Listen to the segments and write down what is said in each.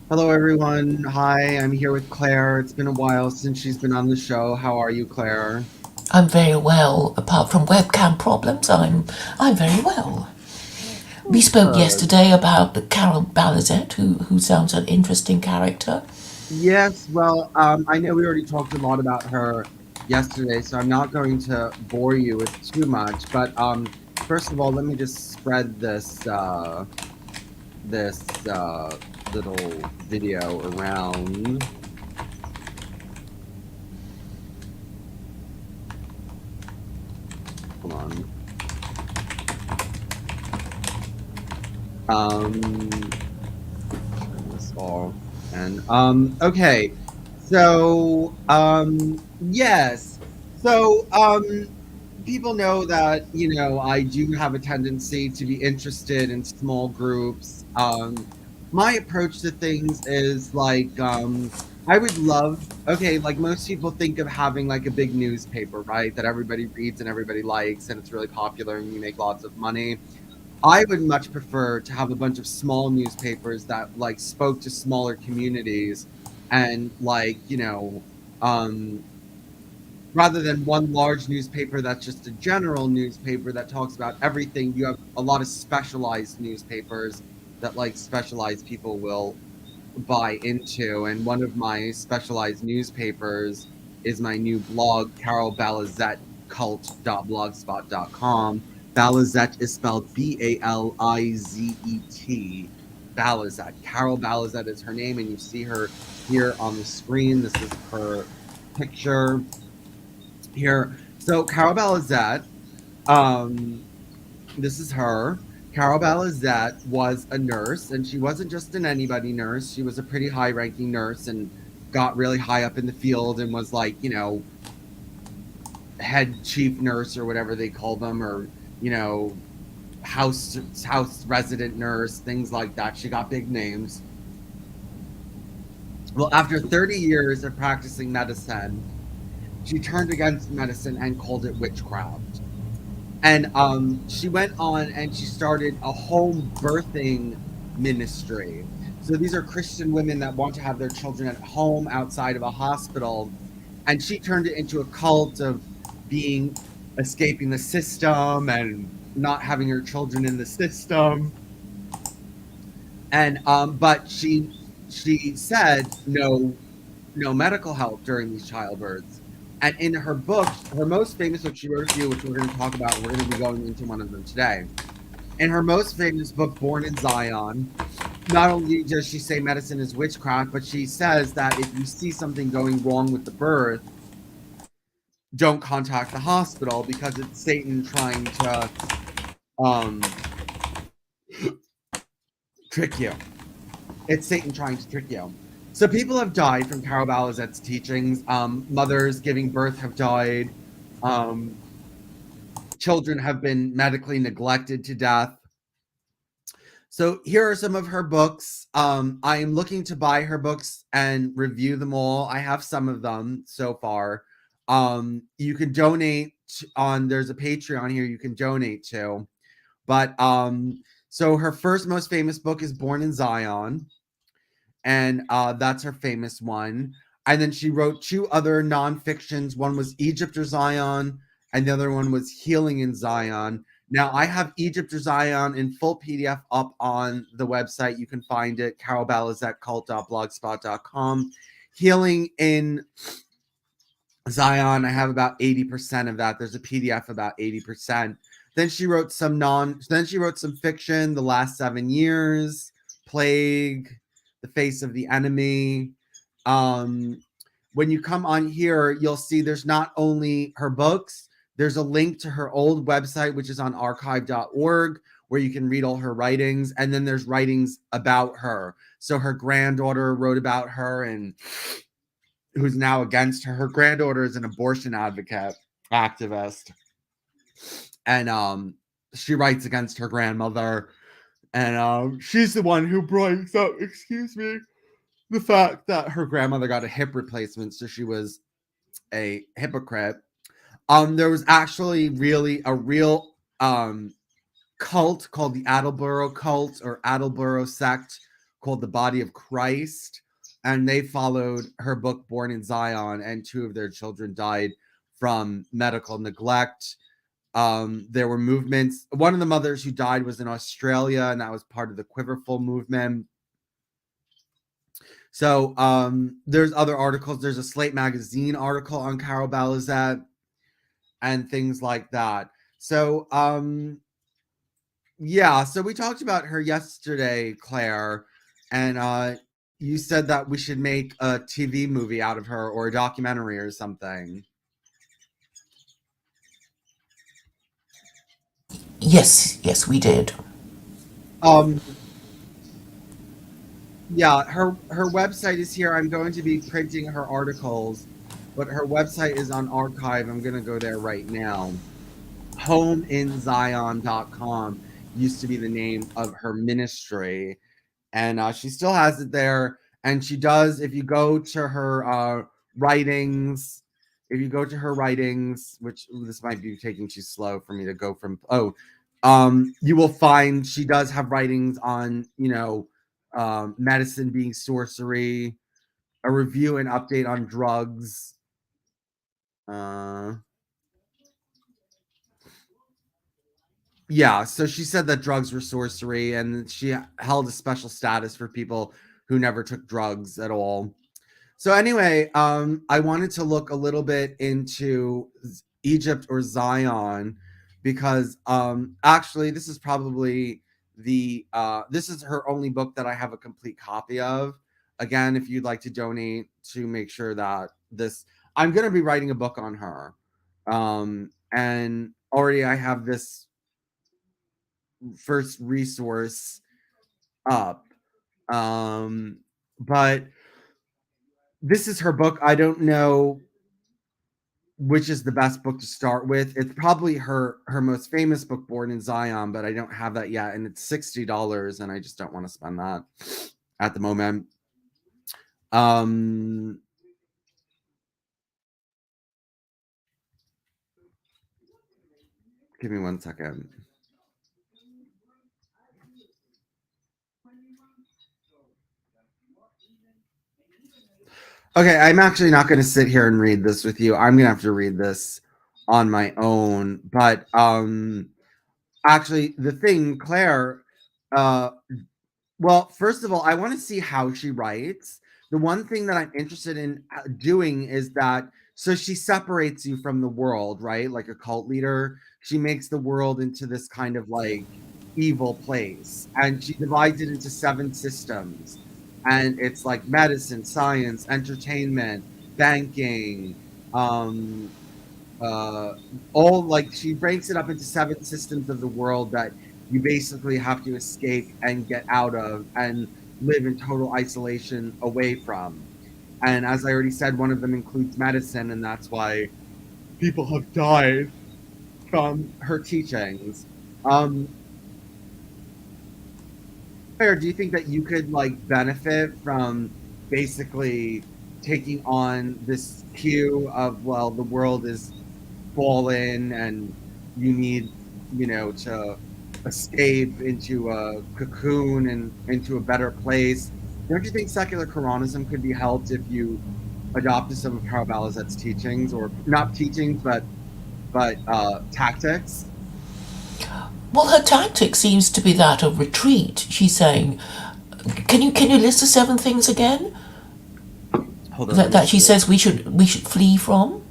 Hello, everyone. Hi, I'm here with Claire. It's been a while since she's been on the show. How are you, Claire? I'm very well. Apart from webcam problems, I'm very well. We Oh, spoke good. yesterday about the Carol Balizet, who sounds an interesting character. Yes, well, I know we already talked a lot about her yesterday, so I'm not going to bore you with too much. But first of all, let me just spread this little video around. Hold on. Turn this off. And okay. So yes. So people know that, I do have a tendency to be interested in small groups. My approach to things is like I would love, okay, like most people think of having like a big newspaper, right? That everybody reads and everybody likes and it's really popular and you make lots of money. I would much prefer to have a bunch of small newspapers that like spoke to smaller communities and like, rather than one large newspaper that's just a general newspaper that talks about everything. You have a lot of specialized newspapers that like specialized people will buy into. And one of my specialized newspapers is my new blog, carolbalizetcult.blogspot.com. Balizet is spelled Balizet. Balizet. Carol Balizet is her name, and you see her here on the screen. This is her picture here. So Carol Balizet, um, this is her. Carol Balizet was a nurse, and she wasn't just an anybody nurse. She was a pretty high ranking nurse and got really high up in the field and was like, head chief nurse or whatever they call them, or, you know, house resident nurse, things like that. She got big names. Well, after 30 years of practicing medicine, she turned against medicine and called it witchcraft. And she went on and she started a home birthing ministry. So these are Christian women that want to have their children at home outside of a hospital. And she turned it into a cult of being escaping the system and not having her children in the system. And but she said no medical help during these childbirths. And in her books, her most famous book, she wrote a few, which we're going to talk about. We're going to be going into one of them today. In her most famous book, Born in Zion, not only does she say medicine is witchcraft, but she says that if you see something going wrong with the birth, don't contact the hospital because it's Satan trying to um, trick you. It's Satan trying to trick you. So people have died from Carol Balizet's teachings. Mothers giving birth have died. Um, Children have been medically neglected to death. So here are some of her books. I am looking to buy her books and review them all. I have some of them so far. You can donate on, there's a Patreon here you can donate to. But so her first most famous book is Born in Zion, and that's her famous one. And then she wrote two other nonfictions. One was Egypt or Zion, and the other one was Healing in Zion. Now, I have Egypt or Zion in full PDF up on the website. You can find it, carolbalizetcult.blogspot.com. Healing in Zion, I have about 80% of that. There's a PDF about 80%. Then she wrote some fiction, The Last 7 Years, Plague, The Face of the Enemy. Um, when you come on here, you'll see there's not only her books, there's a link to her old website, which is on archive.org, where you can read all her writings. And then there's writings about her. So her granddaughter wrote about her and who's now against her. Her granddaughter is an abortion advocate, activist. And she writes against her grandmother. And she's the one who brings up, excuse me, the fact that her grandmother got a hip replacement, so she was a hypocrite. There was actually really a real cult called the Attleboro cult or Attleboro sect called The Body of Christ, and they followed her book Born in Zion, and two of their children died from medical neglect. There were movements. One of the mothers who died was in Australia, and that was part of the Quiverful movement. So there's other articles. There's a Slate magazine article on Carol Balizet and things like that. So yeah, so we talked about her yesterday, Claire, and you said that we should make a TV movie out of her or a documentary or something. Yes, we did. Um yeah, her website is here. I'm going to be printing her articles, but her website is on archive. I'm going to go there right now. Homeinzion.com used to be the name of her ministry, and she still has it there. And she does, if you go to her writings, which this might be taking too slow for me to go from, you will find she does have writings on, medicine being sorcery, a review and update on drugs. Yeah, so she said that drugs were sorcery, and she held a special status for people who never took drugs at all. So anyway, I wanted to look a little bit into Egypt or Zion because actually this is probably this is her only book that I have a complete copy of. Again, if you'd like to donate to make sure that this, I'm going to be writing a book on her, and already I have this first resource up, but this is her book. I don't know which is the best book to start with. It's probably her most famous book, Born in Zion, but I don't have that yet, and it's $60, and I just don't want to spend that at the moment. Give me 1 second. Okay, I'm actually not going to sit here and read this with you. I'm going to have to read this on my own. But actually, the thing, Claire, uh, well, first of all, I want to see how she writes. The one thing that I'm interested in doing is that, so she separates you from the world, right? Like a cult leader. She makes the world into this kind of like evil place, and she divides it into 7 systems. And it's like medicine, science, entertainment, banking, um, uh, all like she breaks it up into 7 systems of the world that you basically have to escape and get out of and live in total isolation away from. And as I already said, one of them includes medicine, and that's why people have died from her teachings. Claire, do you think that you could like benefit from basically taking on this cue of, well, the world is fallen and you need, to escape into a cocoon and into a better place? Don't you think secular Quranism could be helped if you adopted some of Carol Balizet's teachings, or not teachings, but tactics? Well, her tactic seems to be that of retreat. She's saying, "Can you list the 7 things again Hold on, let that me she see. says we should flee from?"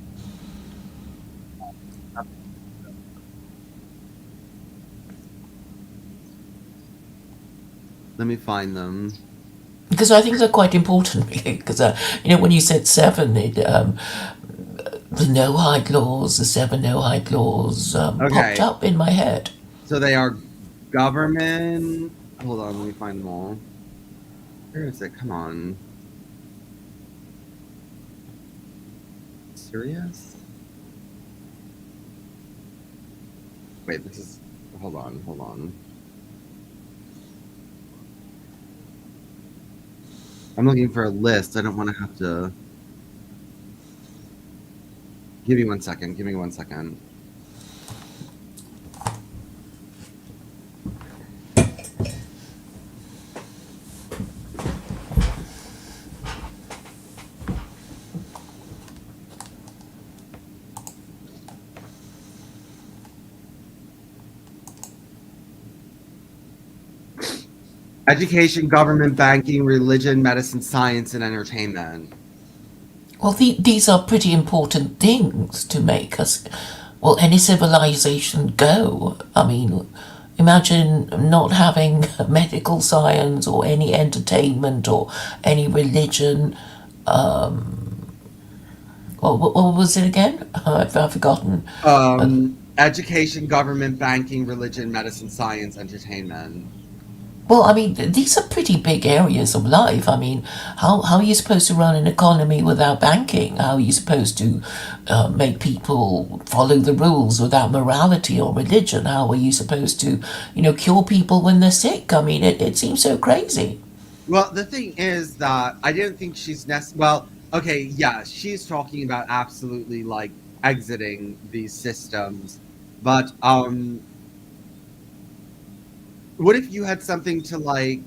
Let me find them. Because I think they're quite important, really. Because when you said 7, the no hide laws, the 7 no hide laws, popped Okay, up in my head. so they are government. Hold on, let me find them all. Where is it? Come on. Serious? Wait, this is. Hold on, hold on. I'm looking for a list. I don't want to have to. Give me 1 second. Give me 1 second. Education, government, banking, religion, medicine, science, and entertainment. Well, these are pretty important things to make us, well, any civilization go. I mean, imagine not having medical science or any entertainment or any religion. What was it again? I've forgotten. Education, government, banking, religion, medicine, science, entertainment. Well, I mean, these are pretty big areas of life. I mean, how are you supposed to run an economy without banking? How are you supposed to make people follow the rules without morality or religion? How are you supposed to, cure people when they're sick? I mean, it seems so crazy. Well, the thing is that I didn't think she's well, okay, yeah, she's talking about absolutely like exiting these systems. But what if you had something to like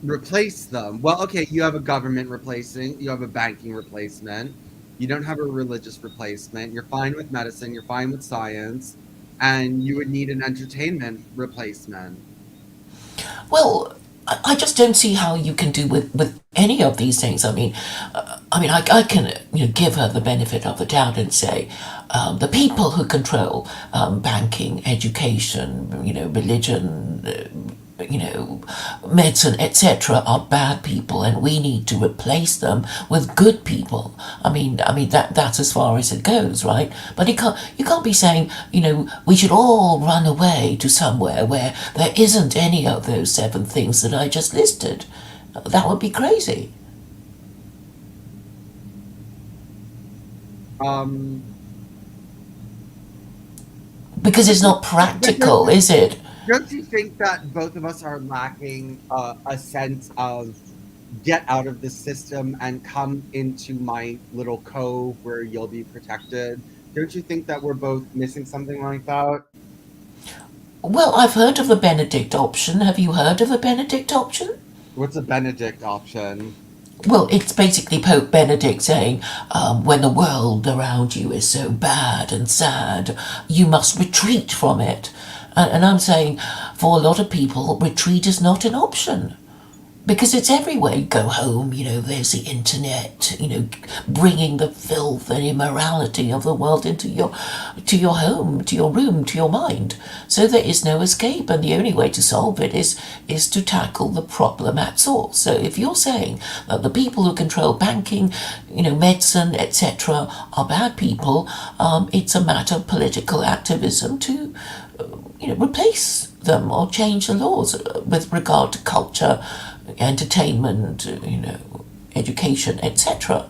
replace them? Well, okay, you have a government replacing, you have a banking replacement, you don't have a religious replacement, you're fine with medicine, you're fine with science, and you would need an entertainment replacement. Well, I just don't see how you can do with any of these things. I can give her the benefit of the doubt and say the people who control banking, education, religion, medicine, etc., are bad people, and we need to replace them with good people. That's as far as it goes, right? But you can't be saying, we should all run away to somewhere where there isn't any of those 7 things that I just listed. That would be crazy. Um, Because it's not but don't, practical, is it? don't you think that both of us are lacking a sense of get out of the system and come into my little cove where you'll be protected? Don't you think that we're both missing something like that? Well, I've heard of the Benedict option. Have you heard of the Benedict option? What's a Benedict option? Well, it's basically Pope Benedict saying, when the world around you is so bad and sad, you must retreat from it. And I'm saying, for a lot of people, retreat is not an option. Because it's everywhere. You go home, there's the internet, bringing the filth and immorality of the world into your home, to your room, to your mind. So there is no escape, and the only way to solve it is to tackle the problem at source. So if you're saying that the people who control banking, medicine, etc., are bad people, it's a matter of political activism to replace them or change the laws with regard to culture, entertainment, education, etc.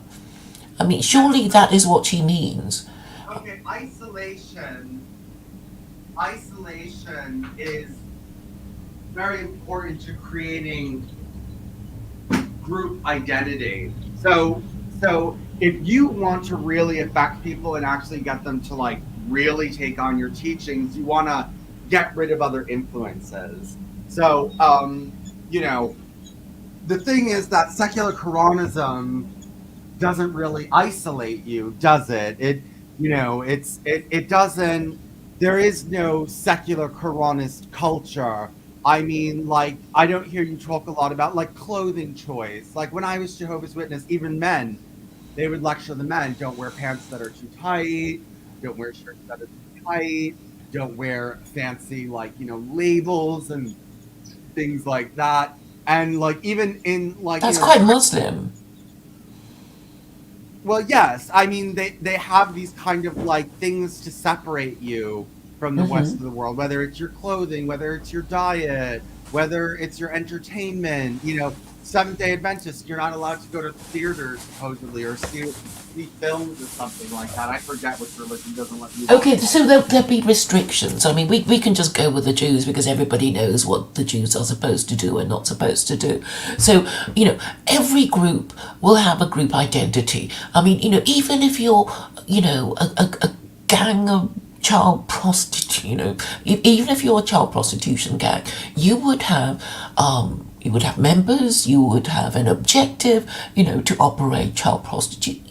I mean, surely that is what she means. Okay, isolation is very important to creating group identity. So if you want to really affect people and actually get them to like really take on your teachings, you want to get rid of other influences. So you know, the thing is that secular Quranism doesn't really isolate you, does it? It doesn't. There is no secular Quranist culture. I mean, like, I don't hear you talk a lot about like clothing choice. Like when I was Jehovah's Witness, even men, they would lecture the men: don't wear pants that are too tight, don't wear shirts that are too tight, don't wear fancy like labels and things like that. And like even in like That's quite Muslim. well, yes. I mean, they have these kind of like things to separate you from the rest of the world, whether it's your clothing, whether it's your diet, whether it's your entertainment. Seventh Day Adventists, you're not allowed to go to theaters supposedly or see films or something like that. I forget which religion doesn't let you watch. Okay, so there'll be restrictions. I mean, we can just go with the Jews because everybody knows what the Jews are supposed to do and not supposed to do. So, every group will have a group identity. I mean, even if you're, a gang of child prostitute, even if you're a child prostitution gang, you would have You would have members, you would have an objective, to operate child prostitution.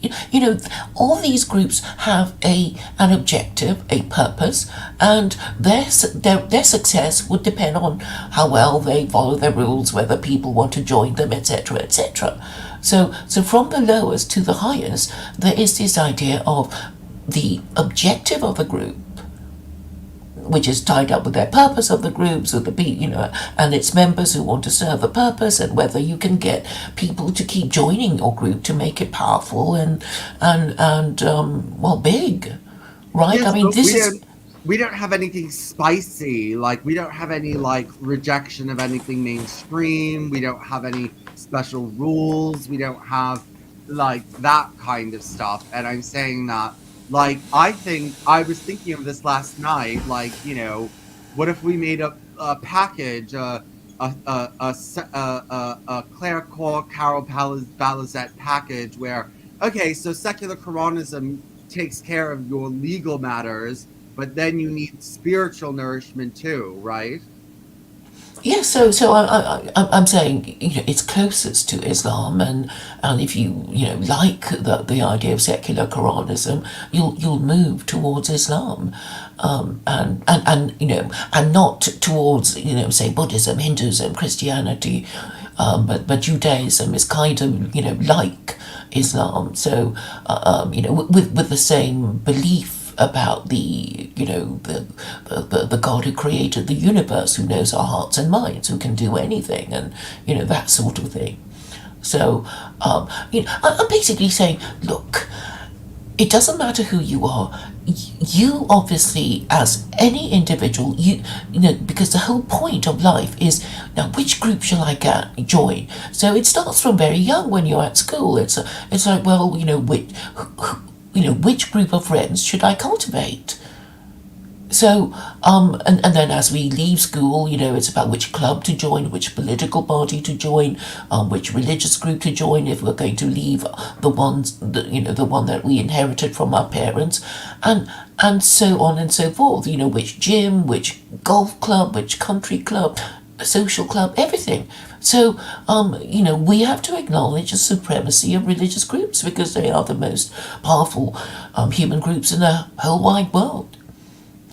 All these groups have an objective, a purpose, and their success would depend on how well they follow their rules, whether people want to join them, etc., etc. So from the lowest to the highest, there is this idea of the objective of the group, which is tied up with their purpose of the groups, or and its members who want to serve a purpose, and whether you can get people to keep joining your group to make it powerful and big, right? I Yes, mean, but this is we don't have anything spicy. Like we don't have any like rejection of anything mainstream. We don't have any special rules. We don't have like that kind of stuff. And I'm saying that like I think I was thinking of this last night. Like what if we made a package, a Claire Cole Carol Balizet package where okay, so secular Quranism takes care of your legal matters, but then you need spiritual nourishment too, right? yeah. So I'm saying it's closest to Islam, and if you like the idea of secular Quranism, you'll move towards Islam, and not towards say Buddhism, Hinduism, Christianity, but Judaism is kind of like Islam. So with the same belief about the God who created the universe, who knows our hearts and minds, who can do anything, and that sort of thing. So I'm basically saying, look, it doesn't matter who you are. You obviously, as any individual, because the whole point of life is now which group shall I join. So it starts from very young when you're at school. It's like, well, which group of friends should I cultivate? So, and then as we leave school, it's about which club to join, which political party to join, which religious group to join if we're going to leave the one that we inherited from our parents, and so on and so forth. Which gym, which golf club, which country club, social club, everything. So, we have to acknowledge the supremacy of religious groups because they are the most powerful human groups in the whole wide world.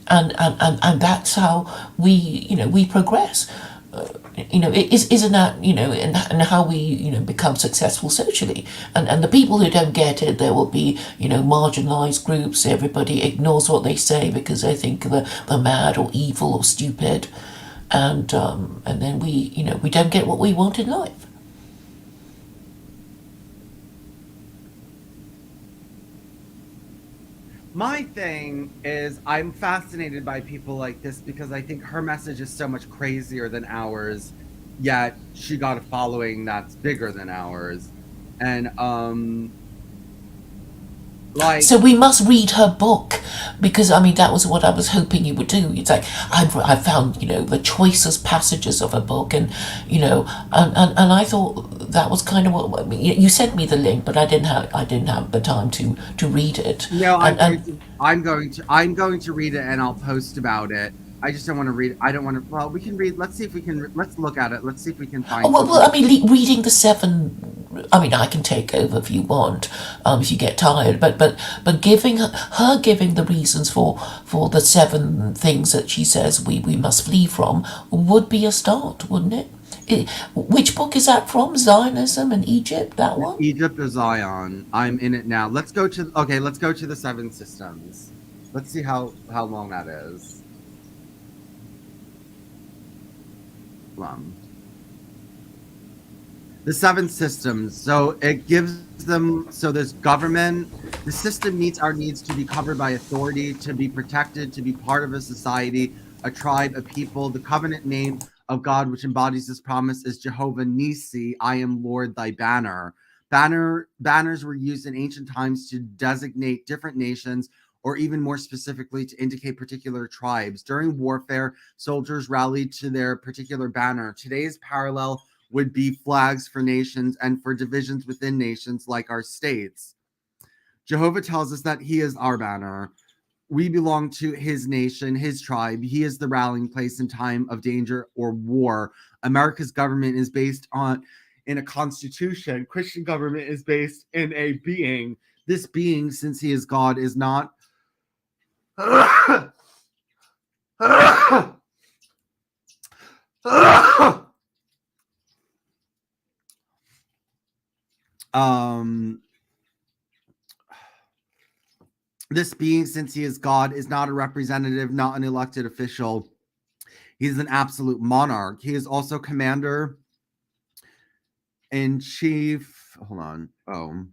And that's how we progress. Isn't that and how we become successful socially, and the people who don't get it, there will be marginalized groups. Everybody ignores what they say because they think they're mad or evil or stupid, and then we don't get what we want in life. My thing is, I'm fascinated by people like this because I think her message is so much crazier than ours, yet she got a following that's bigger than ours. And, like, So we must read her book because I mean that was what I was hoping you would do. It's like I found the choicest passages of her book, and I thought that was kind of what I mean, you sent me the link, but I didn't have the time to read it, no, and I'm going to read it and I'll post about it. I just don't want to read. I don't want to. Well, we can read. Let's see if we can. Let's look at it. Let's see if we can oh, find well, something. I mean, reading the seven. I mean, I can take over if you want, if you get tired. But giving her giving the reasons for the seven things that she says we must flee from would be a start, wouldn't it? Which book is that from? Zionism and Egypt. That one. Egypt or Zion. I'm in it now. Let's go to. Okay, let's go to the seven systems. Let's see how long that is. Um, the seven systems. So it gives them. So there's government. The system meets our needs to be covered by authority, to be protected, to be part of a society, a tribe, a people. The covenant name of God, which embodies this promise, is Jehovah Nisi. I am Lord, thy banner. Banners were used in ancient times to designate different nations, or even more specifically to indicate particular tribes. During warfare, soldiers rallied to their particular banner. Today's parallel would be flags for nations and for divisions within nations like our states. Jehovah tells us that he is our banner. We belong to his nation, his tribe. He is the rallying place in time of danger or war. America's government is based on in a constitution. Christian government is based in a being. This being, since he is God, is not um this being, since he is God, is not a representative, not an elected official. He's an absolute monarch. He is also commander in chief. Hold on. Oh.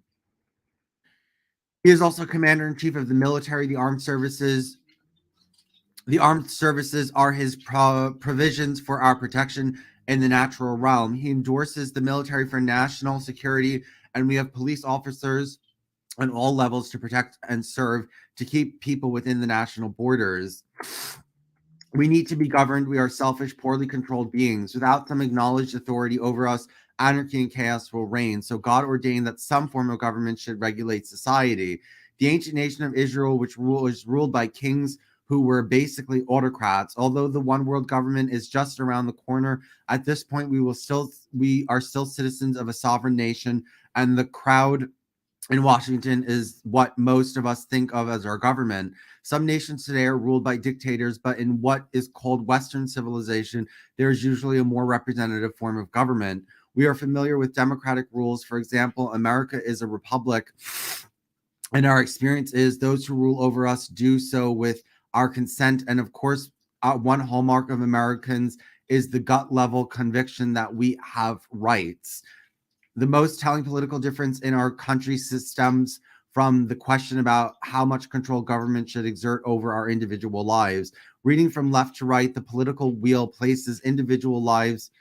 He is also commander in chief of the military, the armed services. The armed services are his provisions for our protection in the natural realm. He endorses the military for national security, and we have police officers on all levels to protect and serve to keep people within the national borders. We need to be governed. We are selfish, poorly controlled beings. Without some acknowledged authority over us, anarchy and chaos will reign. So God ordained that some form of government should regulate society. The ancient nation of Israel, which was ruled by kings who were basically autocrats, although the one world government is just around the corner, at this point we are still citizens of a sovereign nation, and the crowd in Washington is what most of us think of as our government. Some nations today are ruled by dictators, but in what is called Western civilization, there is usually a more representative form of government. We are familiar with democratic rules. For example, America is a republic, and our experience is those who rule over us do so with our consent. And of course, one hallmark of Americans is the gut level conviction that we have rights. The most telling political difference in our country stems from the question about how much control government should exert over our individual lives. Reading from left to right, the political wheel places individual lives,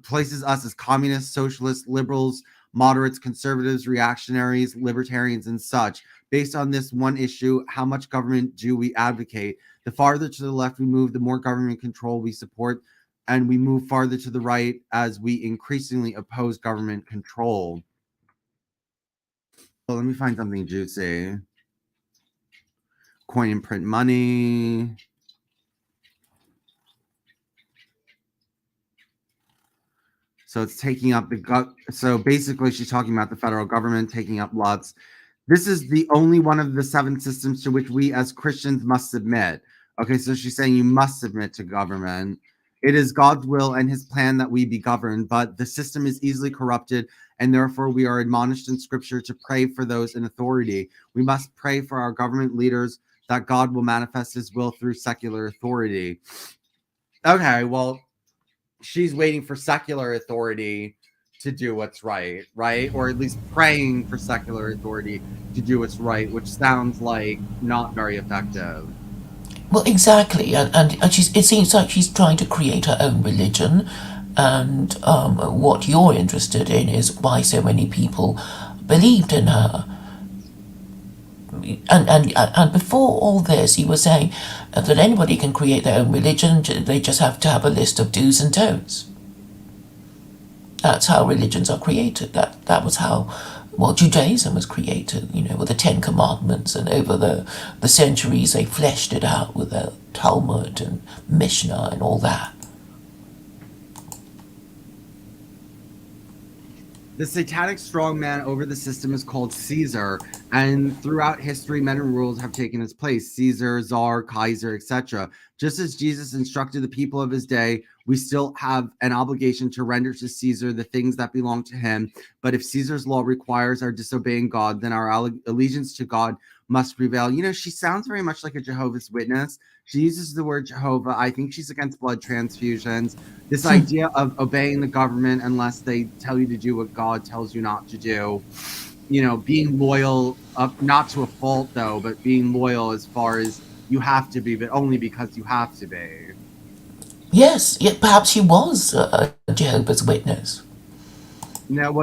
places us as communists, socialists, liberals, moderates, conservatives, reactionaries, libertarians, and such. Based on this one issue, how much government do we advocate? The farther to the left we move, the more government control we support, and we move farther to the right as we increasingly oppose government control. Well, let me find something juicy. Coin and print money. So it's taking up the gut. So basically, she's talking about the federal government taking up lots. This is the only one of the 7 systems to which we as Christians must submit. Okay, so she's saying you must submit to government. It is God's will and his plan that we be governed, but the system is easily corrupted, and therefore we are admonished in scripture to pray for those in authority. We must pray for our government leaders that God will manifest his will through secular authority. Okay, well, she's waiting for secular authority to do what's right, right? Or at least praying for secular authority to do what's right, which sounds like not very effective. Well, exactly, and she's, it seems like she's trying to create her own religion, and what you're interested in is why so many people believed in her. And before all this, you were saying that anybody can create their own religion, they just have to have a list of do's and don'ts. That's how religions are created. That was how, well, Judaism was created, with the Ten Commandments, and over the centuries they fleshed it out with the Talmud and Mishnah and all that. The satanic strongman over the system is called Caesar, and throughout history, men and rules have taken its place: Caesar, Czar, Kaiser, etc. Just as Jesus instructed the people of his day, we still have an obligation to render to Caesar the things that belong to him. But if Caesar's law requires our disobeying God, then our allegiance to God must prevail. She sounds very much like a Jehovah's Witness. She uses the word Jehovah. I think she's against blood transfusions. This idea of obeying the government unless they tell you to do what God tells you not to do. Being loyal, not to a fault though, but being loyal as far as you have to be, but only because you have to be. Yes, yet perhaps she was a Jehovah's Witness.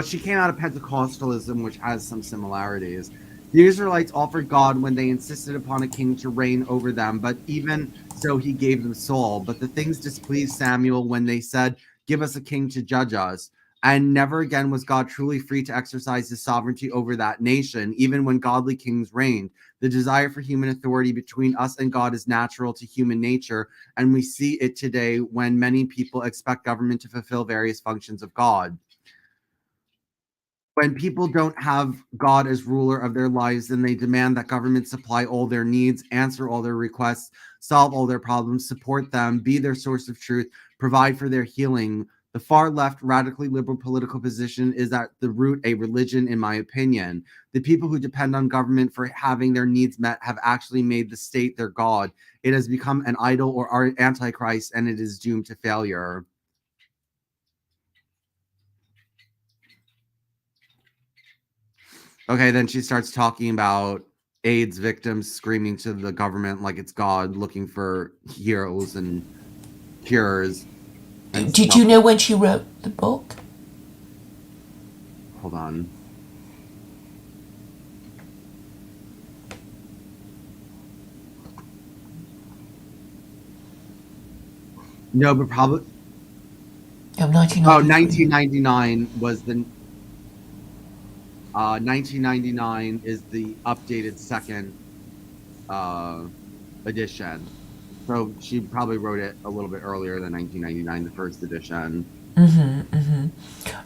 She came out of Pentecostalism, which has some similarities. The Israelites offered God when they insisted upon a king to reign over them, but even so, he gave them Saul. But the things displeased Samuel when they said, "Give us a king to judge us." And never again was God truly free to exercise his sovereignty over that nation, even when godly kings reigned. The desire for human authority between us and God is natural to human nature, and we see it today when many people expect government to fulfill various functions of God. When people don't have God as ruler of their lives, then they demand that government supply all their needs, answer all their requests, solve all their problems, support them, be their source of truth, provide for their healing. The far left, radically liberal political position is at the root a religion, in my opinion. The people who depend on government for having their needs met have actually made the state their God. It has become an idol or antichrist, and it is doomed to failure. Okay, then she starts talking about AIDS victims screaming to the government like it's God, looking for heroes and cures and Did stuff. you know when she wrote the book? Hold on. No, but probably. Oh, Oh, 1993. 1999 was the. 1999 is the updated second uh, edition. So she probably wrote it a little bit earlier than 1999, the first edition.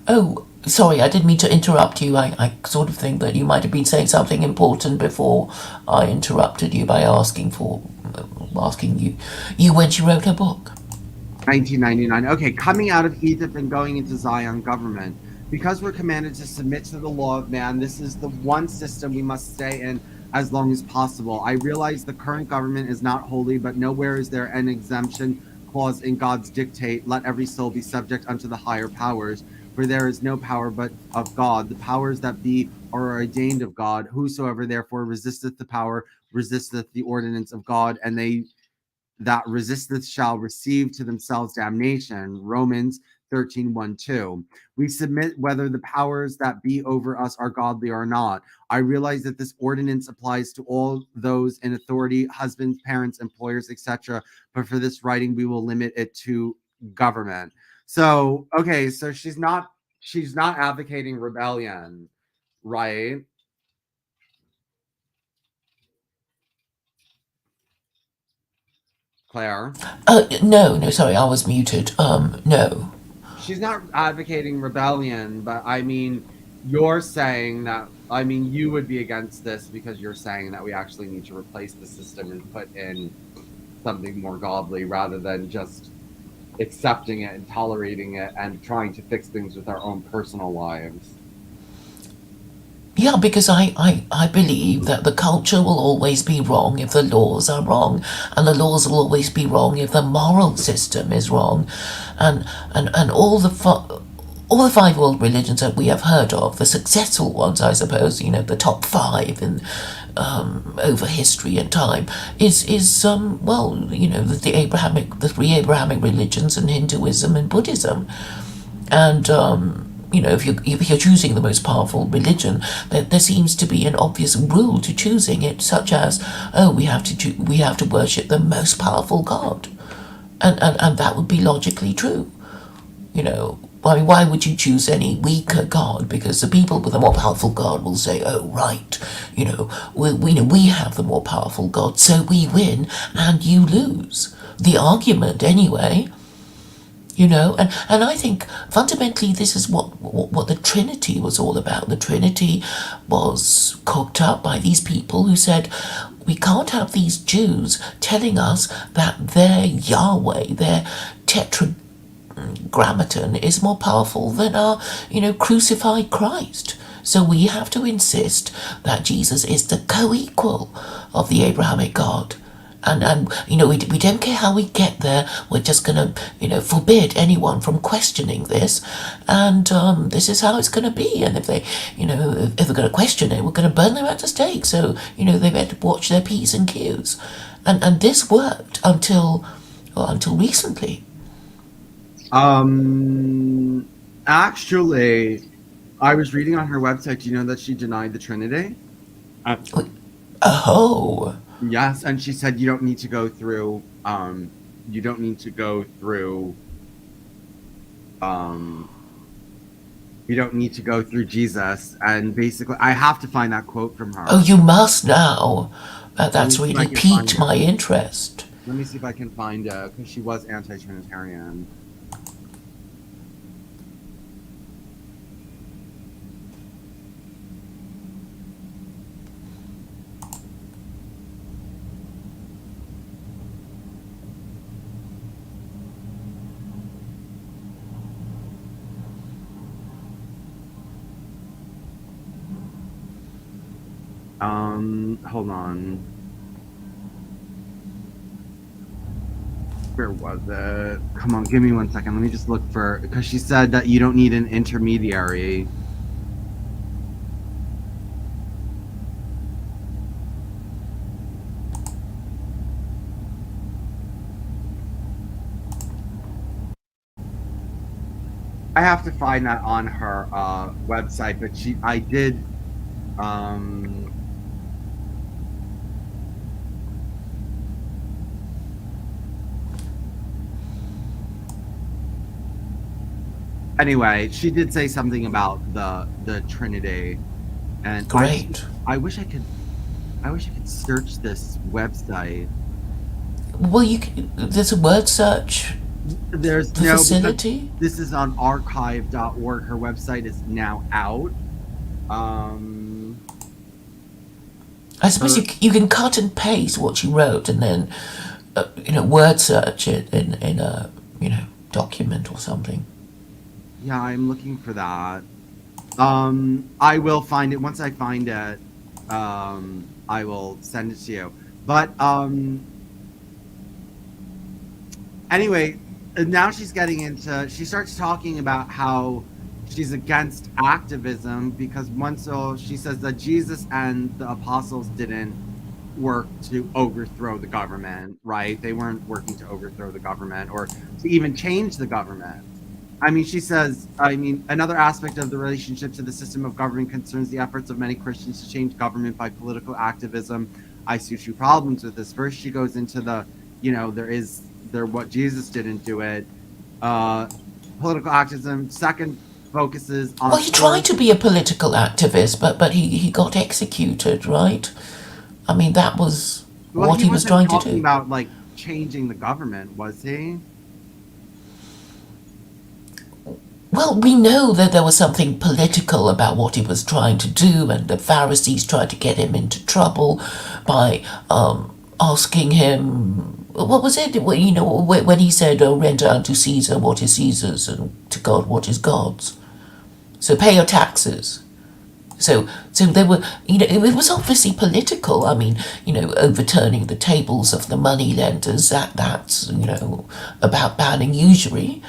Oh, sorry, I didn't mean to interrupt you. I sort of think that you might have been saying something important before I interrupted you by asking you when she wrote her book. 1999. Okay, coming out of Egypt and going into Zion government. Because we're commanded to submit to the law of man, this is the one system we must stay in as long as possible. I realize the current government is not holy, but nowhere is there an exemption clause in God's dictate. Let every soul be subject unto the higher powers, for there is no power but of God. The powers that be are ordained of God. Whosoever therefore resisteth the power resisteth the ordinance of God, and they that resisteth shall receive to themselves damnation. Romans 13, 1, 2. We submit whether the powers that be over us are godly or not. I realize that this ordinance applies to all those in authority, husbands, parents, employers, etc. But for this writing, we will limit it to government. So, okay, so she's not advocating rebellion, right? Claire? No, no, sorry, I was muted. No. She's not advocating rebellion, but I mean, you're saying that, I mean, you would be against this because you're saying that we actually need to replace the system and put in something more godly rather than just accepting it and tolerating it and trying to fix things with our own personal lives. Yeah, because I believe that the culture will always be wrong if the laws are wrong, and the laws will always be wrong if the moral system is wrong, and all the five world religions that we have heard of, the successful ones, I suppose, the top five in over history and time, is well, the three Abrahamic religions and Hinduism and Buddhism, and if you're choosing the most powerful religion, there seems to be an obvious rule to choosing it, such as, oh, we have to worship the most powerful god, and that would be logically true. I mean, why would you choose any weaker god? Because the people with the more powerful god will say, oh, right, we have the more powerful god, so we win and you lose. The argument, anyway. And I think fundamentally this is what the Trinity was all about. The Trinity was cooked up by these people who said, we can't have these Jews telling us that their Yahweh, their tetragrammaton is more powerful than our, crucified Christ. So we have to insist that Jesus is the co-equal of the Abrahamic God. And we don't care how we get there. We're just going to, forbid anyone from questioning this. And this is how it's going to be. And if they're going to question it, we're going to burn them at the stake. So, they better watch their P's and Q's. And this worked until recently. Actually, I was reading on her website. Do you know that she denied the Trinity? Oh. Yes, and she said you don't need to go through you don't need to go through um You don't need to go through Jesus. And basically, I have to find that quote from Oh, her. you must now. Let me That's see if I really can find piqued it. my interest. Let me see if I can find it because she was anti-Trinitarian. Hold on. Where was it? Come on, give me 1 second. Let me just look for because she said that you don't need an intermediary. I have to find that on her website, but I did um anyway, she did say something about the Trinity, and Great. I wish I could search this website. Well, there's a word search There's no because facility. this is on archive.org. Her website is now out. Um, I suppose her you can cut and paste what you wrote and then, word search it in a, document or something. Yeah, I'm looking for that. I will find it once I find it. I will send it to you. But anyway, now she's getting into. She starts talking about how she's against activism because once so she says that Jesus and the apostles didn't work to overthrow the government, right? They weren't working to overthrow the government or to even change the government. I mean, she says, I mean, another aspect of the relationship to the system of government concerns the efforts of many Christians to change government by political activism. I see two problems with this. First, she goes into there what Jesus didn't do it, uh, political activism. Second, focuses Well, on he tried force. to be a political activist, but he got executed, right? I mean, that was Well, what he he was wasn't trying to talking do. about like changing the government, was he? Well, we know that there was something political about what he was trying to do, and the Pharisees tried to get him into trouble by asking him, what was it? When he said, "Oh, render unto Caesar what is Caesar's, and to God what is God's." So pay your taxes. So they were, it was obviously political. I mean, overturning the tables of the money lenders. That's about banning usury.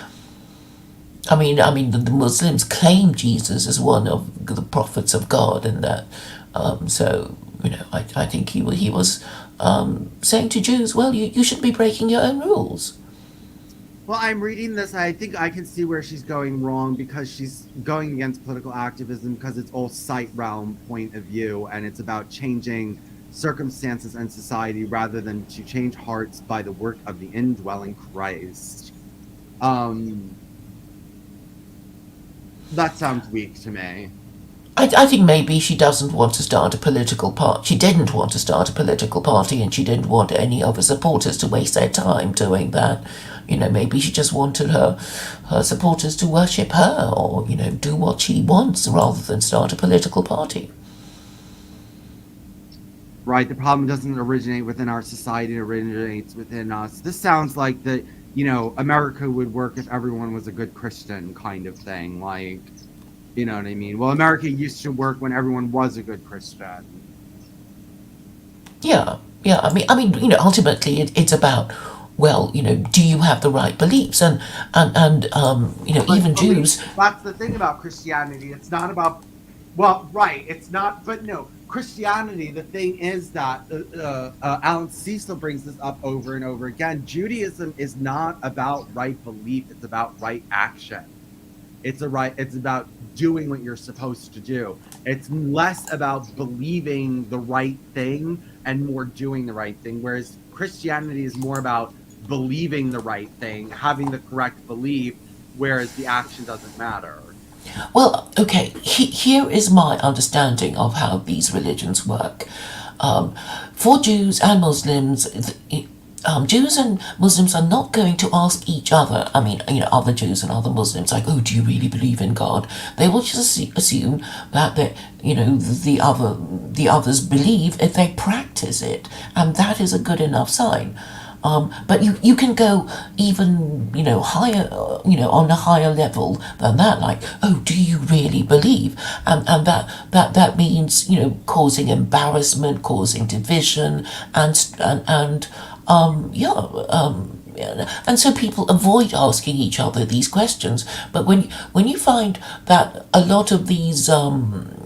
The Muslims claim Jesus as one of the prophets of God, and that. So I think he was saying to Jews, well, you shouldn't be breaking your own rules. Well, I'm reading this. I think I can see where she's going wrong because she's going against political activism because it's all sight realm point of view and it's about changing circumstances and society rather than to change hearts by the work of the indwelling Christ. Um, that sounds weak to me. I think maybe she doesn't want to start a political party. She didn't want to start a political party, and she didn't want any of her supporters to waste their time doing that. Maybe she just wanted her supporters to worship her, or do what she wants rather than start a political party. Right? The problem doesn't originate within our society, it originates within us. This sounds like America would work if everyone was a good Christian kind of thing. Like, you know what I mean? Well, America used to work when everyone was a good Christian. Yeah, yeah. Ultimately, it's about, well, do you have the right beliefs? And But even belief, Jews. that's the thing about Christianity. It's not about, well, right. It's not, but no, Christianity, the thing is that Alan Cecil brings this up over and over again. Judaism is not about right belief, it's about right action. It's about doing what you're supposed to do. It's less about believing the right thing and more doing the right thing. Whereas Christianity is more about believing the right thing, having the correct belief, whereas the action doesn't matter. Well, okay, here is my understanding of how these religions work. Um, for Jews and Muslims, Jews and Muslims are not going to ask each other, I mean, other Jews and other Muslims, like, oh, do you really believe in God? They will just assume that the others believe if they practice it, and that is a good enough sign. But you can go even higher, on a higher level than that. Like, oh, do you really believe? And that means causing embarrassment, causing division, and yeah. And so people avoid asking each other these questions. But when you find that a lot of these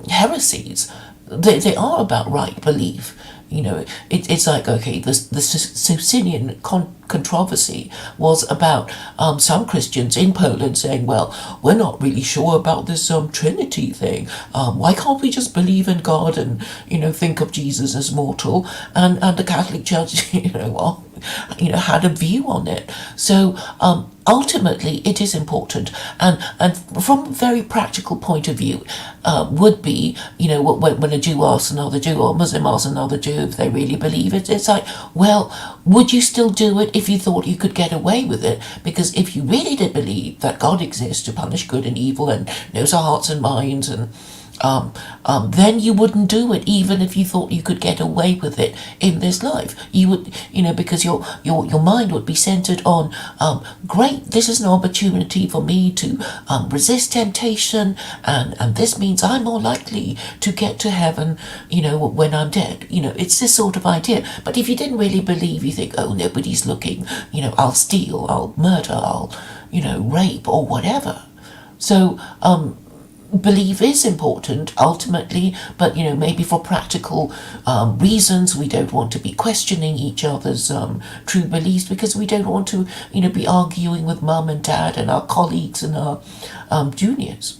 heresies, they are about right belief. It's like, okay, the Socinian controversy was about some Christians in Poland saying, well, we're not really sure about this Trinity thing. Why can't we just believe in God and think of Jesus as mortal? And the Catholic Church, had a view on it. So ultimately, it is important, and from a very practical point of view, would be when a Jew asks another Jew or a Muslim asks another Jew if they really believe it. It's like, well, would you still do it if you thought you could get away with it? Because if you really did believe that God exists to punish good and evil and knows our hearts and minds, and then you wouldn't do it, even if you thought you could get away with it in this life. You would, because your mind would be centered on, great, this is an opportunity for me to resist temptation, and this means I'm more likely to get to heaven, when I'm dead. It's this sort of idea. But if you didn't really believe, you think, oh, nobody's looking, I'll steal, I'll murder, I'll, rape or whatever. So, belief is important ultimately, but maybe for practical reasons we don't want to be questioning each other's true beliefs, because we don't want to be arguing with mum and dad and our colleagues and our juniors.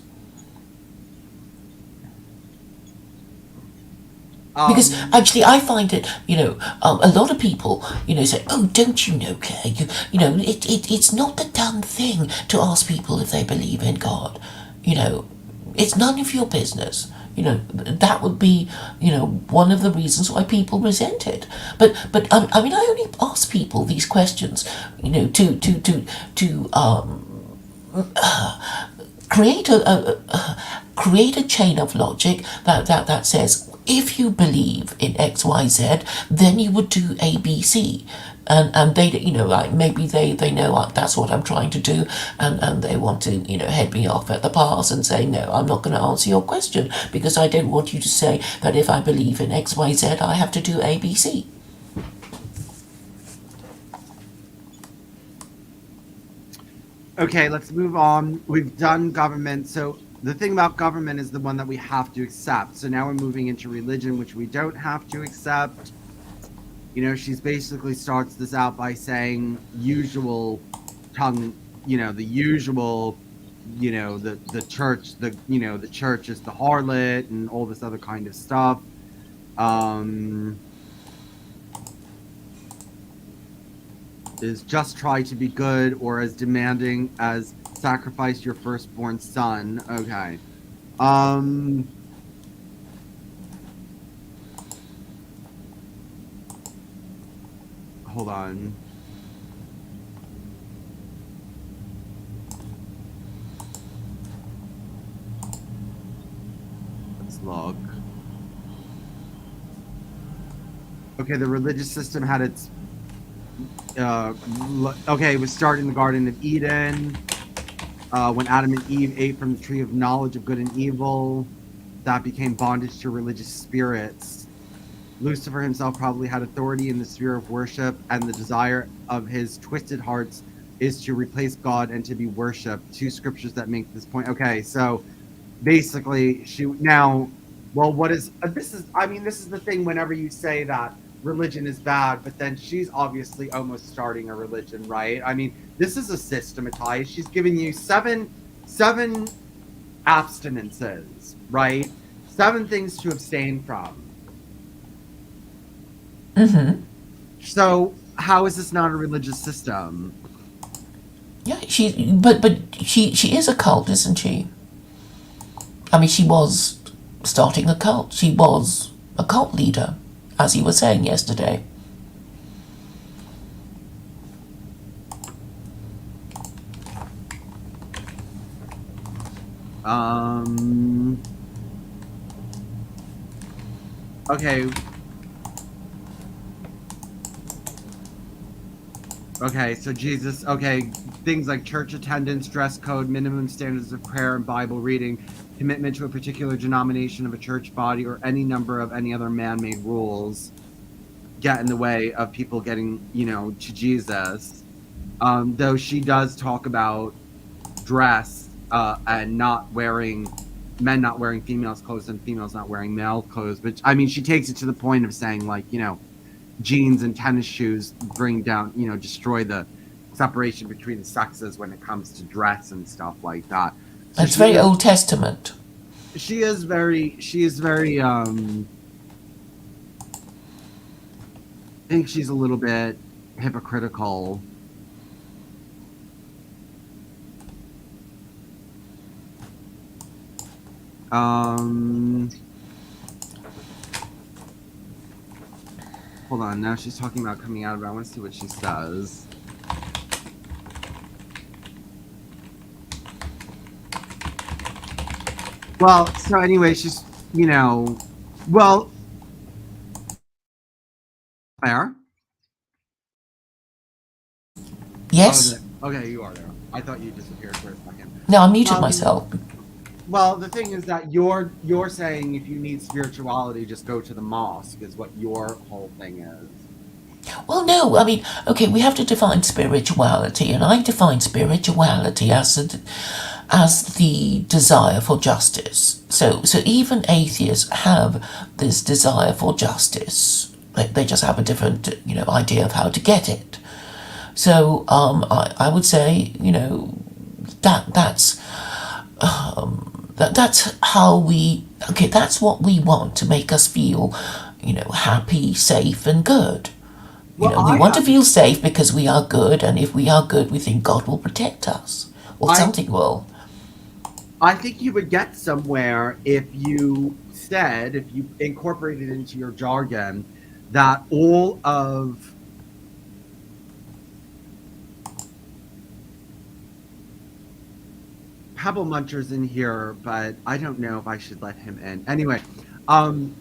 Because Um, actually, I find it, a lot of people, say, "Oh, don't you know, Claire? It's not the done thing to ask people if they believe in God. You know, it's none of your business." That would be, one of the reasons why people resent it. But I mean, I only ask people these questions, to create create a chain of logic that says, if you believe in XYZ, then you would do ABC. And they, like, maybe they know that's what I'm trying to do, and they want to head me off at the pass and say, no, I'm not going to answer your question, because I don't want you to say that if I believe in XYZ I have to do ABC. okay, let's move on. We've done government. So the thing about government is the one that we have to accept. So now we're moving into religion, which we don't have to accept. She's basically starts this out by saying usual tongue, the usual, the church, the church is the harlot and all this other kind of stuff. Um, is just try to be good or as demanding as sacrifice your firstborn son. Okay. Um, hold on. Let's look. Okay, the religious system had its okay, it was started in the Garden of Eden, when Adam and Eve ate from the tree of knowledge of good and evil. That became bondage to religious spirits. Lucifer himself probably had authority in the sphere of worship, and the desire of his twisted hearts is to replace God and to be worshipped. Two scriptures that make this point. Okay, so basically, she now, well, what is this is? I mean, this is the thing. Whenever you say that religion is bad, but then she's obviously almost starting a religion, right? I mean, this is a systematized. She's giving you seven abstinences, right? Seven things to abstain from. Mm-hmm. So how is this not a religious system? Yeah, but she is a cult, isn't she? I mean, she was starting a cult. She was a cult leader, as you were saying yesterday. Um. Okay. Okay, so Jesus, okay, things like church attendance, dress code, minimum standards of prayer and Bible reading, commitment to a particular denomination of a church body, or any number of any other man-made rules get in the way of people getting, to Jesus. Though she does talk about dress and not wearing men not wearing females' clothes and females not wearing male clothes, but I mean, she takes it to the point of saying like, jeans and tennis shoes bring down, destroy the separation between the sexes when it comes to dress and stuff like that. So It's very Old Testament. she is very I think she's a little bit hypocritical. Um Hold on, now she's talking about coming out of it. I want to see what she says. Well, so anyway, she's, well, there. Yes? Okay, you are there. I thought you disappeared for a second. No, I muted Um, myself. well, the thing is that you're saying if you need spirituality, just go to the mosque is what your whole thing is. Well, no, I mean, okay, we have to define spirituality, and I define spirituality as the desire for justice. So even atheists have this desire for justice. They just have a different, idea of how to get it. So I would say, that's that's how we. Okay, that's what we want to make us feel, happy, safe, and good. Well, We I want to have, feel safe because we are good, and if we are good, we think God will protect us, or I something will. I think you would get somewhere if you said, if you incorporated into your jargon that all of Pebble Muncher's in here, but I don't know if I should let him in. Anyway, um,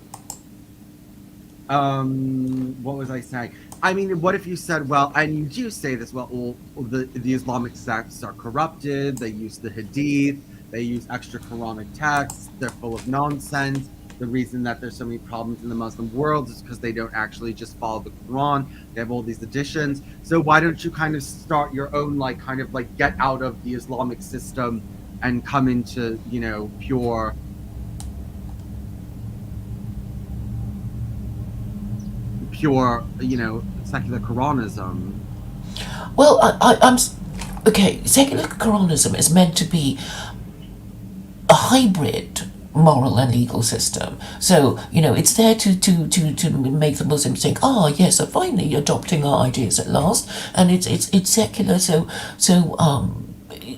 what was I saying? I mean, what if you said, well, and you do say this, well, all the Islamic sects are corrupted, they use the Hadith, they use extra Quranic texts, they're full of nonsense. The reason that there's so many problems in the Muslim world is because they don't actually just follow the Quran. They have all these additions. So why don't you kind of start your own, like, kind of like get out of the Islamic system and come into, pure, secular Quranism. Well, okay. Secular Quranism is meant to be a hybrid moral and legal system. So, it's there to make the Muslims think, oh yes, they're finally adopting our ideas at last, and it's secular. So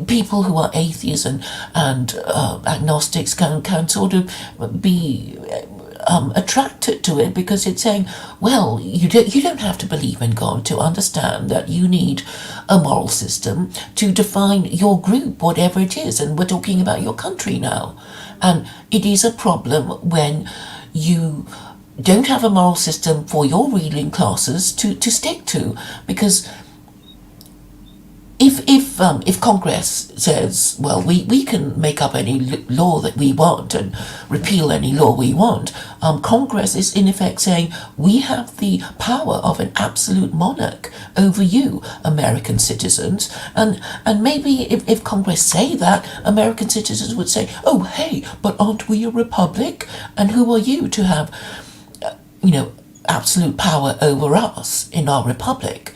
people who are atheists and agnostics can sort of be attracted to it because it's saying, well, you don't have to believe in God to understand that you need a moral system to define your group, whatever it is, and we're talking about your country now, and it is a problem when you don't have a moral system for your ruling classes to stick to, because if Congress says, well, we can make up any law that we want and repeal any law we want, Congress is in effect saying we have the power of an absolute monarch over you, American citizens, and maybe if Congress say that, American citizens would say, oh hey, but aren't we a republic? And who are you to have, absolute power over us in our republic?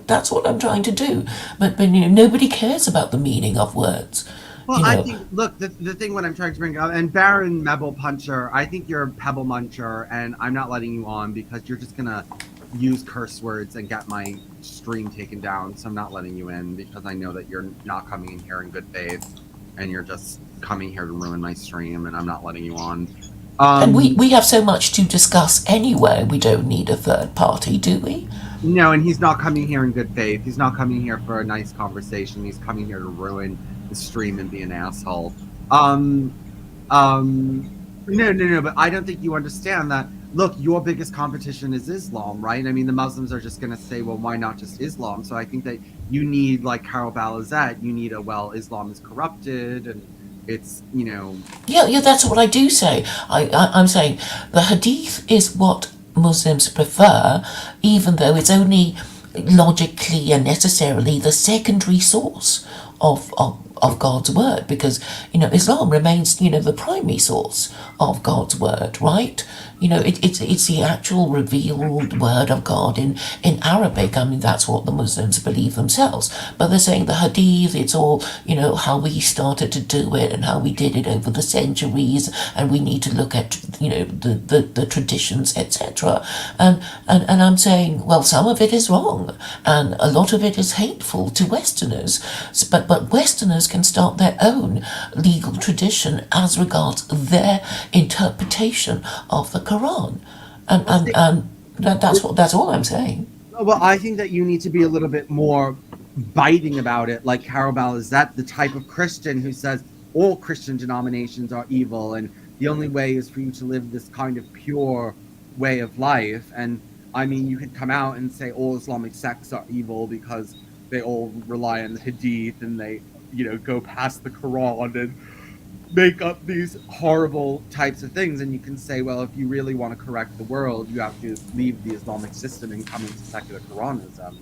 That's what I'm trying to do. But nobody cares about the meaning of words. Well, You I know, think, look, the thing what I'm trying to bring up, and Baron Mebble Puncher, I think you're a Pebble Muncher, and I'm not letting you on because you're just gonna use curse words and get my stream taken down. So I'm not letting you in because I know that you're not coming in here in good faith. and you're just coming here to ruin my stream, and I'm not letting you on. And we, Um, we have so much to discuss anyway, we don't need a third party, do we? no, and he's not coming here in good faith. He's not coming here for a nice conversation. He's coming here to ruin the stream and be an asshole. Um, Um, no, no, no, but I don't think you understand that. Look, your biggest competition is Islam, right? I mean, the Muslims are just going to say, well, why not just Islam? So I think that you need, like Carol Balizet, you need a, well, Islam is corrupted and it's, Yeah, yeah, that's what I do say. I'm saying the hadith is what Muslims prefer, even though it's only logically and necessarily the secondary source of God's word, because Islam remains the primary source of God's word, right? It's the actual revealed word of God in Arabic. I mean, that's what the Muslims believe themselves. But they're saying the hadith, it's all how we started to do it and how we did it over the centuries, and we need to look at the traditions, etc. And I'm saying, well, some of it is wrong, and a lot of it is hateful to Westerners. But Westerners can start their own legal tradition as regards their interpretation of the Quran, and that's all I'm saying. well, I think that you need to be a little bit more biting about it. Like Carol Balizet, the type of Christian who says all Christian denominations are evil and the only way is for you to live this kind of pure way of life. And I mean, you could come out and say all Islamic sects are evil because they all rely on the Hadith and they, go past the Quran and make up these horrible types of things. And you can say, well, if you really want to correct the world, you have to leave the Islamic system and come into secular Quranism.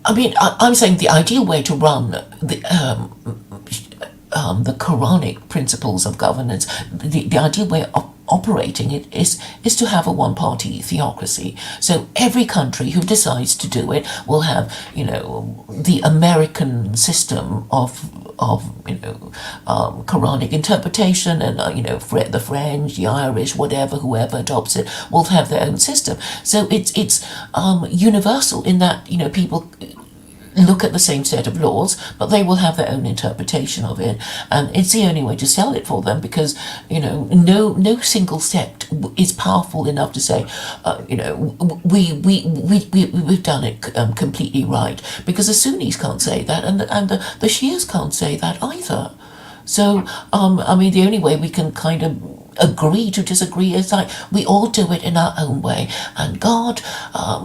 I mean, I'm saying the ideal way to run the Quranic principles of governance, the ideal way of operating it is to have a one-party theocracy. So every country who decides to do it will have, the American system of Quranic interpretation, and the French, the Irish, whatever, whoever adopts it will have their own system. So it's universal in that people look at the same set of laws, but they will have their own interpretation of it, and it's the only way to sell it for them, because no single sect is powerful enough to say, we've done it completely right, because the Sunnis can't say that, and the Shias can't say that either. So, I mean, the only way we can kind of agree to disagree is like we all do it in our own way, and God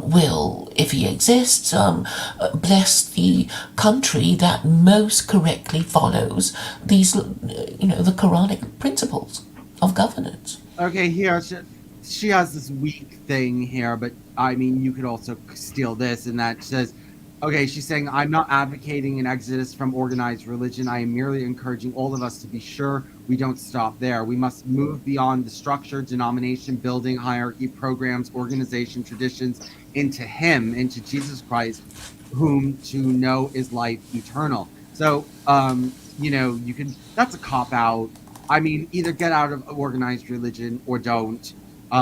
will, if He exists, bless the country that most correctly follows these, the Quranic principles of governance. Okay, here she has this weak thing here, but I mean, you could also steal this, and that says, okay, she's saying, I'm not advocating an exodus from organized religion. I am merely encouraging all of us to be sure we don't stop there. We must move beyond the structure, denomination, building, hierarchy, programs, organization, traditions, into Him, into Jesus Christ, whom to know is life eternal. So, you can, that's a cop out. I mean, either get out of organized religion or don't. But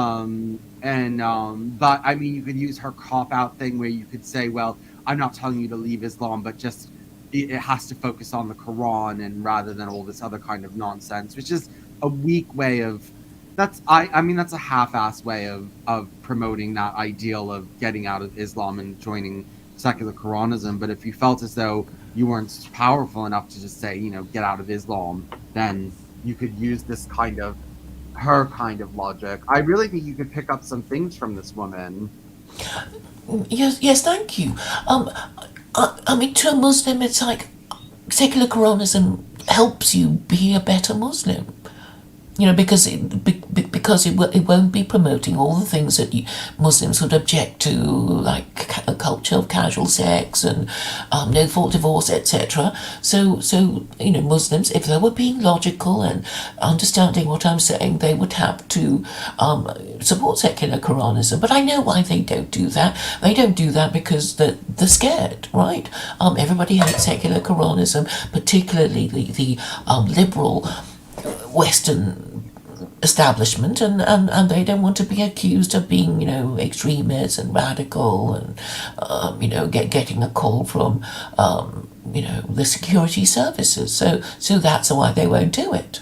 I mean, you could use her cop out thing where you could say, well, I'm not telling you to leave Islam, but just it has to focus on the Quran and rather than all this other kind of nonsense, which is a weak way of, I mean, that's a half-assed way of promoting that ideal of getting out of Islam and joining secular Quranism. But if you felt as though you weren't powerful enough to just say, get out of Islam, then you could use this kind of, her kind of logic. I really think you could pick up some things from this woman. Yes, thank you. I mean, to a Muslim, it's like secular Quranism helps you be a better Muslim. Because it won't be promoting all the things that Muslims would object to, like a culture of casual sex and no fault divorce, etc. So Muslims, if they were being logical and understanding what I'm saying, they would have to support secular Quranism. But I know why they don't do that. They don't do that because they're scared, right? Everybody hates secular Quranism, particularly the liberal Western establishment, and they don't want to be accused of being, extremist and radical, and getting a call from the security services. So that's why they won't do it.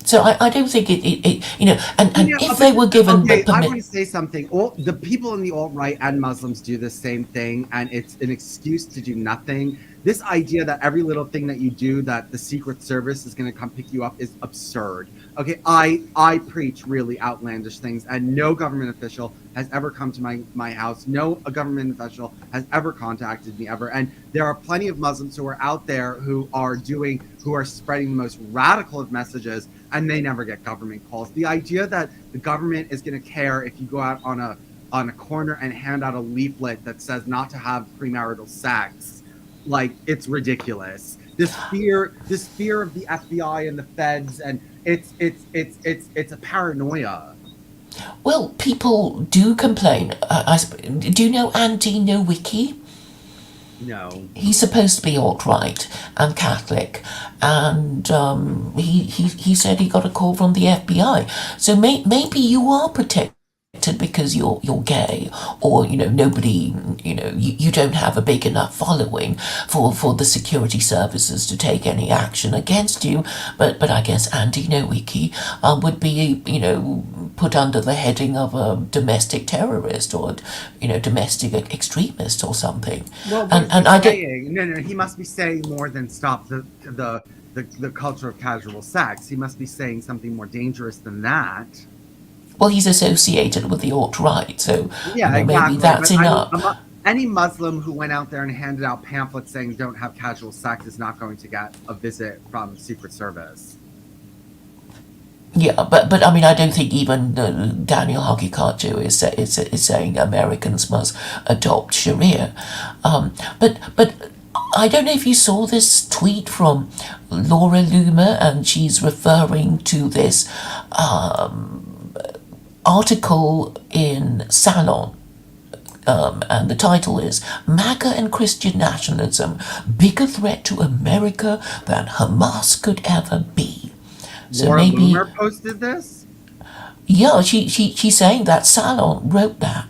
So I don't think and if But they were given the okay, I permit. want to say something. All the people in the alt-right and Muslims do the same thing, and it's an excuse to do nothing. This idea that every little thing that you do, that the Secret Service is going to come pick you up, is absurd. Okay, I preach really outlandish things, and no government official has ever come to my house. No government official has ever contacted me ever. And there are plenty of Muslims who are out there who are spreading the most radical of messages, and they never get government calls. The idea that the government is going to care if you go out on a corner and hand out a leaflet that says not to have premarital sex, like, it's ridiculous. This fear of the FBI and the feds, and it's a paranoia. Well, people do complain. Do you know Andy Nowicki? No. He's supposed to be alt-right and Catholic, and he said he got a call from the FBI. So maybe you are protected because you're gay, or nobody, you don't have a big enough following for the security services to take any action against you. But I guess Andy Nowicki would be put under the heading of a domestic terrorist, or domestic extremist or something. Well, what is And he I don't. saying? No, he must be saying more than stop the culture of casual sex. He must be saying something more dangerous than that. Well, he's associated with the alt-right, so Yeah, maybe exactly. that's But I mean, enough. any Muslim who went out there and handed out pamphlets saying "don't have casual sex" is not going to get a visit from Secret Service. Yeah, but I mean, I don't think even Daniel Haqiqatjou is saying Americans must adopt Sharia. But I don't know if you saw this tweet from Laura Loomer, and she's referring to this article in Salon. And the title is MAGA and Christian Nationalism, Bigger Threat to America Than Hamas Could Ever Be. So Laura maybe, Loomer posted this. yeah, she's saying that Salon wrote that,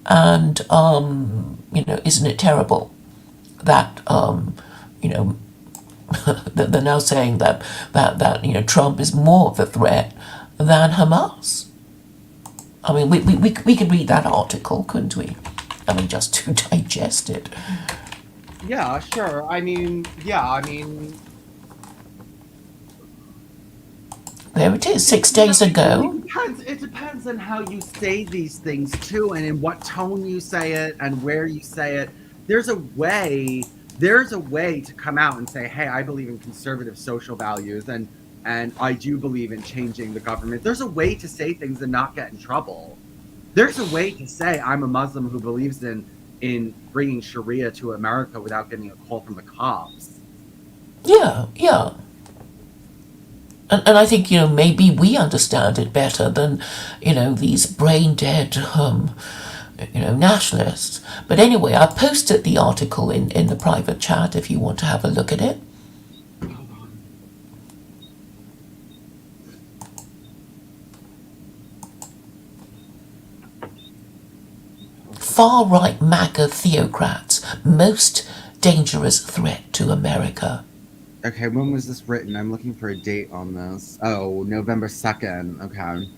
and isn't it terrible that that they're now saying that Trump is more of a threat than Hamas. I mean, we could read that article, couldn't we? I mean, just to digest it. Yeah, sure. I mean, There it is, 6 days it ago. depends. It depends on how you say these things too, and in what tone you say it, and where you say it. There's a way. There's a way to come out and say, "Hey, I believe in conservative social values, and I do believe in changing the government." There's a way to say things and not get in trouble. There's a way to say, "I'm a Muslim who believes in bringing Sharia to America without getting a call from the cops." Yeah, yeah. And I think, maybe we understand it better than, these brain dead, nationalists. But anyway, I posted the article in the private chat if you want to have a look at it. Far right MAGA theocrats, most dangerous threat to America. Okay, when was this written? I'm looking for a date on this. Oh, November 2nd. Okay.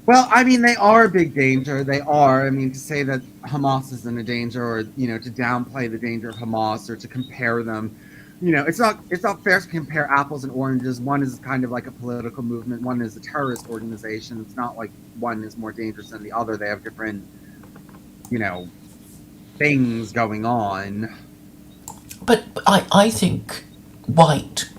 Well, I mean, they are a big danger. They are. I mean, to say that Hamas isn't a danger, or to downplay the danger of Hamas, or to compare them, it's not fair to compare apples and oranges. One is kind of like a political movement. One is a terrorist organization. It's not like one is more dangerous than the other. They have different, you know, things going on. But I think white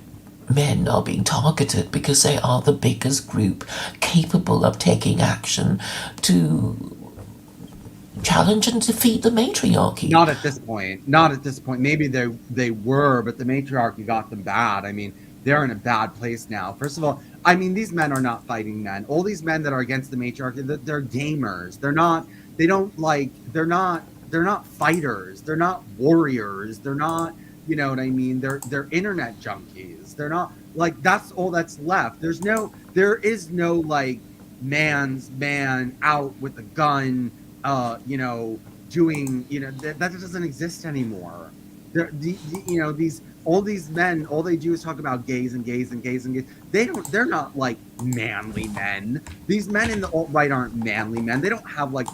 men are being targeted because they are the biggest group capable of taking action to challenge and defeat the matriarchy. Not at this point. Not at this point. Maybe they were, but the matriarchy got them bad. I mean, they're in a bad place now. First of all, I mean, these men are not fighting men. All these men that are against the matriarchy, they're gamers. They're not. They don't like. They're not. They're not fighters. They're not warriors. They're not. You know what I mean? They're internet junkies. They're not, like, that's all that's left. There is no, like, man's man out with a gun, doing, that doesn't exist anymore. These all these men, all they do is talk about gays and gays and gays and gays. They're not like manly men. These men in the alt right aren't manly men. They don't have like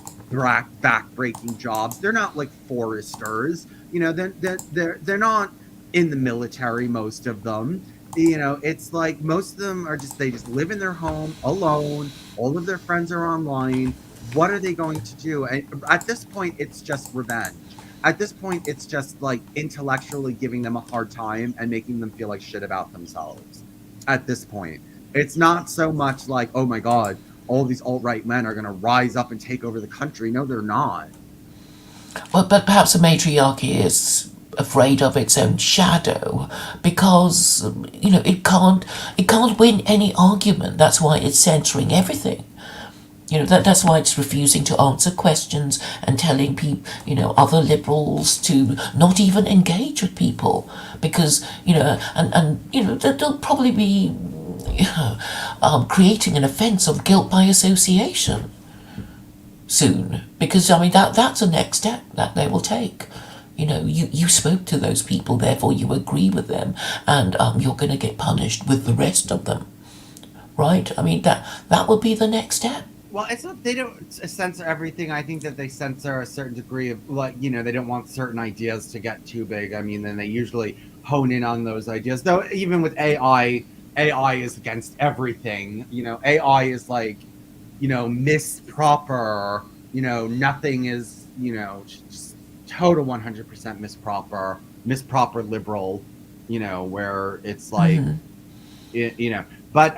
back breaking jobs. They're not like foresters. They're not in the military. Most of them. It's like most of them are they just live in their home alone. All of their friends are online. What are they going to do? And at this point, it's just revenge. At this point, it's just like intellectually giving them a hard time and making them feel like shit about themselves. At this point, it's not so much like, oh my God, all these alt-right men are going to rise up and take over the country. No, they're not. Well, but perhaps the matriarchy is afraid of its own shadow because it can't win any argument. That's why it's censoring everything. That's why it's refusing to answer questions and telling people, other liberals to not even engage with people because, they'll probably be creating an offence of guilt by association soon because, that's the next step that they will take. You spoke to those people, therefore you agree with them, and you're going to get punished with the rest of them, right? That will be the next step. Well, it's not, they don't censor everything. I think that they censor a certain degree of, like, they don't want certain ideas to get too big. Then they usually hone in on those ideas. Though, even with AI is against everything. AI is like, misproper. Nothing is, just total 100% misproper liberal, where it's like, but,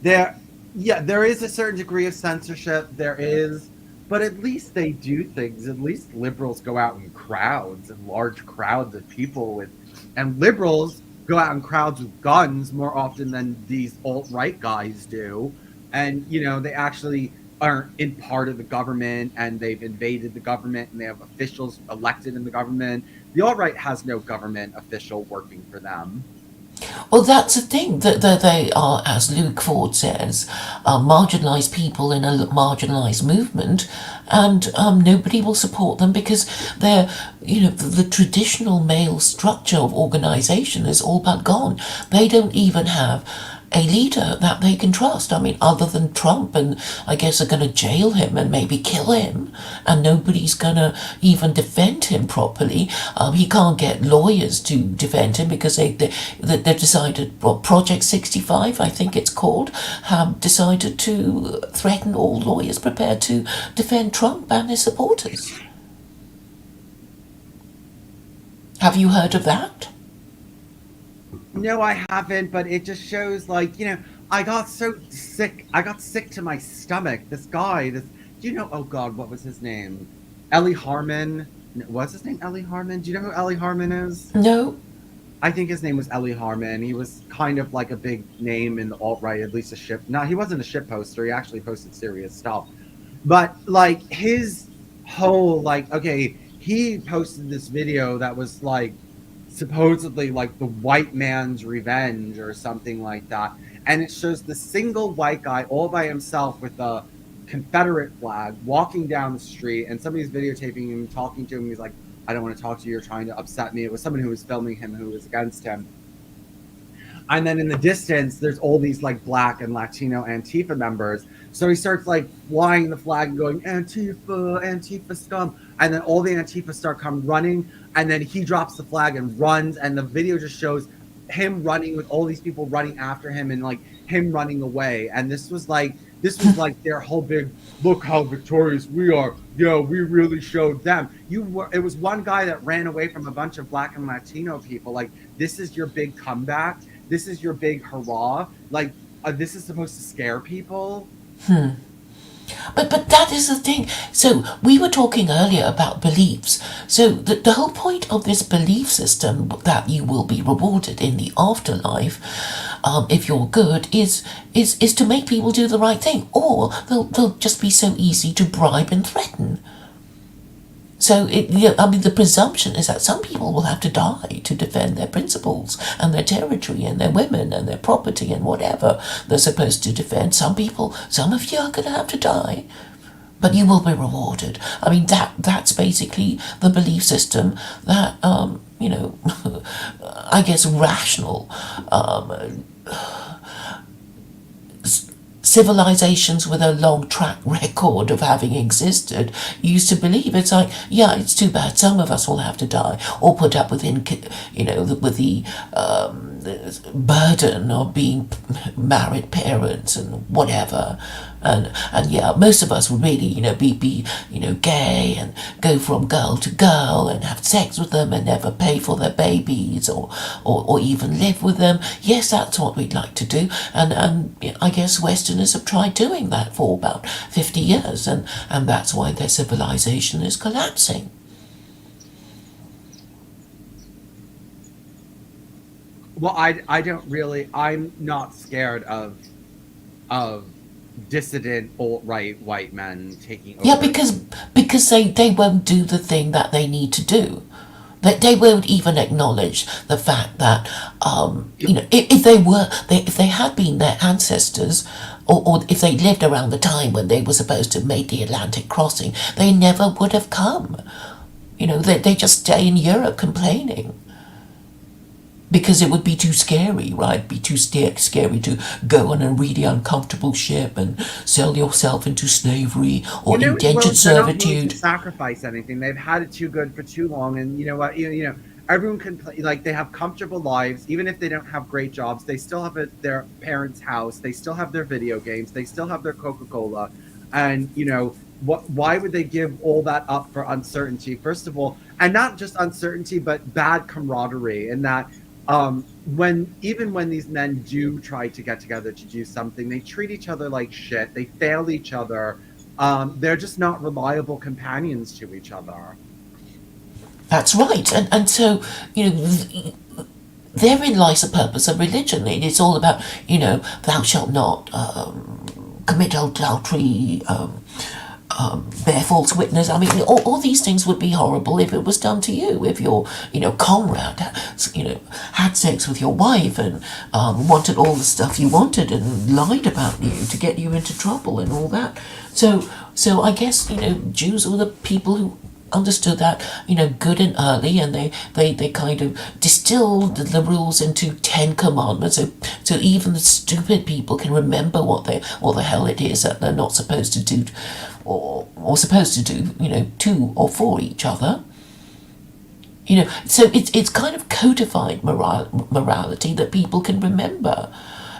there is a certain degree of censorship. There is, but at least they do things. At least liberals go out in crowds and large crowds of people and liberals go out in crowds with guns more often than these alt-right guys do. And, they actually aren't in part of the government and they've invaded the government and they have officials elected in the government. The alt-right has no government official working for them. Well, that's the thing, that they are, as Luke Ford says, marginalised people in a marginalised movement, and nobody will support them because they're, the traditional male structure of organisation is all but gone. They don't even have a leader that they can trust. Other than Trump, and I guess they're going to jail him and maybe kill him, and nobody's going to even defend him properly. He can't get lawyers to defend him because they've decided, Project 65, I think it's called, have decided to threaten all lawyers prepared to defend Trump and his supporters. Have you heard of that? No, I haven't, but it just shows, like, I got so sick. I got sick to my stomach. This guy, oh God, what was his name? Ellie Harmon. What's his name? Ellie Harmon? Do you know who Ellie Harmon is? No. I think his name was Ellie Harmon. He was kind of like a big name in the alt-right, at least a ship. No, he wasn't a ship poster. He actually posted serious stuff. But, like, his whole, like, okay, he posted this video that was, like, supposedly like the white man's revenge or something like that, and it shows the single white guy all by himself with a Confederate flag walking down the street, and somebody's videotaping him, talking to him. He's like, I don't want to talk to you, you're trying to upset me. It was someone who was filming him who was against him. And then in the distance there's all these like black and Latino Antifa members, so he starts like flying the flag and going, Antifa scum, and then all the Antifa start come running, and then he drops the flag and runs, and the video just shows him running with all these people running after him and like him running away. And this was like their whole big, look how victorious we are. We really showed them. It was one guy that ran away from a bunch of black and Latino people. Like, this is your big comeback. This is your big hurrah. Like, this is supposed to scare people. But that is the thing. So we were talking earlier about beliefs. So the whole point of this belief system that you will be rewarded in the afterlife, if you're good, is to make people do the right thing, or they'll just be so easy to bribe and threaten. So I mean, the presumption is that some people will have to die to defend their principles and their territory and their women and their property and whatever they're supposed to defend. Some of you are going to have to die, but you will be rewarded. I mean, that's basically the belief system that I guess rational civilizations with a long track record of having existed used to believe. It's like, yeah, it's too bad. Some of us will have to die, or put up with with the burden of being married parents and whatever. And yeah, most of us would really, be gay and go from girl to girl and have sex with them and never pay for their babies or even live with them. Yes, that's what we'd like to do. And I guess Westerners have tried doing that for about 50 years, and that's why their civilization is collapsing. Well, I don't really. I'm not scared of dissident alt right white men taking Yeah, over. because they won't do the thing that they need to do. They won't even acknowledge the fact that if they had been their ancestors, or if they lived around the time when they were supposed to make the Atlantic crossing, they never would have come. They just stay in Europe complaining because it would be too scary, right? Be too scary to go on a really uncomfortable ship and sell yourself into slavery or Well, indentured they're not willing to servitude. sacrifice anything. They've had it too good for too long, and you know what? Everyone can play. Like they have comfortable lives, even if they don't have great jobs. They still have their parents' house. They still have their video games. They still have their Coca-Cola, and what? Why would they give all that up for uncertainty? First of all, and not just uncertainty, but bad camaraderie, and that when these men do try to get together to do something, they treat each other like shit. They fail each other. They're just not reliable companions to each other. That's right. And so, therein lies the purpose of religion. It's all about, thou shalt not commit adultery, bear false witness. I mean, all these things would be horrible if it was done to you. If your, comrade, had sex with your wife and wanted all the stuff you wanted and lied about you to get you into trouble and all that. So I guess Jews were the people who understood that good and early, and they kind of distilled the rules into 10 commandments, so even the stupid people can remember what the hell it is that they're not supposed to do, or supposed to do to or for each other. So it's kind of codified morality that people can remember.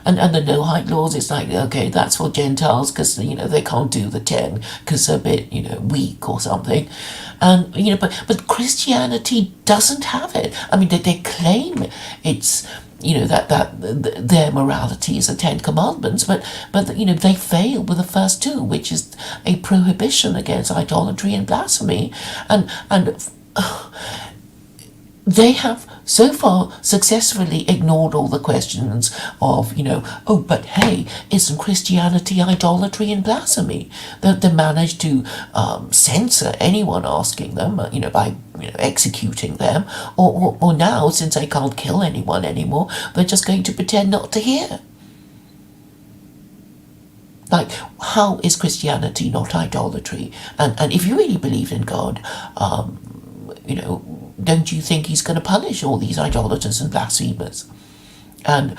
And the no height laws, it's like, okay, that's for Gentiles because they can't do the 10 because they're a bit weak or something. And but Christianity doesn't have it. I mean, they claim it's that their morality is the 10 commandments, but they fail with the first two, which is a prohibition against idolatry and blasphemy. And they have so far successfully ignored all the questions of, oh, but hey, isn't Christianity idolatry and blasphemy? They managed to censor anyone asking them, by executing them, or now, since they can't kill anyone anymore, they're just going to pretend not to hear. Like, how is Christianity not idolatry? And if you really believe in God, don't you think he's going to punish all these idolaters and blasphemers? And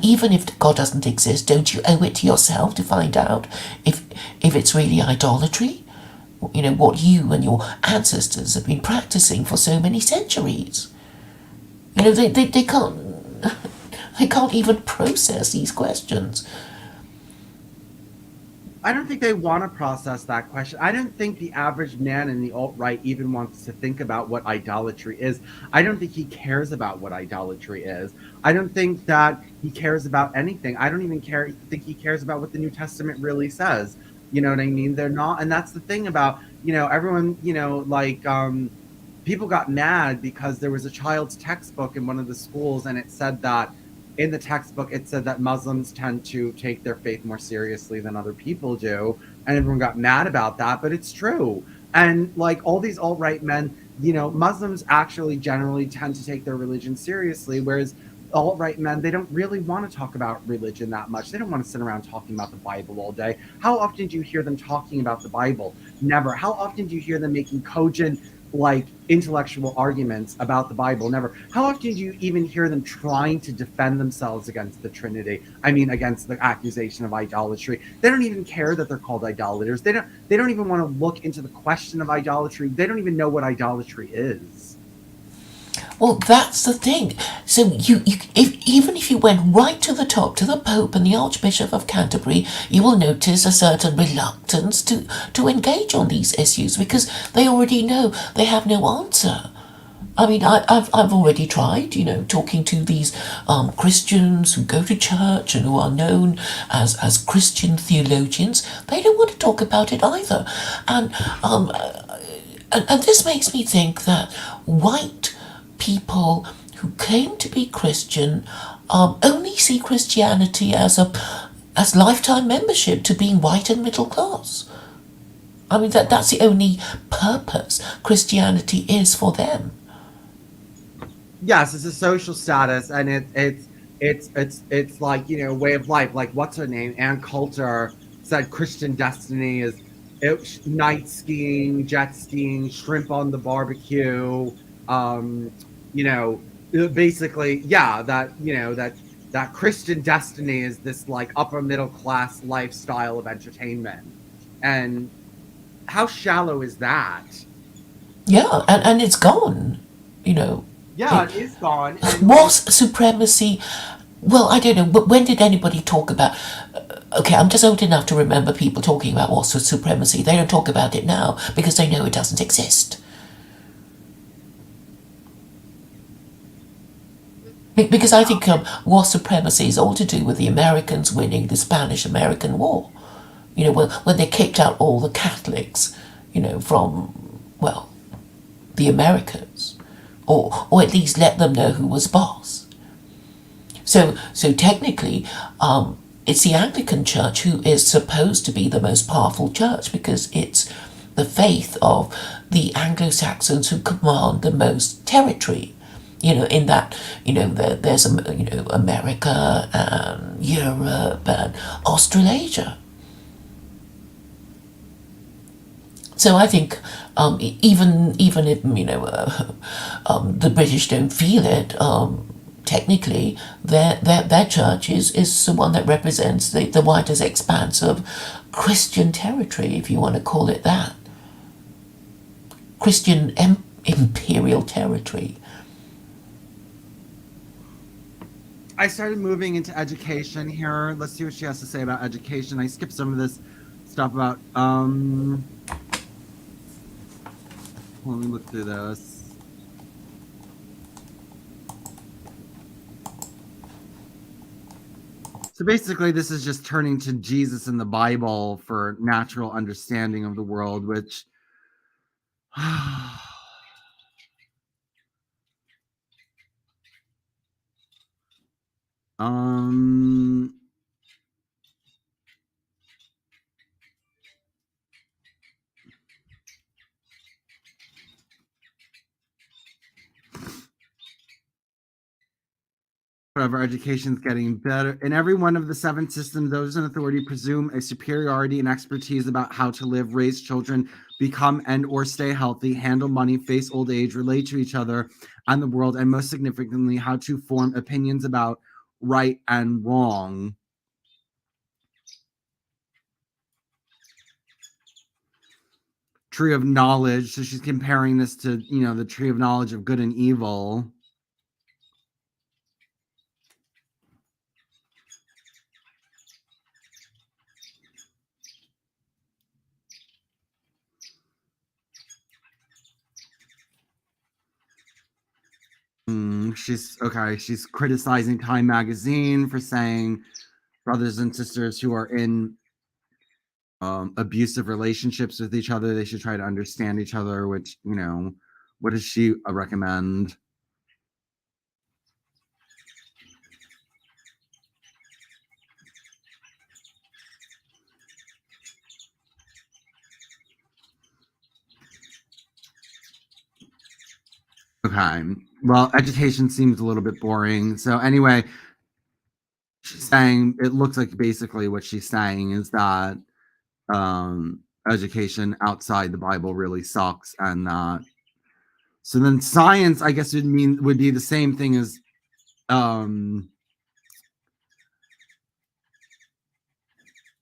even if God doesn't exist, don't you owe it to yourself to find out if it's really idolatry? What you and your ancestors have been practicing for so many centuries. They can't they can't even process these questions. I don't think they want to process that question. I don't think the average man in the alt right even wants to think about what idolatry is. I don't think he cares about what idolatry is. I don't think that he cares about anything. I don't even think he cares about what the New Testament really says. You know what I mean? They're not, and that's the thing about everyone. People got mad because there was a child's textbook in one of the schools, and it said that in the textbook it said that Muslims tend to take their faith more seriously than other people do, and everyone got mad about that. But it's true. And like all these alt-right men, Muslims actually generally tend to take their religion seriously, whereas alt-right men, they don't really want to talk about religion that much. They don't want to sit around talking about the Bible all day. How often do you hear them talking about the Bible? Never. How often do you hear them making cogent, like, intellectual arguments about the Bible? Never. How often do you even hear them trying to defend themselves against the Trinity? I mean, against the accusation of idolatry. They don't even care that they're called idolaters. They don't even want to look into the question of idolatry. They don't even know what idolatry is. Well, that's the thing. So even if you went right to the top, to the Pope and the Archbishop of Canterbury, you will notice a certain reluctance to engage on these issues because they already know they have no answer. I mean, I've already tried, talking to these Christians who go to church and who are known as Christian theologians. They don't want to talk about it either, and and this makes me think that white people who claim to be Christian only see Christianity as lifetime membership to being white and middle class. I mean that's the only purpose Christianity is for them. Yes, it's a social status, and it's like, way of life. Like, what's her name? Ann Coulter said Christian destiny is night skiing, jet skiing, shrimp on the barbecue. Um, you know, basically, yeah, that Christian destiny is this like upper middle class lifestyle of entertainment. And how shallow is that? Yeah, and it's gone. You know, Yeah, it it is gone, and was supremacy. Well, I don't know, but when did anybody talk about? Okay, I'm just old enough to remember people talking about what's supremacy. They don't talk about it now because they know it doesn't exist. Because I think war supremacy is all to do with the Americans winning the Spanish-American War. When they kicked out all the Catholics, from, well, the Americas, or at least let them know who was boss. So technically, it's the Anglican Church who is supposed to be the most powerful church because it's the faith of the Anglo-Saxons who command the most territory. In that, there's America and Europe and Australasia. So I think even if the British don't feel it, technically their church is the one that represents the widest expanse of Christian territory, if you want to call it that. Christian imperial territory. I started moving into education here. Let's see what she has to say about education. I skipped some of this stuff about let me look through this. So basically this is just turning to Jesus and the Bible for natural understanding of the world, which um whatever, education's getting better. In every one of the seven systems, those in authority presume a superiority and expertise about how to live, raise children, become and or stay healthy, handle money, face old age, relate to each other and the world, and most significantly, how to form opinions about right and wrong. Tree of knowledge. So she's comparing this to, the tree of knowledge of good and evil. She's okay. She's criticizing Time Magazine for saying brothers and sisters who are in abusive relationships with each other, they should try to understand each other. Which, what does she recommend? Okay. Well, education seems a little bit boring. So anyway, she's saying it looks like basically what she's saying is that education outside the Bible really sucks, and that so then science, I guess, would be the same thing as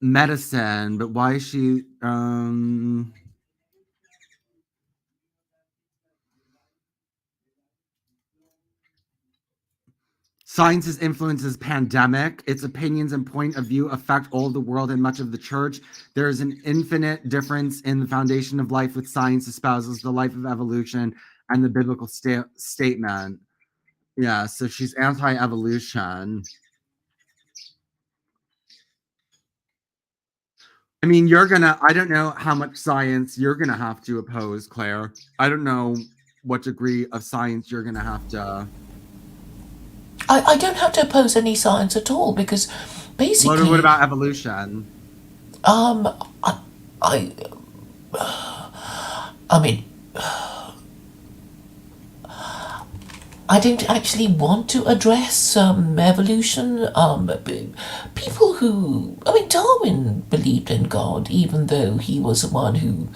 medicine, but why is she science's influences pandemic. Its opinions and point of view affect all the world and much of the church. There is an infinite difference in the foundation of life, with science espouses the life of evolution and the biblical statement. Yeah, so she's anti-evolution. I mean, I don't know how much science you're gonna have to oppose, Claire. I don't know what degree of science you're gonna have to. I don't have to oppose any science at all because basically. What about evolution? Um, I, I mean, I don't actually want to address evolution. People who, I mean, Darwin believed in God, even though he was the one who,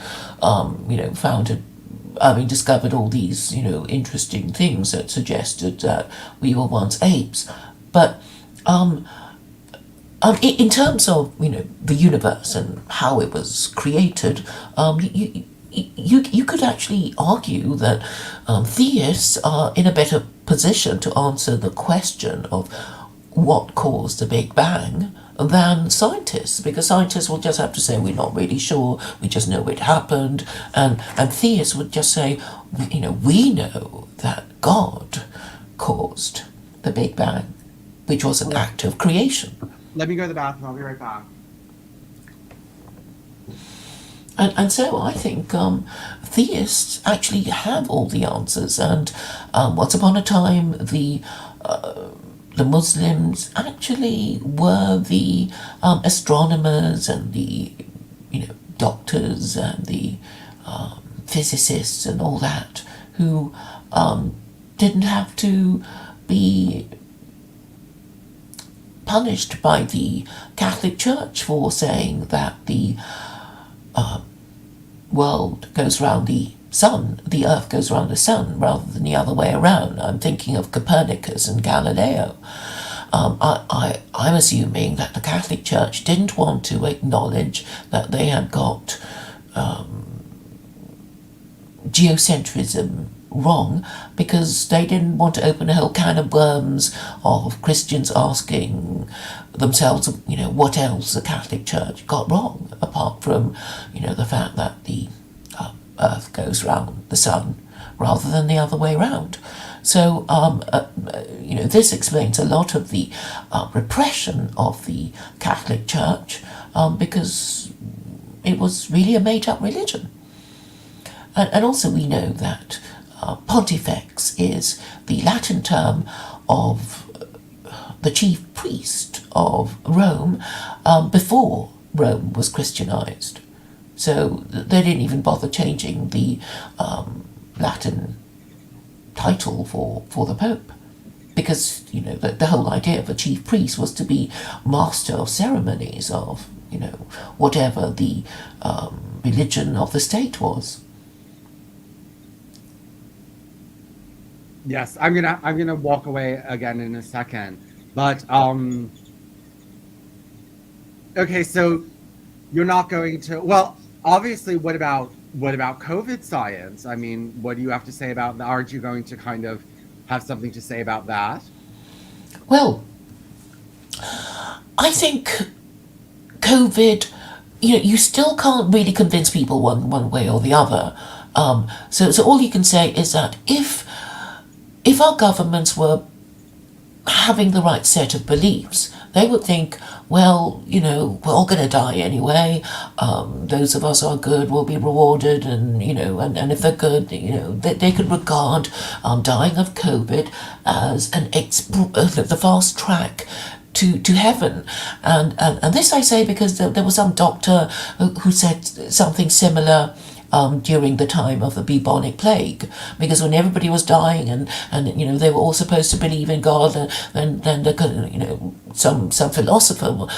discovered all these, interesting things that suggested that we were once apes. But in terms of the universe and how it was created, you could actually argue that theists are in a better position to answer the question of what caused the Big Bang than scientists, because scientists will just have to say we're not really sure, we just know it happened, and theists would just say we know that God caused the Big Bang, which was an act of creation. Let me go to the bathroom. I'll be right back. And so I think theists actually have all the answers. And once upon a time, the Muslims actually were the astronomers and the doctors and the physicists and all that who didn't have to be punished by the Catholic Church for saying that the world goes round the sun, the earth goes round the sun, rather than the other way around. I'm thinking of Copernicus and Galileo. I'm assuming that the Catholic Church didn't want to acknowledge that they had got geocentrism wrong, because they didn't want to open a whole can of worms of Christians asking themselves, what else the Catholic Church got wrong, apart from, the fact that the earth goes round the sun rather than the other way round. So, this explains a lot of the repression of the Catholic Church, because it was really a made-up religion. And also we know that pontifex is the Latin term of the chief priest of Rome before Rome was Christianized. So they didn't even bother changing the Latin title for the Pope, because the whole idea of a chief priest was to be master of ceremonies of whatever the religion of the state was. Yes, I'm gonna walk away again in a second, but okay, so you're not going to. Well, obviously, what about COVID science? I mean, what do you have to say about that? Aren't you going to kind of have something to say about that? Well, I think COVID, you still can't really convince people one way or the other. So all you can say is that if our governments were having the right set of beliefs, they would think, well, we're all going to die anyway. Those of us who are good will be rewarded, and and if they're good, they could regard dying of COVID as the fast track to heaven. And this I say because there was some doctor who said something similar during the time of the bubonic plague, because when everybody was dying and they were all supposed to believe in God, and then some philosopher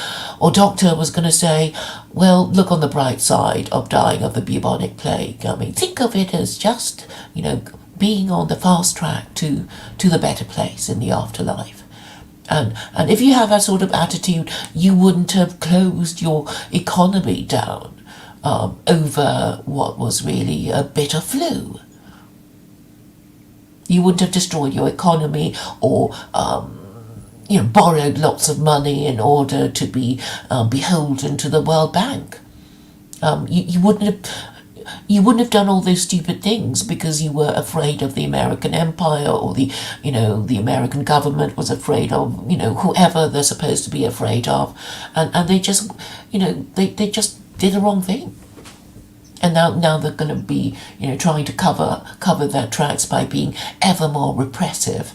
or doctor was going to say, well, look on the bright side of dying of the bubonic plague. I mean, think of it as just being on the fast track to the better place in the afterlife. And if you have that sort of attitude, you wouldn't have closed your economy down over what was really a bitter flu. You wouldn't have destroyed your economy or borrowed lots of money in order to be beholden to the World Bank. You wouldn't have done all those stupid things because you were afraid of the American empire, or the American government was afraid of whoever they're supposed to be afraid of, and they just they just did the wrong thing. And now they're going to be trying to cover their tracks by being ever more repressive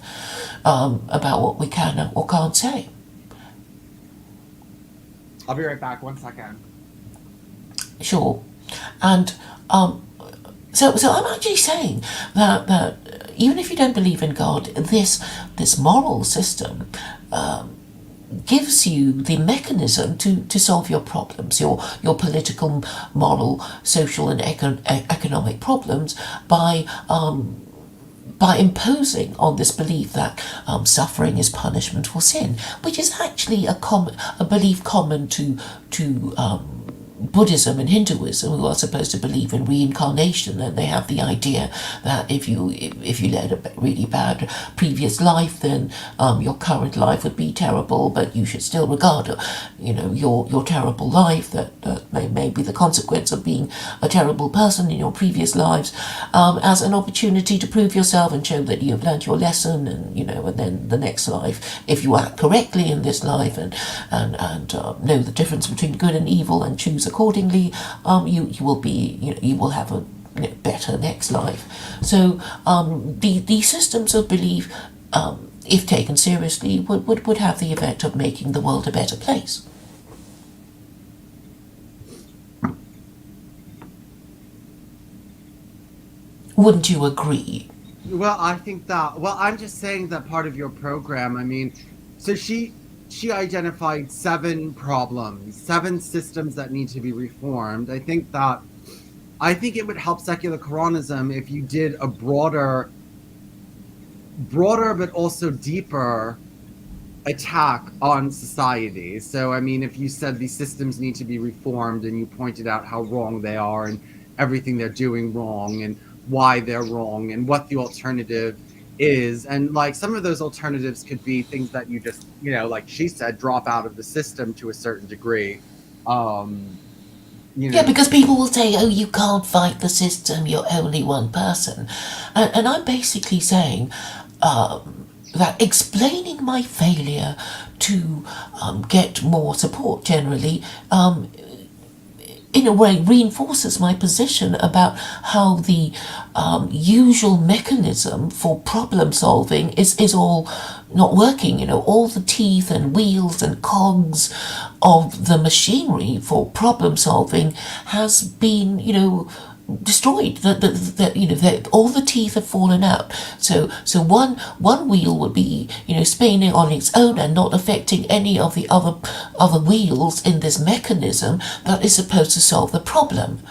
about what we can or can't say. I'll be right back. 1 second. Sure. And so I'm actually saying that even if you don't believe in God, this moral system gives you the mechanism to solve your problems, your political, moral, social, and economic problems by imposing on this belief that suffering is punishment for sin, which is actually a belief common to Buddhism and Hinduism, who are supposed to believe in reincarnation, and they have the idea that if you led a really bad previous life, then your current life would be terrible, but you should still regard your terrible life that may be the consequence of being a terrible person in your previous lives as an opportunity to prove yourself and show that you have learned your lesson, and then the next life, if you act correctly in this life and know the difference between good and evil and choose accordingly, you will have a better next life. So the systems of belief, if taken seriously, would have the effect of making the world a better place. Wouldn't you agree? Well, I think that. Well, I'm just saying that part of your program. I mean, so she identified 7 problems, 7 systems that need to be reformed. I think it would help secular Quranism if you did a broader but also deeper attack on society. So, I mean, if you said these systems need to be reformed and you pointed out how wrong they are and everything they're doing wrong and why they're wrong and what the alternative is, and like some of those alternatives could be things that you just like she said, drop out of the system to a certain degree. Yeah, because people will say, oh, you can't fight the system, you're only one person, and I'm basically saying that explaining my failure to get more support generally in a way reinforces my position about how the usual mechanism for problem solving is all not working. All the teeth and wheels and cogs of the machinery for problem solving has been destroyed. All the teeth have fallen out. So one wheel would be spinning on its own and not affecting any of the other wheels in this mechanism that is supposed to solve the problem.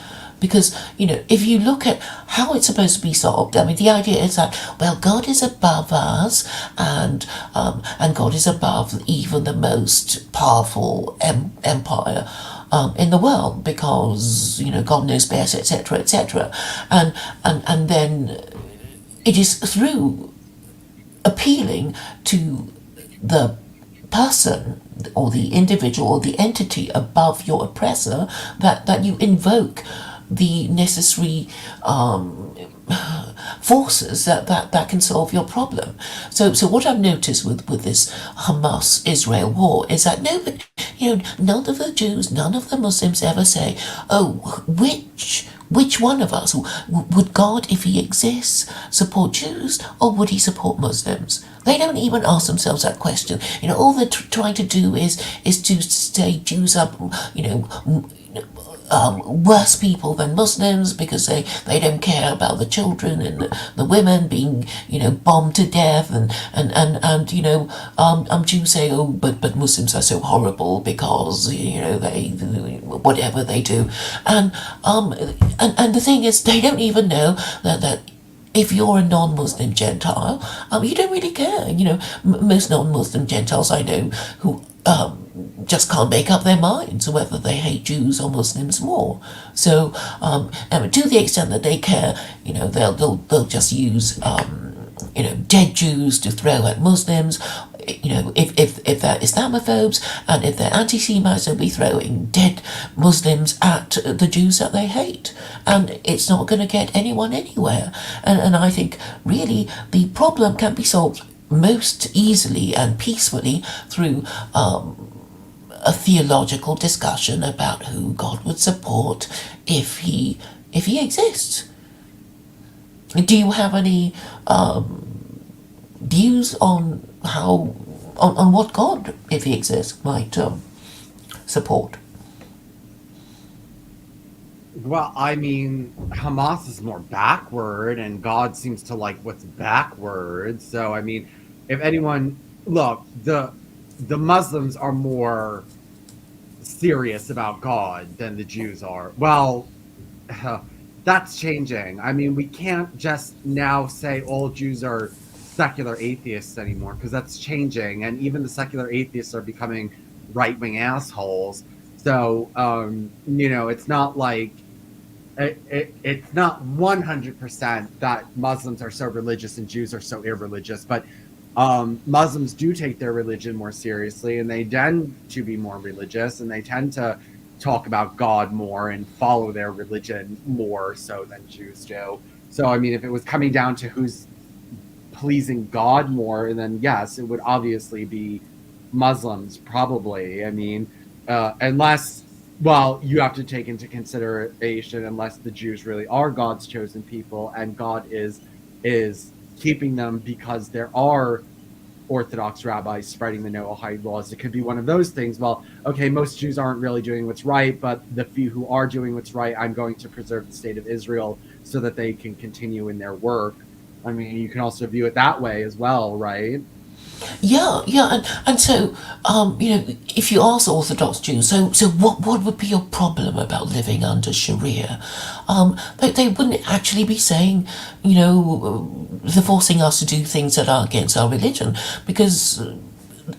Because if you look at how it's supposed to be solved, I mean, the idea is that, well, God is above us, and God is above even the most powerful empire in the world, because God knows best, etc., etc. And then it is through appealing to the person or the individual or the entity above your oppressor that you invoke the necessary forces that can solve your problem. So what I've noticed with this Hamas-Israel war is that nobody, none of the Jews, none of the Muslims ever say, oh, which one of us would God, if he exists, support Jews, or would he support Muslims? They don't even ask themselves that question. All they're trying to do is to say Jews are, worse people than Muslims because they don't care about the children and the women being, bombed to death, and Jews say, oh, but Muslims are so horrible because, they, whatever they do. And the thing is, they don't even know that if you're a non-Muslim Gentile, you don't really care. Most non-Muslim Gentiles I know who just can't make up their minds whether they hate Jews or Muslims more. So, to the extent that they care, they'll just use dead Jews to throw at Muslims. If they're Islamophobes and if they're anti-Semites, they'll be throwing dead Muslims at the Jews that they hate. And it's not going to get anyone anywhere. And I think, really, the problem can be solved most easily and peacefully through a theological discussion about who God would support if he exists. Do you have any views on how on what God, if he exists, might support? Well, I mean, Hamas is more backward, and God seems to like what's backward. So, I mean, if anyone, look, the Muslims are more serious about God than the Jews are. Well, that's changing. I mean, we can't just now say all Jews are secular atheists anymore, because that's changing, and even the secular atheists are becoming right-wing assholes. So, it's not like it's not 100% that Muslims are so religious and Jews are so irreligious, but Muslims do take their religion more seriously, and they tend to be more religious, and they tend to talk about God more and follow their religion more so than Jews do. So, I mean, if it was coming down to who's pleasing God more, then yes, it would obviously be Muslims, probably. I mean, unless, well, you have to take into consideration, unless the Jews really are God's chosen people and God is keeping them because there are Orthodox rabbis spreading the Noahide laws. It could be one of those things. Well, okay, most Jews aren't really doing what's right, but the few who are doing what's right, I'm going to preserve the state of Israel so that they can continue in their work. I mean, you can also view it that way as well, right? Yeah, and so, if you ask Orthodox Jews, so what would be your problem about living under Sharia? They wouldn't actually be saying, they're forcing us to do things that are against our religion, because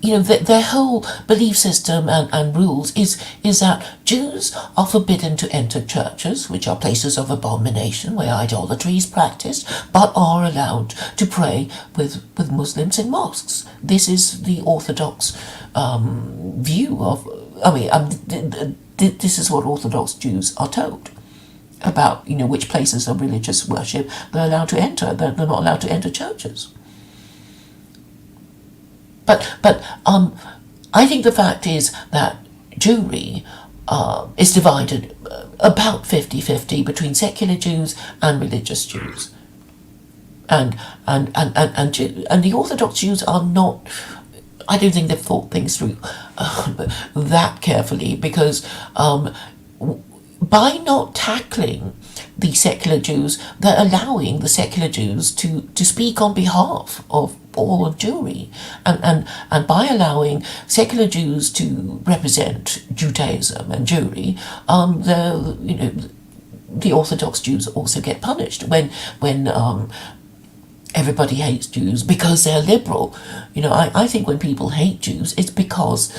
their whole belief system and rules is that Jews are forbidden to enter churches, which are places of abomination where idolatry is practiced, but are allowed to pray with Muslims in mosques. This is the Orthodox view of. I mean, this is what Orthodox Jews are told about. Which places of religious worship they're allowed to enter. They're not allowed to enter churches. But I think the fact is that Jewry is divided about 50-50 between secular Jews and religious Jews. And the Orthodox Jews are not. I don't think they've thought things through that carefully, because by not tackling the secular Jews, they're allowing the secular Jews to speak on behalf of all of Jewry, and by allowing secular Jews to represent Judaism and Jewry, the Orthodox Jews also get punished when everybody hates Jews because they're liberal. I think when people hate Jews, it's because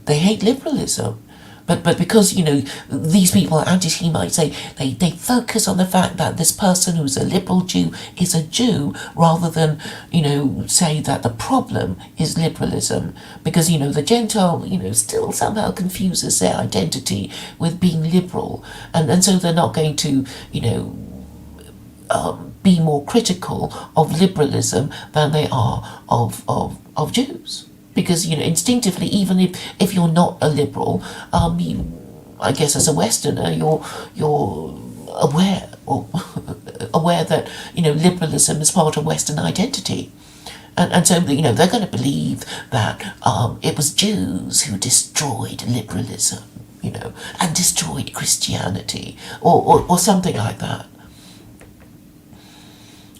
they hate liberalism. But because, these people are anti-Semites, they focus on the fact that this person who's a liberal Jew is a Jew, rather than, say that the problem is liberalism. Because, the Gentile, still somehow confuses their identity with being liberal. And so they're not going to, be more critical of liberalism than they are of Jews. Because, instinctively, even if you're not a liberal, I guess as a Westerner, you're aware aware that, liberalism is part of Western identity. And so, they're going to believe that it was Jews who destroyed liberalism. and destroyed Christianity, or something like that,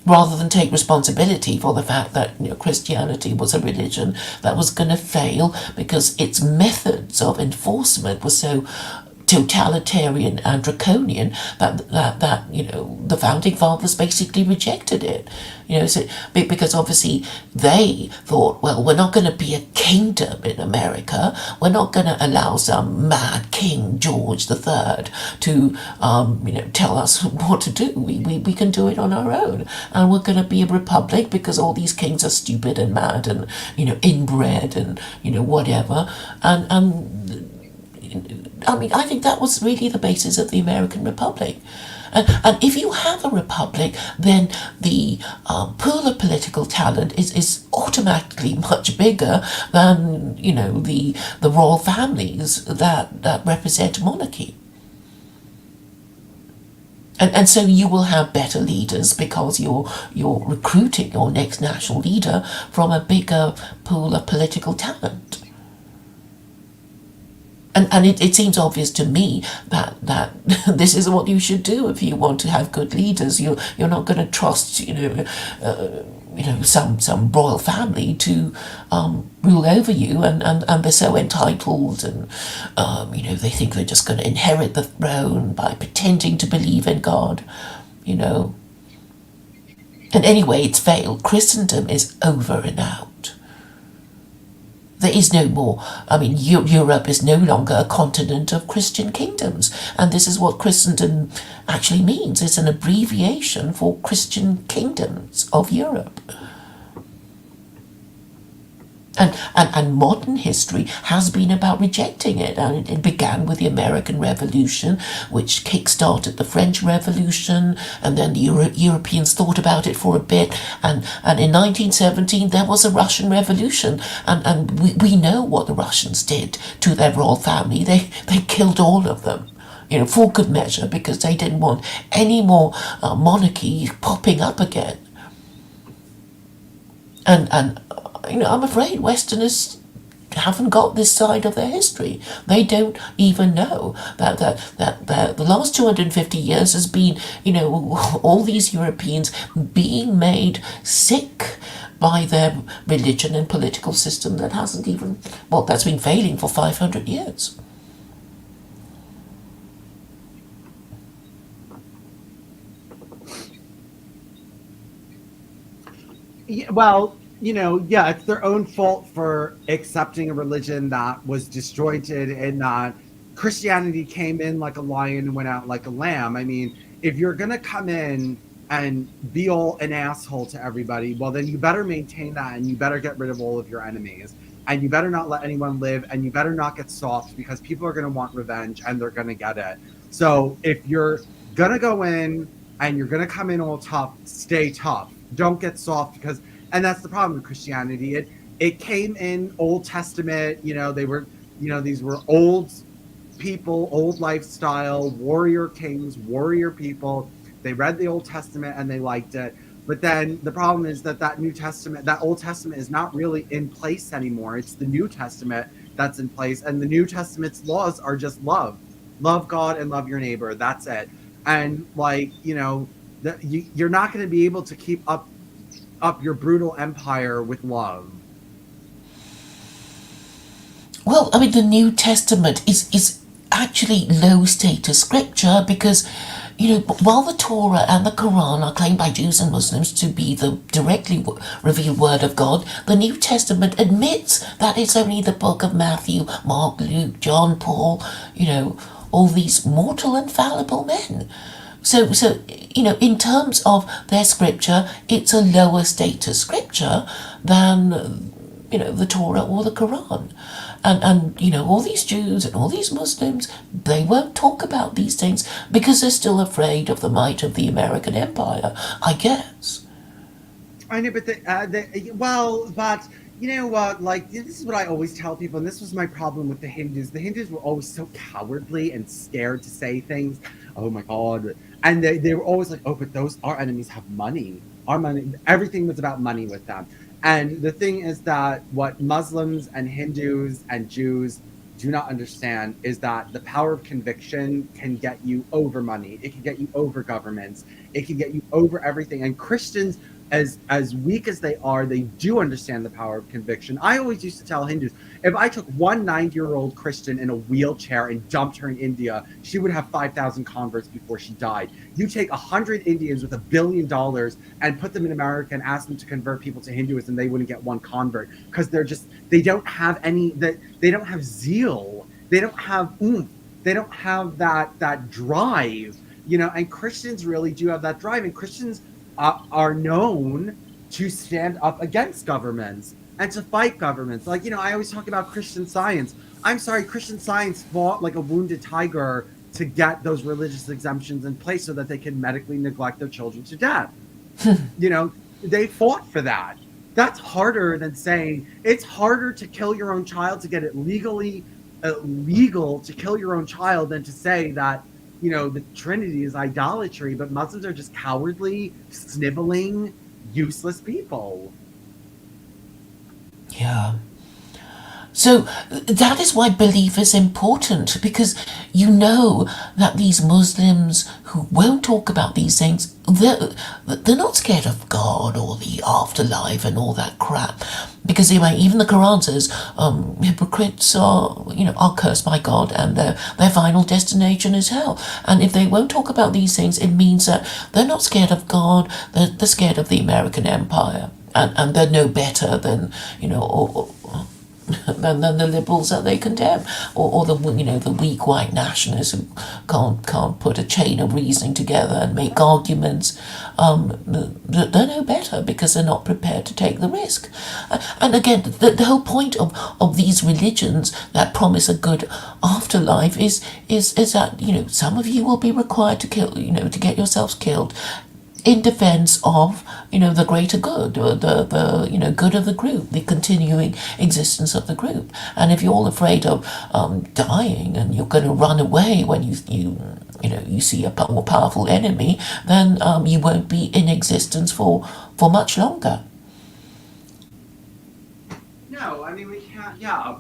rather than take responsibility for the fact that Christianity was a religion that was going to fail because its methods of enforcement were so totalitarian and draconian that the founding fathers basically rejected it. So because obviously they thought, well, we're not going to be a kingdom in America. We're not going to allow some mad King George III to tell us what to do. We can do it on our own, and we're going to be a republic because all these kings are stupid and mad and inbred and whatever. And I mean, I think that was really the basis of the American Republic. And if you have a republic, then the pool of political talent is automatically much bigger than the royal families that represent monarchy. And so you will have better leaders because you're recruiting your next national leader from a bigger pool of political talent. And it seems obvious to me that this is what you should do if you want to have good leaders. You're not going to trust some royal family to rule over you, and they're so entitled, and they think they're just going to inherit the throne by pretending to believe in God. And anyway, it's failed. Christendom is over and out. There is no more. I mean, Europe is no longer a continent of Christian kingdoms, and this is what Christendom actually means. It's an abbreviation for Christian kingdoms of Europe. And modern history has been about rejecting it. And it began with the American Revolution, which kick-started the French Revolution, and then the Europeans thought about it for a bit. And in 1917, there was a Russian Revolution, and we know what the Russians did to their royal family. They killed all of them. For good measure, because they didn't want any more monarchy popping up again. And I'm afraid Westerners haven't got this side of their history. They don't even know that the last 250 years has been, all these Europeans being made sick by their religion and political system that hasn't even, well, that's been failing for 500 years. Yeah, well, yeah, it's their own fault for accepting a religion that was disjointed and that Christianity came in like a lion and went out like a lamb. I mean, if you're going to come in and be all an asshole to everybody, well, then you better maintain that and you better get rid of all of your enemies. And you better not let anyone live, and you better not get soft, because people are going to want revenge and they're going to get it. So if you're going to go in and you're going to come in all tough, stay tough. Don't get soft, because, and that's the problem with Christianity. It came in Old Testament. They were, these were old people, old lifestyle, warrior kings, warrior people. They read the Old Testament and they liked it. But then the problem is that New Testament, that Old Testament is not really in place anymore. It's the New Testament that's in place. And the New Testament's laws are just love. Love God and love your neighbor. That's it. And you're not going to be able to keep up your brutal empire with love. Well, I mean, the New Testament is actually low status scripture because, while the Torah and the Quran are claimed by Jews and Muslims to be the directly revealed word of God, the New Testament admits that it's only the book of Matthew, Mark, Luke, John, Paul, all these mortal and fallible men. So in terms of their scripture, it's a lower status scripture than, the Torah or the Quran. And all these Jews and all these Muslims, they won't talk about these things because they're still afraid of the might of the American empire, I guess. I know, but but you know what? Like, this is what I always tell people, and this was my problem with the Hindus. The Hindus were always so cowardly and scared to say things. Oh my God. And they were always like, oh, but our enemies have money. Our money, everything was about money with them. And the thing is that what Muslims and Hindus and Jews do not understand is that the power of conviction can get you over money. It can get you over governments. It can get you over everything. And Christians, as weak as they are, they do understand the power of conviction. I always used to tell Hindus, if I took one 90-year-old Christian in a wheelchair and dumped her in India, she would have 5,000 converts before she died. You take 100 Indians with $1 billion and put them in America and ask them to convert people to Hinduism, they wouldn't get one convert because they don't have they don't have zeal, they don't have oomph, they don't have that drive, and Christians really do have that drive, and Christians are known to stand up against governments and to fight governments. Like, I always talk about Christian Science. I'm sorry, Christian Science fought like a wounded tiger to get those religious exemptions in place so that they can medically neglect their children to death. They fought for that. That's harder than saying it's harder to kill your own child, to get it legally legal to kill your own child, than to say that the Trinity is idolatry, but Muslims are just cowardly, sniveling, useless people. Yeah. So that is why belief is important, because you know that these Muslims who won't talk about these things, they're not scared of God or the afterlife and all that crap, because even the Quran says hypocrites are cursed by God and their final destination is hell. And if they won't talk about these things, it means that they're not scared of God, they're scared of the American empire, and they're no better than than the liberals that they condemn, or the the weak white nationalists who can't put a chain of reasoning together and make arguments. They're no better because they're not prepared to take the risk. And again, the whole point of these religions that promise a good afterlife is that some of you will be required to kill to get yourselves killed in defense of the greater good, or the good of the group, the continuing existence of the group. And if you're all afraid of dying and you're going to run away when you see a more powerful enemy, then you won't be in existence for much longer. No, I mean, we can't. Yeah,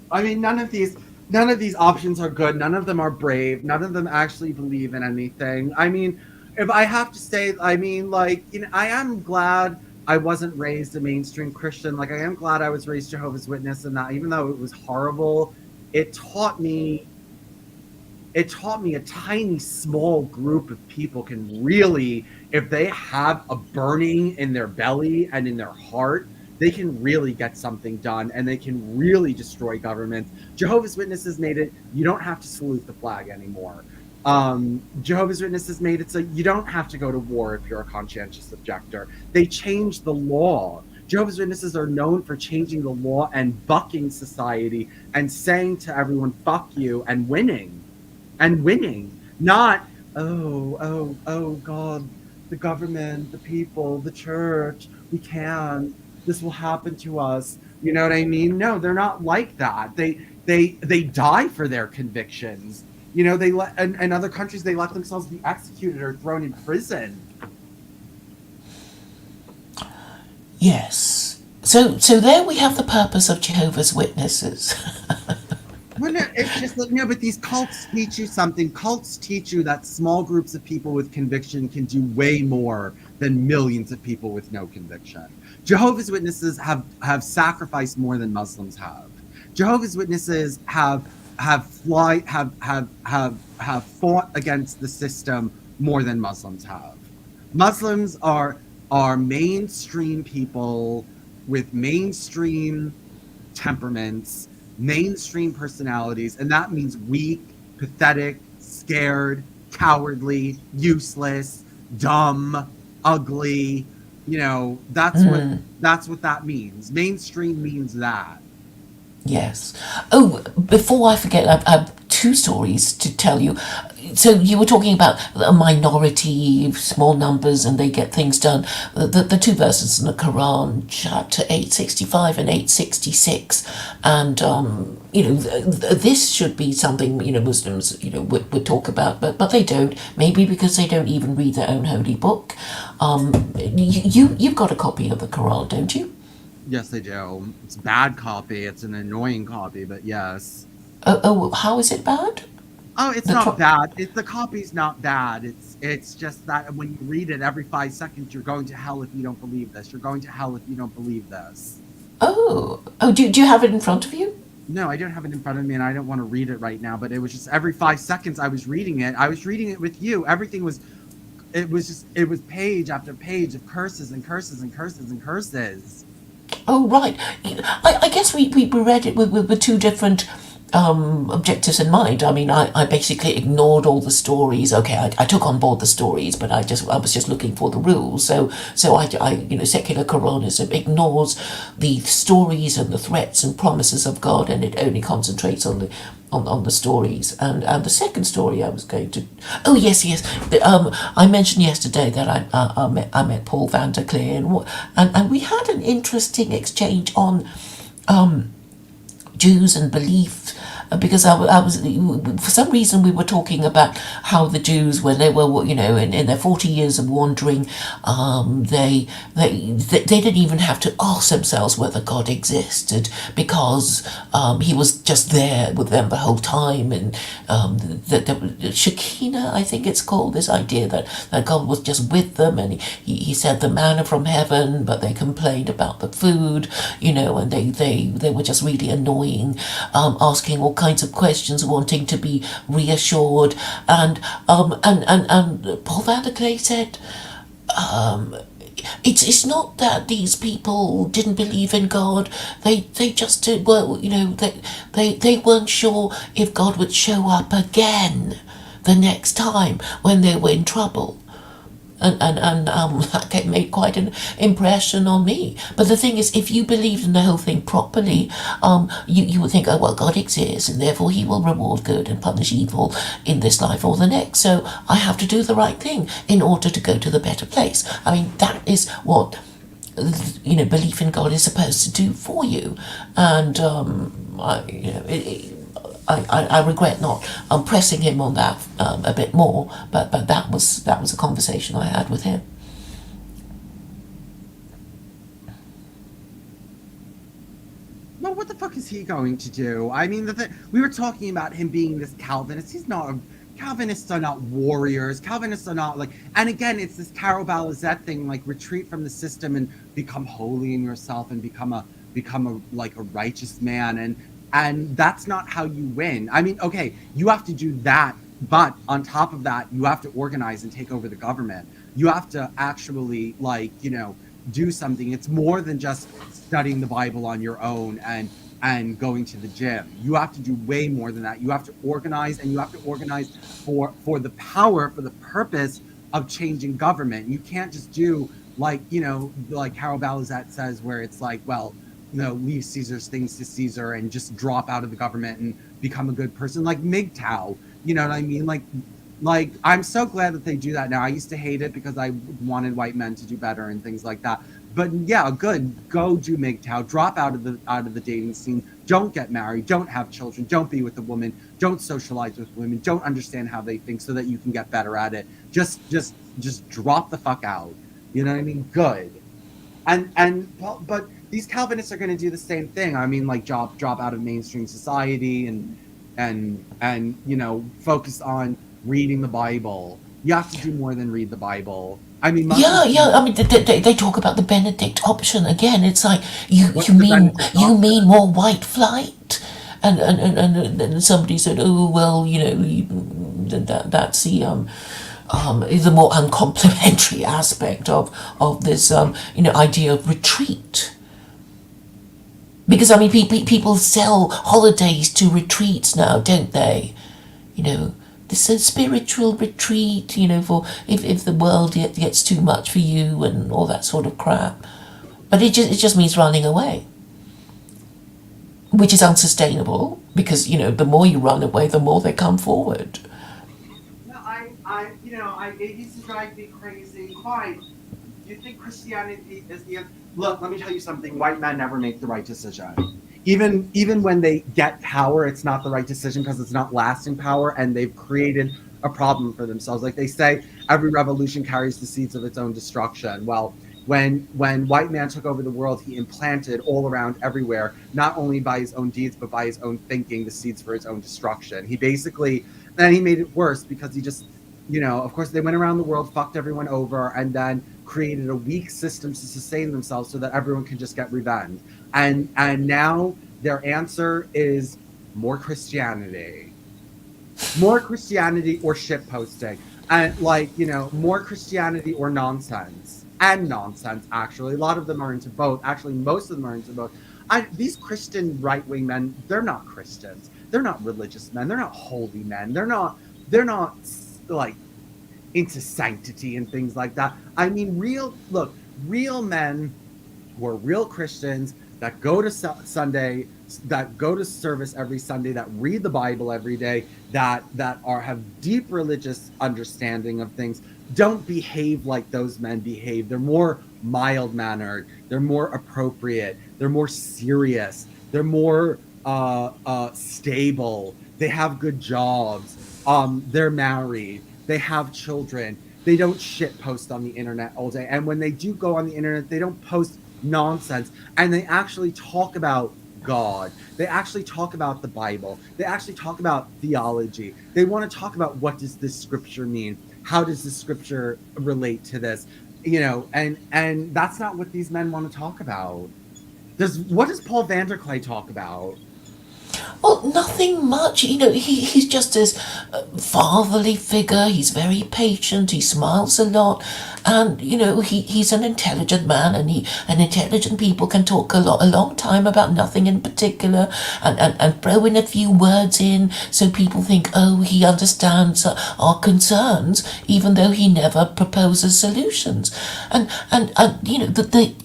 I mean, none of these options are good. None of them are brave. None of them actually believe in anything. I mean, if I have to say, I mean, I am glad I wasn't raised a mainstream Christian. Like, I am glad I was raised Jehovah's Witness, and that even though it was horrible, it taught me a tiny, small group of people can really, if they have a burning in their belly and in their heart, they can really get something done, and they can really destroy governments. Jehovah's Witnesses made it, you don't have to salute the flag anymore. Jehovah's Witnesses made it so you don't have to go to war if you're a conscientious objector. They changed the law. Jehovah's Witnesses are known for changing the law and bucking society and saying to everyone, fuck you, and winning. Not, oh, God, the government, the people, the church, we can't, this will happen to us. You know what I mean? No, they're not like that. They die for their convictions. They let, in other countries, they let themselves be executed or thrown in prison. Yes. So there we have the purpose of Jehovah's Witnesses. Well, no, it's just that, but these cults teach you something. Cults teach you that small groups of people with conviction can do way more than millions of people with no conviction. Jehovah's Witnesses have sacrificed more than Muslims have. Jehovah's Witnesses have fought against the system more than Muslims have. Muslims are mainstream people with mainstream temperaments, mainstream personalities, and that means weak, pathetic, scared, cowardly, useless, dumb, ugly. That's what that means. Mainstream means that. Yes. Oh, before I forget, I have two stories to tell you. So you were talking about a minority, small numbers, and they get things done. The two verses in the Quran, chapter 865 and 866, and this should be something Muslims would talk about, but they don't. Maybe because they don't even read their own holy book. You've got a copy of the Quran, don't you? Yes, they do. It's a bad copy. It's an annoying copy, but yes. Oh, how is it bad? Oh, it's The not tro- bad. It's the copy's not bad. It's just that when you read it every 5 seconds, you're going to hell if you don't believe this. You're going to hell if you don't believe this. oh, do you have it in front of you? No, I don't have it in front of me and I don't want to read it right now, but it was just every 5 seconds I was reading it. I was reading it with you. Everything was it was page after page of curses and curses and curses and curses. Oh, right. I guess we read it with two different objectives in mind. I mean, I basically ignored all the stories. Okay, I took on board the stories, but I was just looking for the rules. So secular Quranism ignores the stories and the threats and promises of God, and it only concentrates on the stories. And the second story I was going to, oh yes, I mentioned yesterday that I met Paul van der Klee, and we had an interesting exchange on Jews and belief, because I was, for some reason we were talking about how the Jews, when they were, in their 40 years of wandering, they didn't even have to ask themselves whether God existed, because he was just there with them the whole time. And the Shekinah, I think it's called, this idea that God was just with them, and he said the manna from heaven, but they complained about the food, and they were just really annoying, asking all kinds of questions, wanting to be reassured. And Paul van der Klee said, it's not that these people didn't believe in God. They just did, well, they weren't sure if God would show up again the next time when they were in trouble. And that made quite an impression on me. But the thing is, if you believed in the whole thing properly, you would think, oh well, God exists, and therefore He will reward good and punish evil in this life or the next. So I have to do the right thing in order to go to the better place. I mean, that is what belief in God is supposed to do for you. And I regret not pressing him on that a bit more, but that was a conversation I had with him. Well, what the fuck is he going to do? I mean, we were talking about him being this Calvinist. He's not a Calvinists are not warriors. Calvinists are not like, and again, it's this Carol Balizet thing, like retreat from the system and become holy in yourself and become a like a righteous man. And that's not how you win. I mean, okay, you have to do that, but on top of that, you have to organize and take over the government. You have to actually do something. It's more than just studying the Bible on your own and going to the gym. You have to do way more than that. You have to organize, and you have to organize for the power, for the purpose of changing government. You can't just do like Carol Balizet says, where it's like, well, leave Caesar's things to Caesar and just drop out of the government and become a good person, like MGTOW. You know what I mean? Like I'm so glad that they do that now. I used to hate it because I wanted white men to do better and things like that. But yeah, good. Go do MGTOW. Drop out of the dating scene. Don't get married. Don't have children. Don't be with a woman. Don't socialize with women. Don't understand how they think so that you can get better at it. Just drop the fuck out. You know what I mean? Good. But these Calvinists are going to do the same thing. I mean, like drop out of mainstream society and focus on reading the Bible. You have to do more than read the Bible. I mean, Yeah, Muslims yeah. I mean, they talk about the Benedict option again. It's like you what's you the mean benefit you option? mean more white flight, and somebody said, oh well, that's the more uncomplimentary aspect of this idea of retreat. Because I mean, people sell holidays to retreats now, don't they? You know, this is a spiritual retreat. For if the world gets too much for you and all that sort of crap. But it just means running away, which is unsustainable because the more you run away, the more they come forward. No, it used to drive me crazy. Fine. You think Christianity is the end? Look, let me tell you something. White men never make the right decision. Even when they get power, it's not the right decision because it's not lasting power, and they've created a problem for themselves. Like they say, every revolution carries the seeds of its own destruction. Well, when white man took over the world, he implanted all around everywhere, not only by his own deeds but by his own thinking, the seeds for his own destruction. He basically, then he made it worse because he just, of course they went around the world, fucked everyone over, and then created a weak system to sustain themselves so that everyone can just get revenge. And now their answer is more Christianity. More Christianity or shit posting. And more Christianity or nonsense. And nonsense, actually. A lot of them are into both. Actually, most of them are into both. These Christian right-wing men, they're not Christians. They're not religious men. They're not holy men. They're not like into sanctity and things like that. I mean, real men who are real Christians that go to Sunday, that go to service every Sunday, that read the Bible every day, that have deep religious understanding of things, don't behave like those men behave. They're more mild mannered. They're more appropriate. They're more serious. They're more stable. They have good jobs. They're married. They have children. They don't shit post on the internet all day. And when they do go on the internet, they don't post nonsense, and they actually talk about God. They actually talk about the Bible. They actually talk about theology. They want to talk about, what does this scripture mean? How does this scripture relate to this? And that's not what these men want to talk about. What does Paul Vanderklay talk about? Well, nothing much. He's just this fatherly figure. He's very patient. He smiles a lot. And, he's an intelligent man, and intelligent people can talk a long time about nothing in particular, and throw in a few words in so people think, oh, he understands our concerns, even though he never proposes solutions. And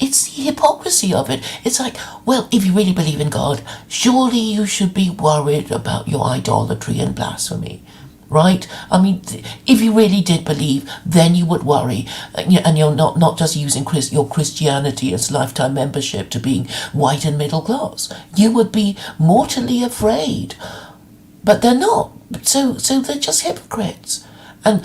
it's the hypocrisy of it. It's like, well, if you really believe in God, surely you should be worried about your idolatry and blasphemy, right? I mean, if you really did believe, then you would worry, and you're not just using your Christianity as lifetime membership to being white and middle class. You would be mortally afraid, but they're not. So they're just hypocrites. And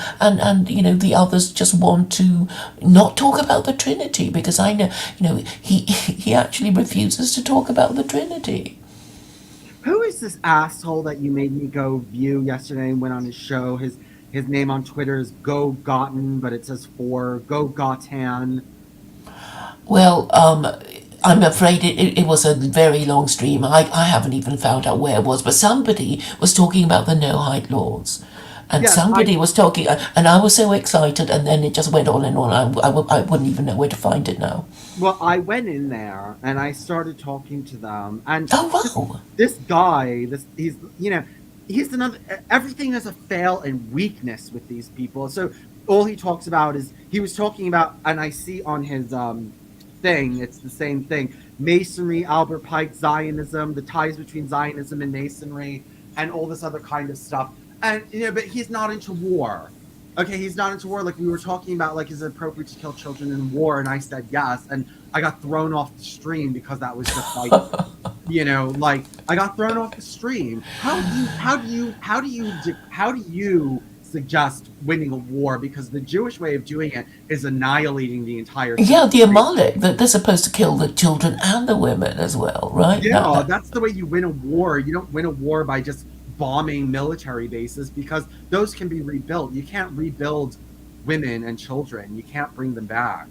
the others just want to not talk about the Trinity, because I know, he actually refuses to talk about the Trinity. Who is this asshole that you made me go view yesterday and went on his show? His name on Twitter is Go Gotten, but it says for Go Gotan. Well, I'm afraid it was a very long stream. I haven't even found out where it was, but somebody was talking about the no height laws. And Yes, somebody was talking, and I was so excited, and then it just went on and on. I wouldn't even know where to find it now. I went in there and I started talking to them, and Oh, this, wow. this guy, he's another. Everything is a fail and weakness with these people. So all he talks about is, he was talking about, and I see on his thing, it's the same thing: Masonry, Albert Pike, Zionism, the ties between Zionism and Masonry, and all this other kind of stuff. And but he's not into war. Okay, he's not into war. Like, we were talking about, like, is it appropriate to kill children in war? And I said yes, and I got thrown off the stream because that was just like, like, I got thrown off the stream. How do you suggest winning a war? Because the Jewish way of doing it is annihilating the entire Yeah, the civilization. Amalek, they're supposed to kill the children and the women as well, right? Yeah, that's the way you win a war. You don't win a war by just bombing military bases, because those can be rebuilt. You can't rebuild women and children. You can't bring them back.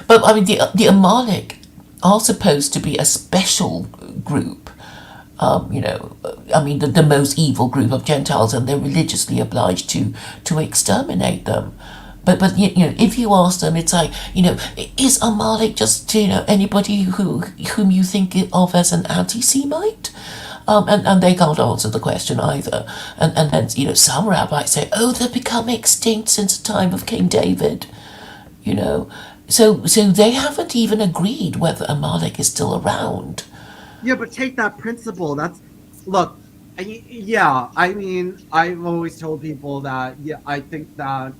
But I mean, the Amalek are supposed to be a special group. I mean, the most evil group of Gentiles, and they're religiously obliged to exterminate them. But if you ask them, it's like, is Amalek just anybody whom you think of as an anti-Semite? And they can't answer the question either. And then some rabbis say, oh, they've become extinct since the time of King David. You know, so they haven't even agreed whether Amalek is still around. Yeah, but take that principle. Look, yeah, I mean, I've always told people that, yeah, I think that,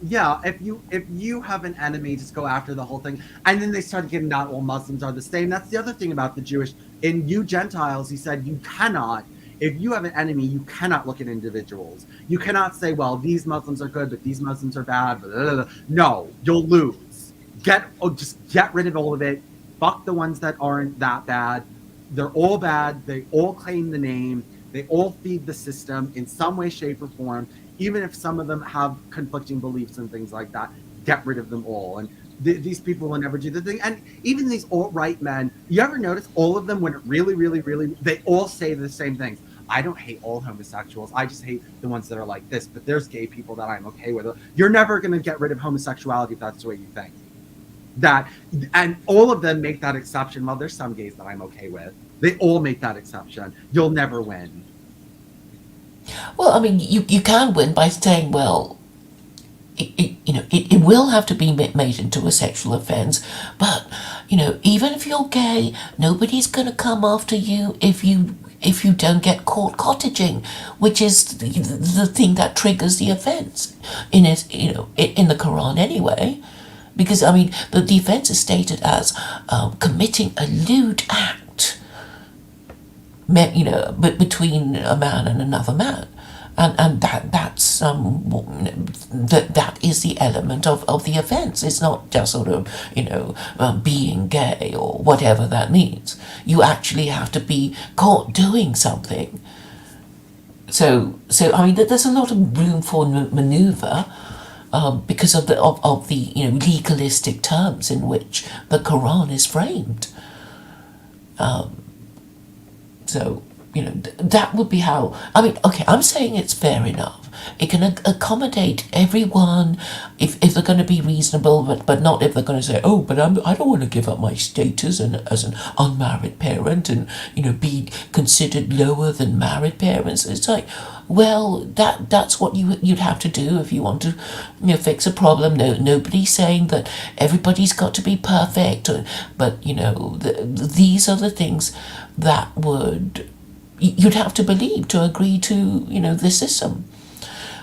yeah, if you have an enemy, just go after the whole thing. And then they started getting, not all Muslims are the same. That's the other thing about the Jewish. In you Gentiles, he said, you cannot, If you have an enemy, you cannot look at individuals. You cannot say, well, these Muslims are good, but these Muslims are bad. Blah, blah, blah. No, you'll lose. Just get rid of all of it. Fuck the ones that aren't that bad. They're all bad. They all claim the name. They all feed the system in some way, shape, or form. Even if some of them have conflicting beliefs and things like that, get rid of them all. And these people will never do the thing. And even these alt-right men, you ever notice all of them, when it really, really, really, they all say the same things. I don't hate all homosexuals. I just hate the ones that are like this. But there's gay people that I'm okay with. You're never going to get rid of homosexuality if that's the way you think. And all of them make that exception. Well, there's some gays that I'm okay with. They all make that exception. You'll never win. Well, I mean, you can win by saying, well, it will have to be made into a sexual offence, but, even if you're gay, nobody's going to come after you if you don't get caught cottaging, which is the thing that triggers the offence in the Quran anyway. Because, I mean, the offence is stated as committing a lewd act, between a man and another man. And that's that is the element of the offence. It's not just sort of being gay or whatever that means. You actually have to be caught doing something. So I mean, there's a lot of room for manoeuvre. Because of the legalistic terms in which the Quran is framed. So that would be how. I mean, okay, I'm saying it's fair enough. It can accommodate everyone if they're going to be reasonable, but not if they're going to say, oh, but I don't want to give up my status as an unmarried parent and be considered lower than married parents. It's like, well, that's what you'd have to do if you want to fix a problem. Nobody's saying that everybody's got to be perfect, but these are the things that you'd have to believe to agree to the system.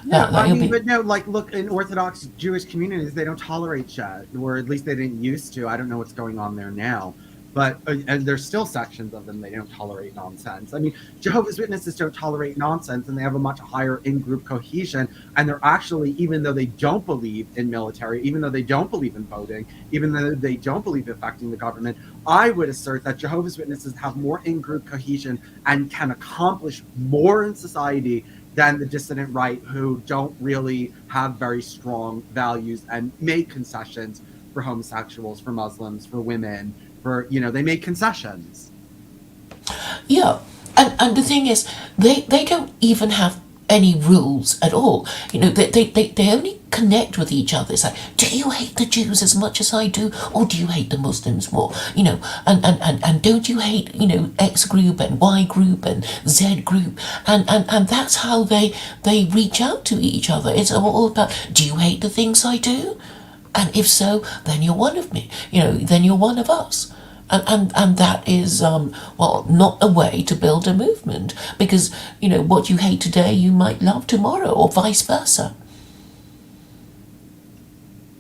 Yeah, I mean, but no, like, look, in Orthodox Jewish communities, they don't tolerate shit, or at least they didn't used to. I don't know what's going on there now, but and there's still sections of them they don't tolerate nonsense. I mean, Jehovah's Witnesses don't tolerate nonsense, and they have a much higher in-group cohesion. And they're actually, even though they don't believe in military, even though they don't believe in voting, even though they don't believe in affecting the government, I would assert that Jehovah's Witnesses have more in-group cohesion and can accomplish more in society than the dissident right, who don't really have very strong values and make concessions for homosexuals, for Muslims, for women, they make concessions. Yeah, and the thing is, they don't even have any rules at all. They only connect with each other. It's like, do you hate the Jews as much as I do, or do you hate the Muslims more? And don't you hate X group and Y group and Z group? And that's how they reach out to each other. It's all about, do you hate the things I do? And if so, then you're one of me. Then you're one of us. And that is, not a way to build a movement. Because, what you hate today, you might love tomorrow, or vice versa.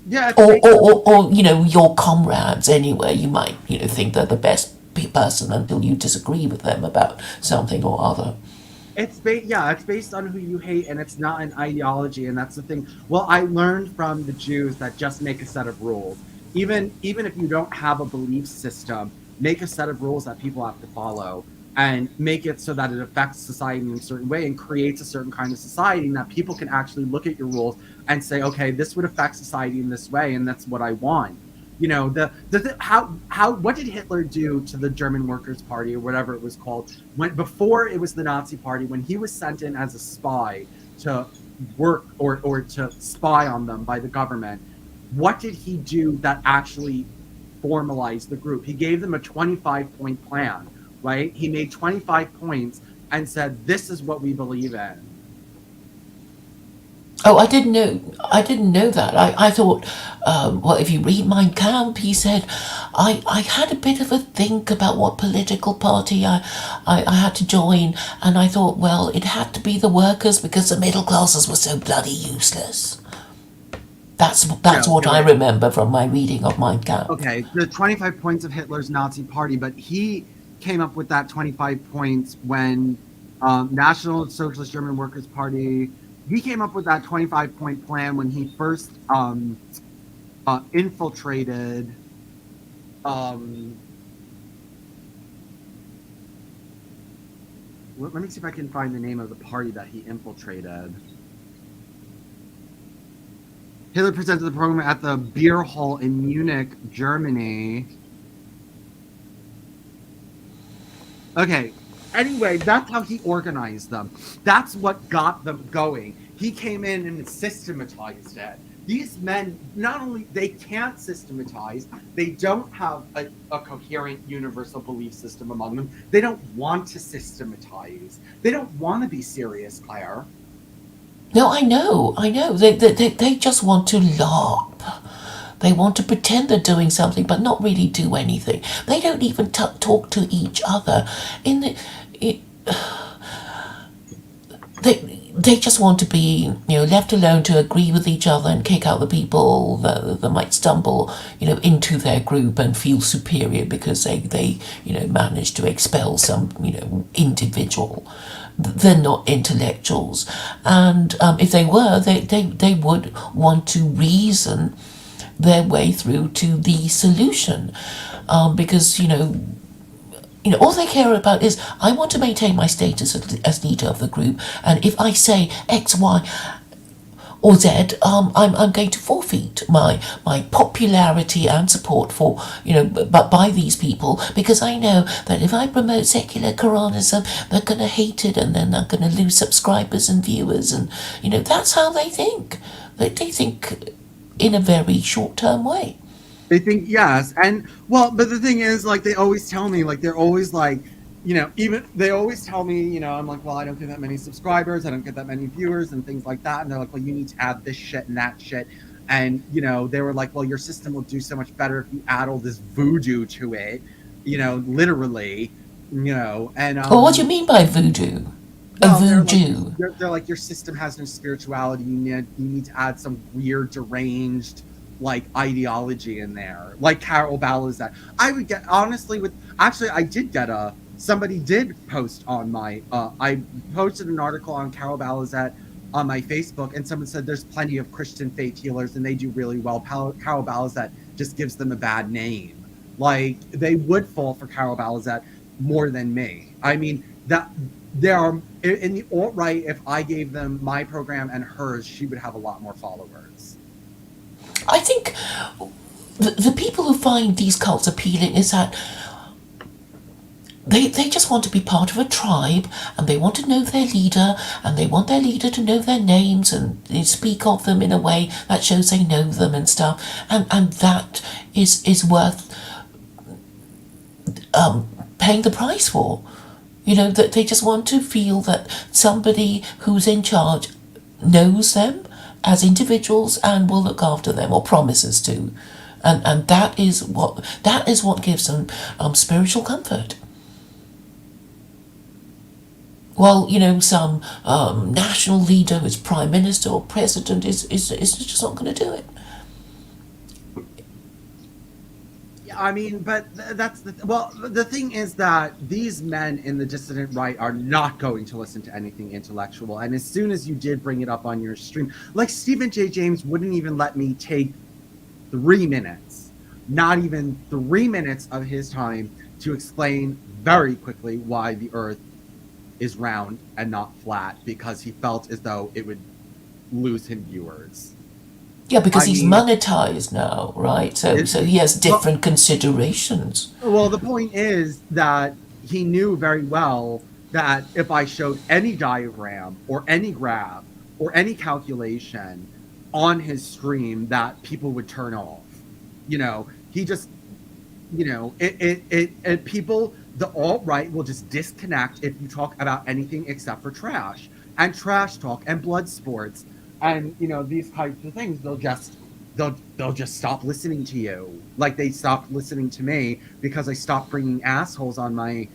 Yeah. Or your comrades anyway, you might, think they're the best person until you disagree with them about something or other. It's based on who you hate, and it's not an ideology, and that's the thing. Well, I learned from the Jews that just make a set of rules. Even if you don't have a belief system, make a set of rules that people have to follow, and make it so that it affects society in a certain way and creates a certain kind of society, and that people can actually look at your rules and say, okay, this would affect society in this way, and that's what I want. What did Hitler do to the German Workers' Party, or whatever it was called, before it was the Nazi Party, when he was sent in as a spy to work or to spy on them by the government? What did he do that actually formalized the group? He gave them a 25-point plan, right? He made 25 points and said, this is what we believe in. Oh, I didn't know that. I thought, if you read Mein Kampf, he said, I had a bit of a think about what political party I had to join, and I thought, well, it had to be the workers because the middle classes were so bloody useless. That's what I remember from my reading of Mein Kampf. Okay, the 25 points of Hitler's Nazi Party, but he came up with that 25 points when National Socialist German Workers' Party. He came up with that 25-point plan when he first infiltrated. Um, let me see if I can find the name of the party that he infiltrated. Hitler presented the program at the beer hall in Munich, Germany. Okay. Anyway, that's how he organized them. That's what got them going. He came in and systematized it. These men, not only they can't systematize, they don't have a coherent universal belief system among them. They don't want to systematize. They don't want to be serious, Claire. No, I know. They just want to LARP. They want to pretend they're doing something but not really do anything. They don't even talk to each other. In the, it, they just want to be, left alone to agree with each other and kick out the people that might stumble, into their group and feel superior because they managed to expel some, individual. They're not intellectuals, and if they were, they would want to reason their way through to the solution, because all they care about is I want to maintain my status as leader of the group, and if I say X, Y, or Z, I'm going to forfeit my popularity and support for, but by these people, because I know that if I promote secular Quranism, they're going to hate it, and then they're going to lose subscribers and viewers, and that's how they think. They think in a very short-term way. They think yes, and well, but the thing is, like they always tell me, like they're always like, even they always tell me, I'm like, well, I don't get that many subscribers, I don't get that many viewers, and things like that, and they're like, well, you need to add this shit and that shit, and they were like, well, your system will do so much better if you add all this voodoo to it, literally, and Well, what do you mean by voodoo? A well, they're like voodoo? they're like your system has no spirituality. You need to add some weird deranged like ideology in there, like Carol Balizet. I would get honestly with actually I did get a somebody did post on my I posted an article on Carol Balizet on my Facebook, and someone said there's plenty of Christian faith healers and they do really well. Carol Balizet just gives them a bad name. Like they would fall for Carol Balizet more than me. I mean that there are in the alt right. If I gave them my program and hers, she would have a lot more followers. I think the people who find these cults appealing is that they just want to be part of a tribe, and they want to know their leader, and they want their leader to know their names and they speak of them in a way that shows they know them and stuff, and that is worth paying the price for. That they just want to feel that somebody who's in charge knows them as individuals and will look after them, or promises to, and that is what gives them spiritual comfort. Well, some national leader who's prime minister or president is just not going to do it. I mean, but that's well. The thing is that these men in the dissident right are not going to listen to anything intellectual. And as soon as you did bring it up on your stream, like Stephen J. James wouldn't even let me take 3 minutes, not even 3 minutes of his time to explain very quickly why the Earth is round and not flat, because he felt as though it would lose him viewers. Yeah, because I he's mean, monetized now, right? So it, so he has well, different considerations. well, the point is that he knew very well that if I showed any diagram or any graph or any calculation on his stream, that people would turn off. He just, people, the alt right will just disconnect if you talk about anything except for trash and trash talk and blood sports and these types of things. They'll just stop listening to you, like they stopped listening to me because I stopped bringing assholes on my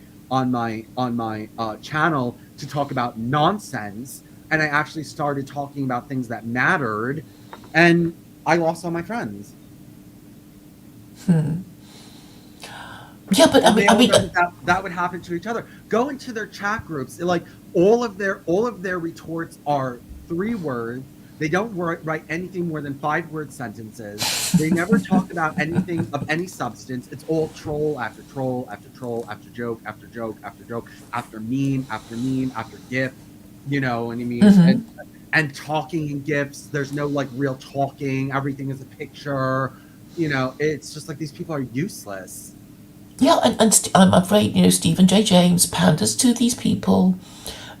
channel to talk about nonsense, and I actually started talking about things that mattered, and I lost all my friends. Yeah, but And they I all mean, know that, that would happen to each other. Go into their chat groups. Like all of their retorts are 3 words. They don't write anything more than 5 word sentences. They never talk about anything of any substance. It's all troll after troll after troll after joke after joke after joke after meme after meme after gif. You know what I mean? And talking in gifs. There's no like real talking. Everything is a picture. You know, it's just like these people are useless. yeah, I'm afraid, Stephen J. James panders to these people,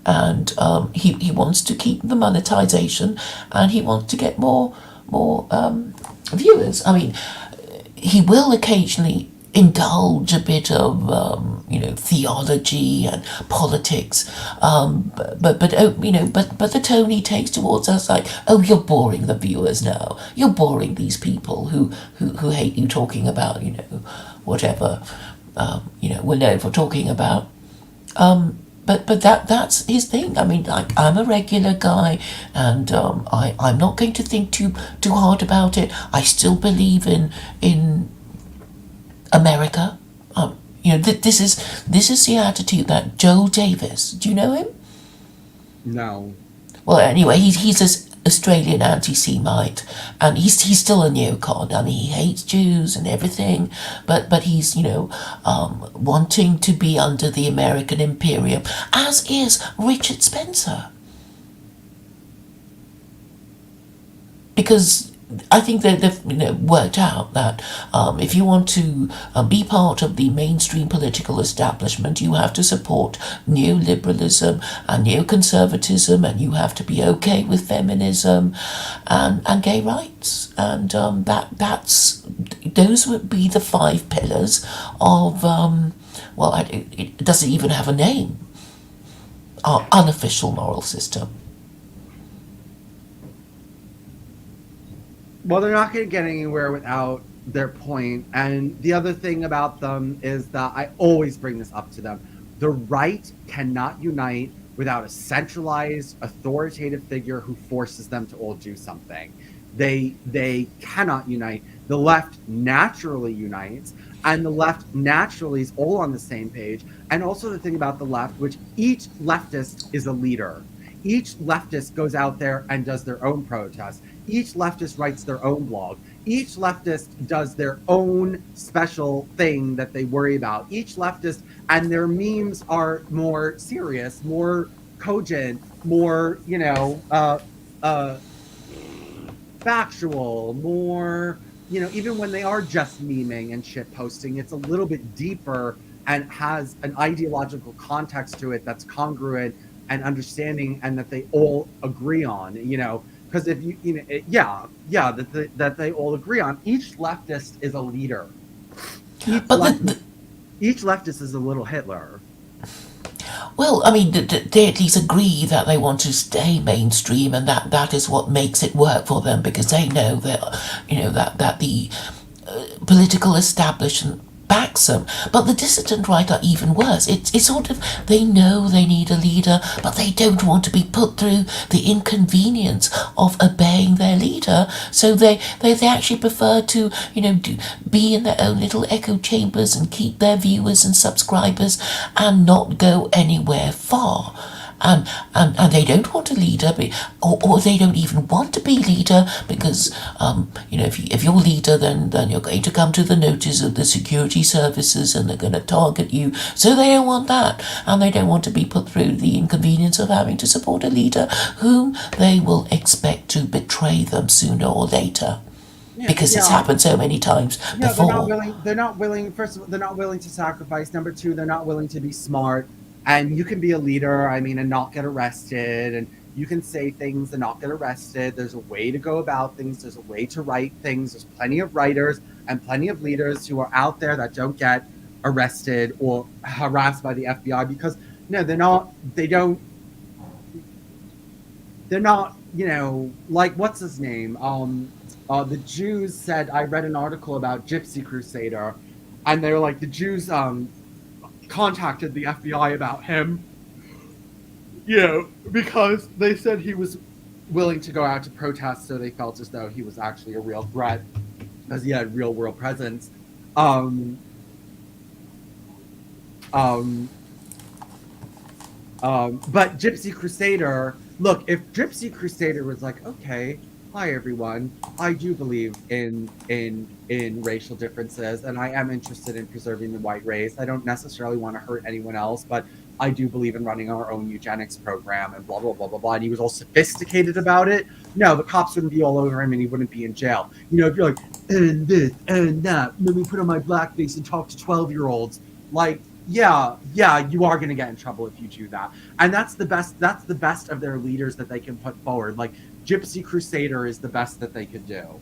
and he wants to keep the monetization, and he wants to get more viewers. I mean, he will occasionally indulge a bit of theology and politics, but oh, but the tone he takes towards us, like, oh, you're boring the viewers now, you're boring these people who hate you talking about whatever we're known for talking about. But that's his thing. I mean, like, I'm a regular guy, and I'm not going to think too hard about it. I still believe in America. This is the attitude that Joel Davis. Do you know him? No. Well, anyway, he's this Australian anti-Semite, and he's still a neocon. I mean, he hates Jews and everything, but he's wanting to be under the American imperium, as is Richard Spencer, because I think they've worked out that if you want to be part of the mainstream political establishment, you have to support neoliberalism and neoconservatism, and you have to be okay with feminism and gay rights, and that's those would be the 5 pillars of it doesn't even have a name. Our unofficial moral system. Well, they're not going to get anywhere without their point. And the other thing about them is that I always bring this up to them. The right cannot unite without a centralized, authoritative figure who forces them to all do something. They cannot unite. The left naturally unites, and the left naturally is all on the same page. And also the thing about the left, which each leftist is a leader. Each leftist goes out there and does their own protests. Each leftist writes their own blog. Each leftist does their own special thing that they worry about. Each leftist, and their memes are more serious, more cogent, more, uh, factual, more, even when they are just memeing and shit posting, it's a little bit deeper and has an ideological context to it that's congruent and understanding and that they all agree on, because if that they all agree on. Each leftist is a leader. Each But leftist, each leftist is a little Hitler. well, I mean, they at least agree that they want to stay mainstream, and that is what makes it work for them, because they know that that the political establishment backs them. But the dissident right are even worse. It's sort of, they know they need a leader, but they don't want to be put through the inconvenience of obeying their leader. So they actually prefer to be in their own little echo chambers and keep their viewers and subscribers and not go anywhere far. And they don't want a leader, or they don't even want to be leader, because if you're leader, then you're going to come to the notice of the security services, and they're going to target you. So they don't want that, and they don't want to be put through the inconvenience of having to support a leader whom they will expect to betray them sooner or later. Because it's happened so many times They're before. not willing. They're not willing. First of all, they're not willing to sacrifice. Number two, they're not willing to be smart. And you can be a leader, I mean, and not get arrested. And you can say things and not get arrested. There's a way to go about things. There's a way to write things. There's plenty of writers and plenty of leaders who are out there that don't get arrested or harassed by the FBI because no, they're not. They don't. They're not. Like what's his name? The Jews said, I read an article about Gypsy Crusader, and they were like, the Jews contacted the FBI about him, because they said he was willing to go out to protest, so they felt as though he was actually a real threat because he had real world presence. Um, Um, but Gypsy Crusader, look, if Gypsy Crusader was like, okay, hi everyone, I do believe in racial differences, and I am interested in preserving the white race. I don't necessarily want to hurt anyone else, but I do believe in running our own eugenics program and blah blah blah blah blah. And he was all sophisticated about it. No, the cops wouldn't be all over him, and he wouldn't be in jail. You know, if you're like, and this and that, let me put on my blackface and talk to 12-year-olds, like, yeah, you are going to get in trouble if you do that. And that's the best of their leaders that they can put forward. Like, Gypsy Crusader is the best that they could do.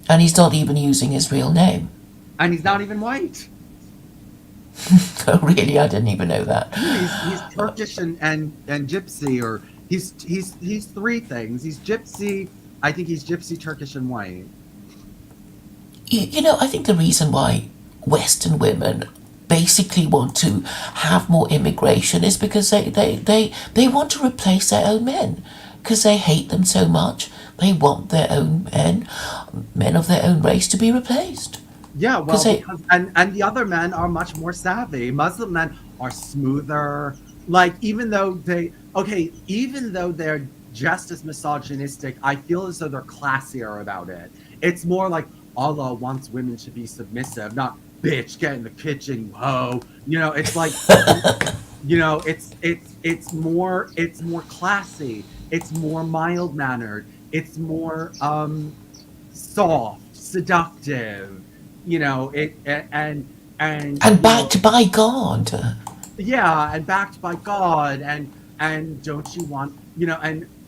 And he's not even using his real name. And he's not even white. Oh, really? I didn't even know that. He's Turkish and Gypsy, or he's three things. He's Gypsy. I think he's Gypsy, Turkish, and white. You know, I think the reason why Western women basically want to have more immigration is because they want to replace their own men, because they hate them so much. They want their own men of their own race to be replaced. Yeah, well, because and the other men are much more savvy. Muslim men are smoother. Like, even though they're just as misogynistic, I feel as though they're classier about it. It's more like Allah wants women to be submissive, not bitch, get in the kitchen, ho. You know, it's like, you know, it's more classy. It's more mild mannered. It's more soft, seductive. You know, and backed by God. yeah, and backed by God, and don't you want, you know,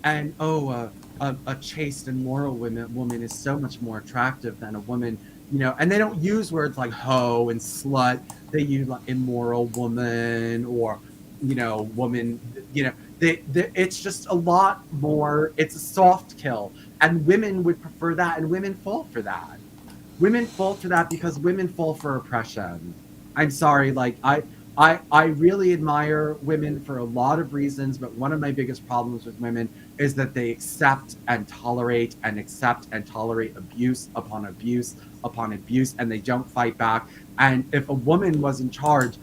and a chaste and moral woman is so much more attractive than a woman, you know, and they don't use words like hoe and slut. They use like immoral woman, or, you know, woman, you know, it's just a lot more, it's a soft kill, and women would prefer that, and women fall for that. Women fall for that because women fall for oppression. I'm sorry, like, I really admire women for a lot of reasons, but one of my biggest problems with women is that they accept and tolerate abuse upon abuse upon abuse, and they don't fight back. And if a woman was in charge,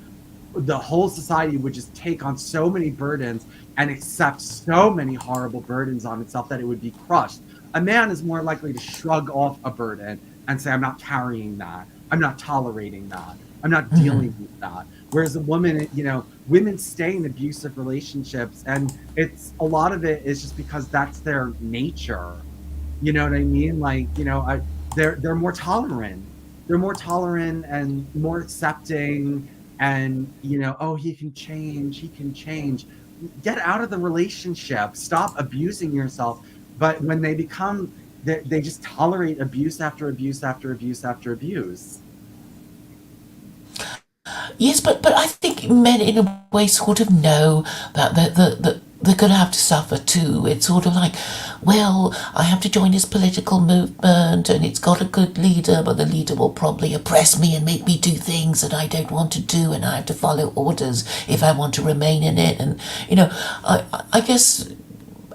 the whole society would just take on so many burdens and accept so many horrible burdens on itself that it would be crushed. A man is more likely to shrug off a burden and say, I'm not carrying that. I'm not tolerating that. I'm not dealing with that. Whereas a woman, you know, women stay in abusive relationships, and it's a lot of it is just because that's their nature. You know what I mean? Like, you know, they're more tolerant. They're more tolerant and more accepting, and, you know, oh, he can change. He can change. Get out of the relationship. Stop abusing yourself. But when they become, they just tolerate abuse after abuse after abuse after abuse. Yes, but I think men in a way sort of know that they're going to have to suffer too. It's sort of like, well, I have to join this political movement and it's got a good leader, but the leader will probably oppress me and make me do things that I don't want to do, and I have to follow orders if I want to remain in it. And, you know, I guess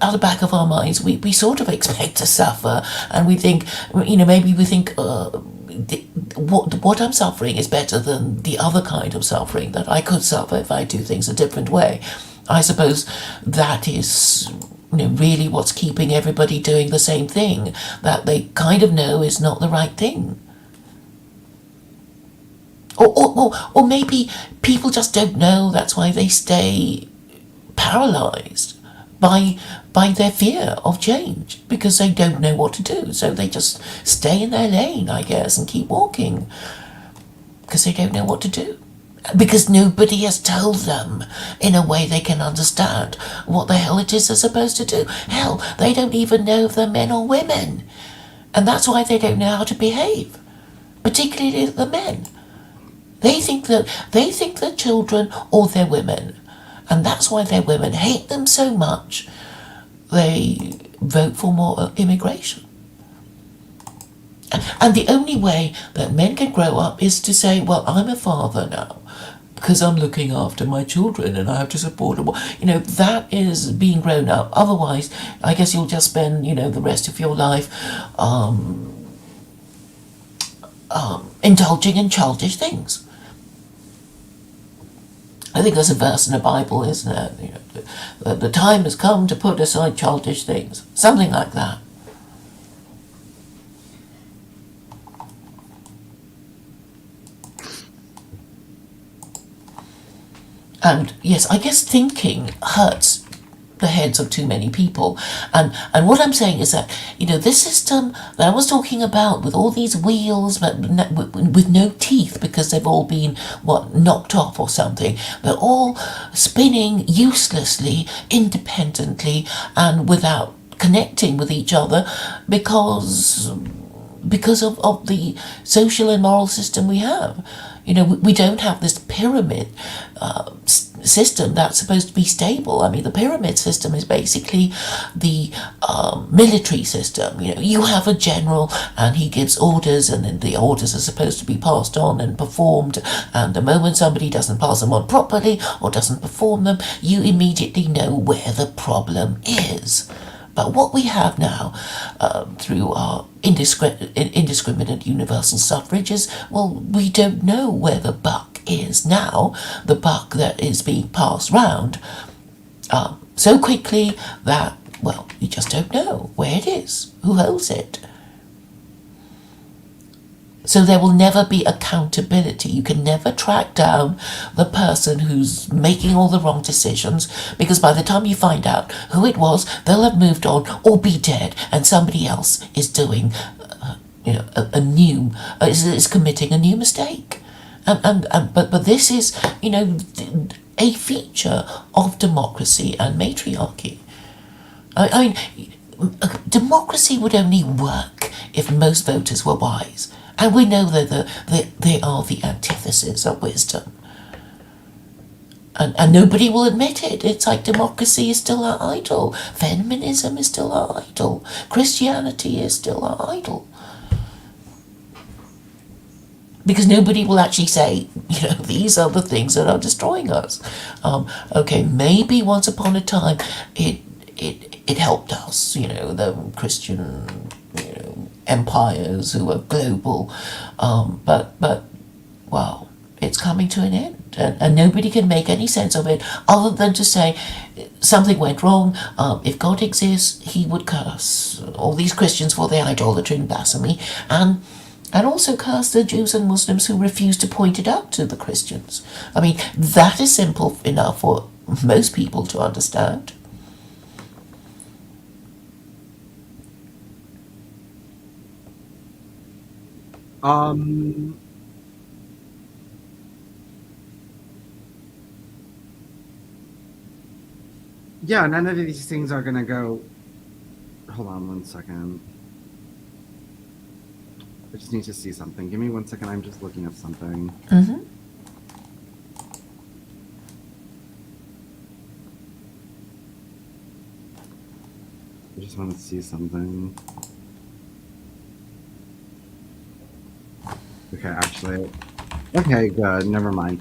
at the back of our minds, we sort of expect to suffer, and we think, you know, maybe we think, what I'm suffering is better than the other kind of suffering that I could suffer if I do things a different way. I suppose that is, you know, really what's keeping everybody doing the same thing that they kind of know is not the right thing. Or maybe people just don't know, that's why they stay paralyzed by their fear of change, because they don't know what to do, so they just stay in their lane, I guess, and keep walking because they don't know what to do, because nobody has told them in a way they can understand what the hell it is they're supposed to do. Hell, they don't even know if they're men or women, and that's why they don't know how to behave, particularly the men. They think they're children or they're women, and that's why their women hate them so much. They vote for more immigration. And the only way that men can grow up is to say, well, I'm a father now because I'm looking after my children and I have to support them. You know, that is being grown up. Otherwise, I guess you'll just spend, you know, the rest of your life indulging in childish things. I think there's a verse in the Bible, isn't there? The time has come to put aside childish things. Something like that. And yes, I guess thinking hurts the heads of too many people. And what I'm saying is that, this system that I was talking about with all these wheels but with no teeth because they've all been knocked off or something, they're all spinning uselessly, independently, and without connecting with each other because of the social and moral system we have. We don't have this pyramid system that's supposed to be stable. I mean, the pyramid system is basically the military system. You have a general and he gives orders, and then the orders are supposed to be passed on and performed, and the moment somebody doesn't pass them on properly or doesn't perform them, you immediately know where the problem is. But what we have now, through our indiscriminate universal suffrage, is, we don't know where the buck is now, the buck that is being passed round so quickly that, you just don't know where it is, who holds it. So there will never be accountability. You can never track down the person who's making all the wrong decisions, because by the time you find out who it was, they'll have moved on or be dead, and somebody else is doing, is committing a new mistake. But this is, a feature of democracy and matriarchy. I mean, democracy would only work if most voters were wise. And we know that they are the antithesis of wisdom. And nobody will admit it. It's like democracy is still our idol. Feminism is still our idol. Christianity is still our idol. Because nobody will actually say, these are the things that are destroying us. Okay, maybe once upon a time it helped us, the Christian empires who were global, but it's coming to an end, and nobody can make any sense of it other than to say something went wrong. If God exists, he would curse all these Christians for their idolatry and blasphemy, and also curse the Jews and Muslims who refuse to point it out to the Christians. I mean, that is simple enough for most people to understand. Yeah, none of these things are gonna go. Hold on 1 second. I just need to see something. Give me 1 second. I'm just looking up something. Mm-hmm. I just want to see something. Okay, actually. Okay, good. Never mind.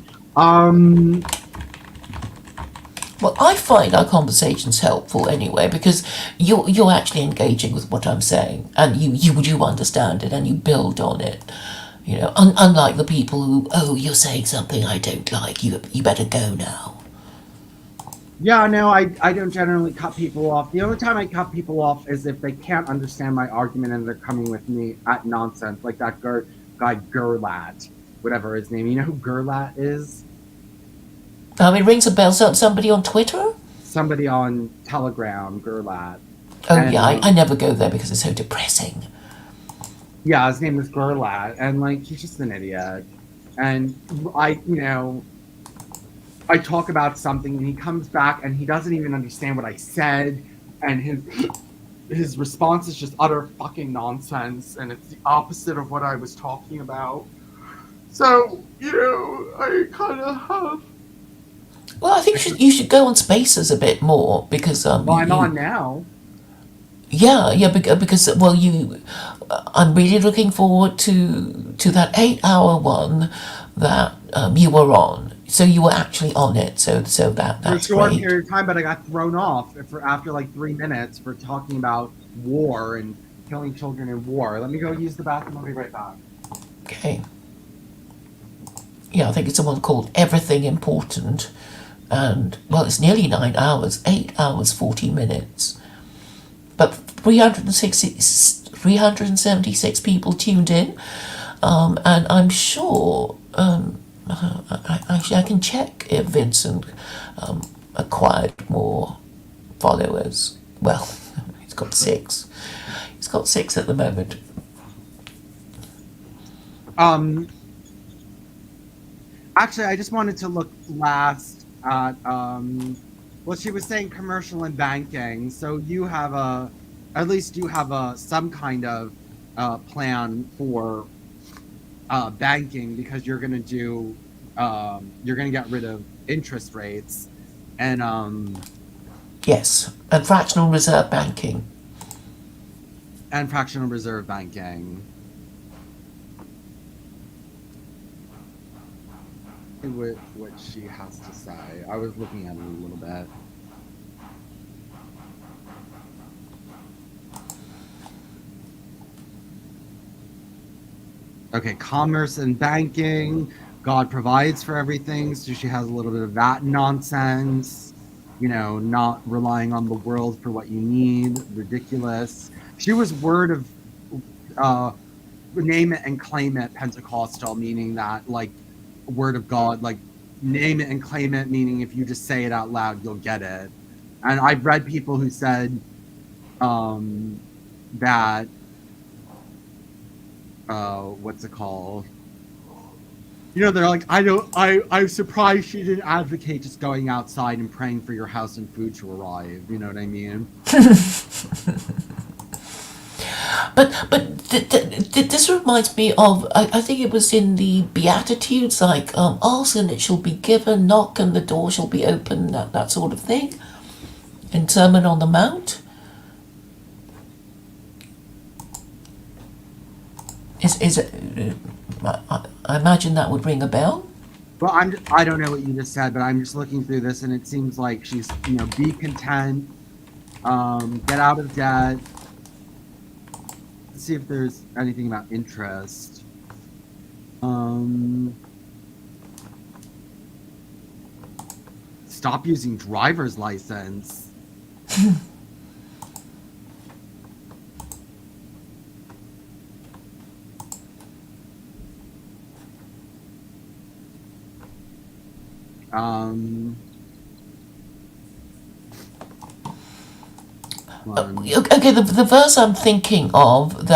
Well, I find our conversations helpful anyway, because you're actually engaging with what I'm saying, and you understand it and you build on it. Unlike the people who, you're saying something I don't like, you better go now. Yeah, no, I don't generally cut people off. The only time I cut people off is if they can't understand my argument and they're coming with me at nonsense, like that guy Gerlat, whatever his name. You know who Gerlat is? It rings a bell. Somebody on Twitter? Somebody on Telegram, Gerlat. Oh, and, yeah, I never go there because it's so depressing. Yeah, his name is Gerlat, and he's just an idiot. And I talk about something and he comes back and he doesn't even understand what I said, and his response is just utter fucking nonsense, and it's the opposite of what I was talking about. So, I kind of have. Well, I think you should go on Spaces a bit more, because I'm on now. Yeah, because I'm really looking forward to that 8-hour one that you were on. So you were actually on it. So that's for a short great. period of time, but I got thrown off after 3 minutes for talking about war and killing children in war. Let me go use the bathroom. I'll be right back. Okay. I think it's the one called Everything Important. And, well, it's nearly 9 hours, 8 hours, 40 minutes. But 376 people tuned in. And I'm sure, I can check if Vincent acquired more followers. Well, he's got 6. He's got 6 at the moment. Actually, I just wanted to look last at well, she was saying commercial and banking. So you have at least you have some kind of plan for banking, because you're gonna get rid of interest rates and Yes, and fractional reserve banking. fractional reserve banking. What she has to say. I was looking at it a little bit. Okay, commerce and banking. God provides for everything, so she has a little bit of that nonsense. Not relying on the world for what you need. Ridiculous. She was word of name it and claim it Pentecostal, meaning that, like, word of God, like, name it and claim it, meaning if you just say it out loud, you'll get it. And I've read people who said that what's it called? They're like, I'm surprised she didn't advocate just going outside and praying for your house and food to arrive. You know what I mean? But this reminds me of, I think it was in the Beatitudes, like, ask and it shall be given, knock and the door shall be open, that sort of thing, in Sermon on the Mount. Is it? I imagine that would ring a bell. Well, I don't know what you just said, but I'm just looking through this, and it seems like she's, be content, get out of debt. Let's see if there's anything about interest. Stop using driver's license. Okay, the verse I'm thinking of,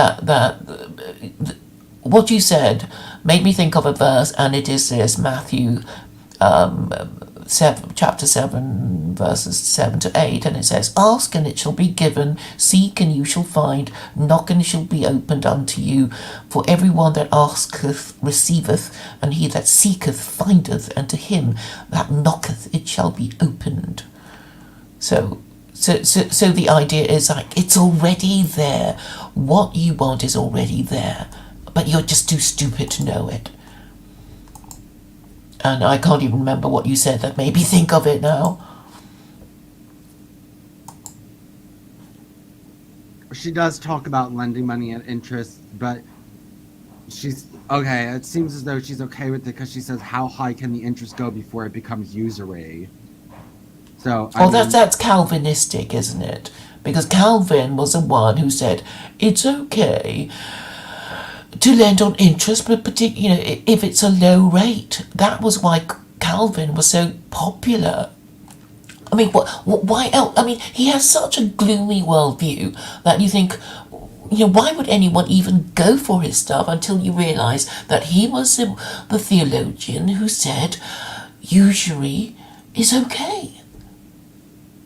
what you said made me think of a verse, and it is this Matthew chapter 7, verses 7 to 8, and it says, ask and it shall be given, seek and you shall find, knock and it shall be opened unto you. For everyone that asketh receiveth, and he that seeketh findeth, and to him that knocketh it shall be opened. So the idea is, like, it's already there. What you want is already there, but you're just too stupid to know it. And I can't even remember what you said that made me think of it now. She does talk about lending money at interest, but she's okay. It seems as though she's okay with it, because she says, how high can the interest go before it becomes usury? So, that's Calvinistic, isn't it? Because Calvin was the one who said it's okay to lend on interest, but if it's a low rate. That was why Calvin was so popular. I mean, why else? I mean, he has such a gloomy worldview that you think, why would anyone even go for his stuff, until you realise that he was the theologian who said usury is okay.